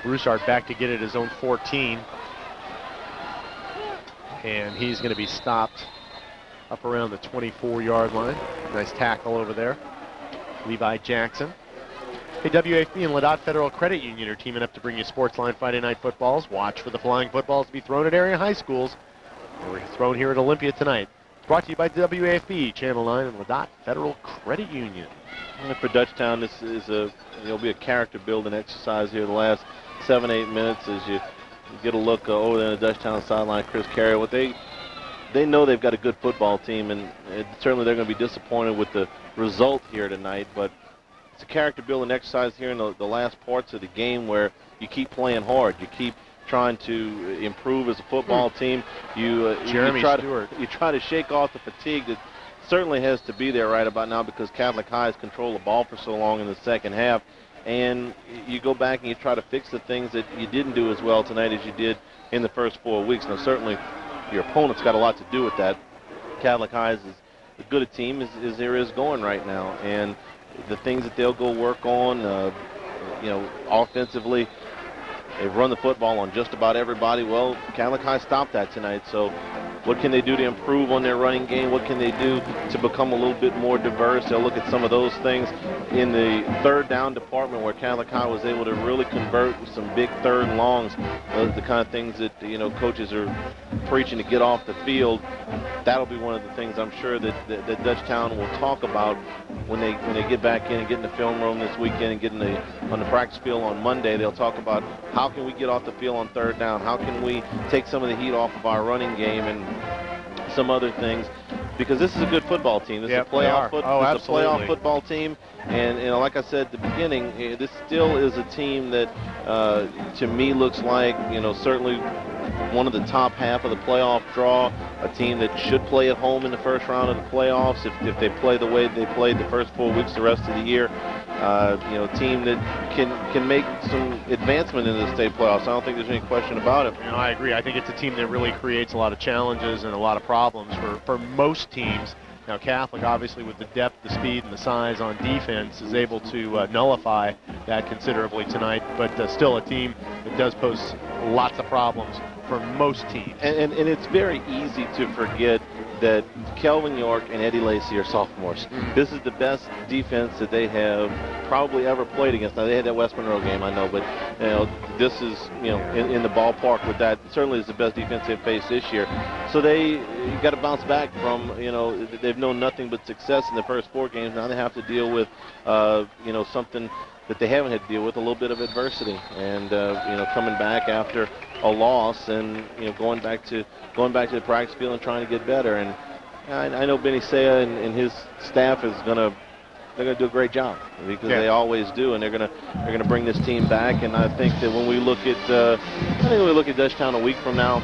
Broussard back to get it his own 14. And he's going to be stopped up around the 24-yard line. Nice tackle over there. Levi Jackson. Hey, WAFB and Ladot Federal Credit Union are teaming up to bring you Sportsline Friday Night Footballs. Watch for the flying footballs to be thrown at area high schools. They were thrown here at Olympia tonight. Brought to you by WAFB, Channel 9, and Ladot Federal Credit Union. And for Dutchtown, this is it'll be a character-building exercise here the last 7-8 minutes as you get a look over there on the Dutchtown sideline. Chris Carey, what they know they've got a good football team, and certainly they're going to be disappointed with the result here tonight. But it's a character-building exercise here in the last parts of the game where you keep playing hard, you keep trying to improve as a football team. You try to shake off the fatigue that certainly has to be there right about now because Catholic High has controlled the ball for so long in the second half. And you go back and you try to fix the things that you didn't do as well tonight as you did in the first 4 weeks. Now, certainly your opponent's got a lot to do with that. Catholic High is as good a team as there is going right now. And the things that they'll go work on, offensively, they've run the football on just about everybody. Well, Catholic High stopped that tonight. So what can they do to improve on their running game? What can they do to become a little bit more diverse? They'll look at some of those things in the third down department where Catholic High was able to really convert with some big third and longs. Those are the kind of things that, coaches are preaching to get off the field. That'll be one of the things I'm sure that Dutchtown will talk about when they get back in and get in the film room this weekend and get on the practice field on Monday. They'll talk about how can we get off the field on third down? How can we take some of the heat off of our running game and some other things? Because this is a good football team. This is a playoff football team. And like I said at the beginning, this still is a team that to me looks like, certainly one of the top half of the playoff draw, a team that should play at home in the first round of the playoffs if they play the way they played the first 4 weeks the rest of the year. Team that can make some advancement in the state playoffs. I don't think there's any question about it. I agree. I think it's a team that really creates a lot of challenges and a lot of problems for most teams. Now, Catholic, obviously, with the depth, the speed, and the size on defense, is able to nullify that considerably tonight, but still a team that does pose lots of problems for most teams. And it's very easy to forget that Kelvin York and Eddie Lacy are sophomores. This is the best defense that they have probably ever played against. Now, they had that West Monroe game, I know, but this is in the ballpark with that. Certainly is the best defense they've faced this year. So they got to bounce back from, they've known nothing but success in the first 4 games. Now they have to deal with, something that they haven't had to deal with, a little bit of adversity, and coming back after a loss and going back to the practice field and trying to get better. And I know Benny Saya and his staff they're going to do a great job because they always do, and they're going to bring this team back. And I think that when we look at Dutchtown a week from now,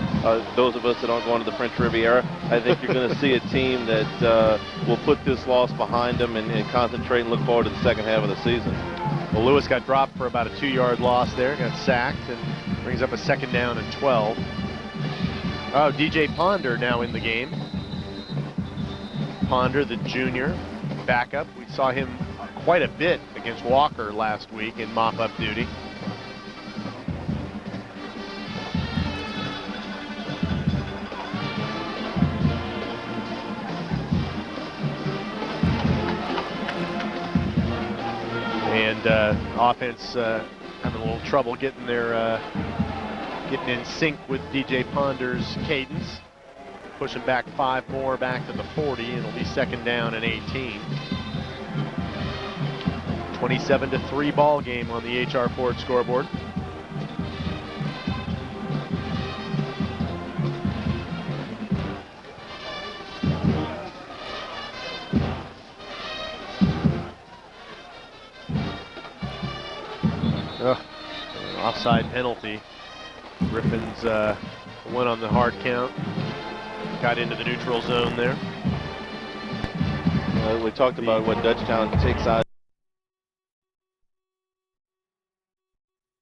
those of us that aren't going to the French Riviera, I think you're going to see a team that will put this loss behind them and concentrate and look forward to the second half of the season. Well, Lewis got dropped for about a 2-yard loss there, got sacked, and brings up a 2nd down and 12. Oh, DJ Ponder now in the game. Ponder, the junior backup. We saw him quite a bit against Walker last week in mop-up duty. And offense having a little trouble getting in sync with DJ Ponder's cadence. Pushing back 5 more back to the 40, and it'll be 2nd down and 18. 27-3 ball game on the HR Ford scoreboard. Offside penalty. Griffins went on the hard count. Got into the neutral zone there. We talked about what Dutchtown takes out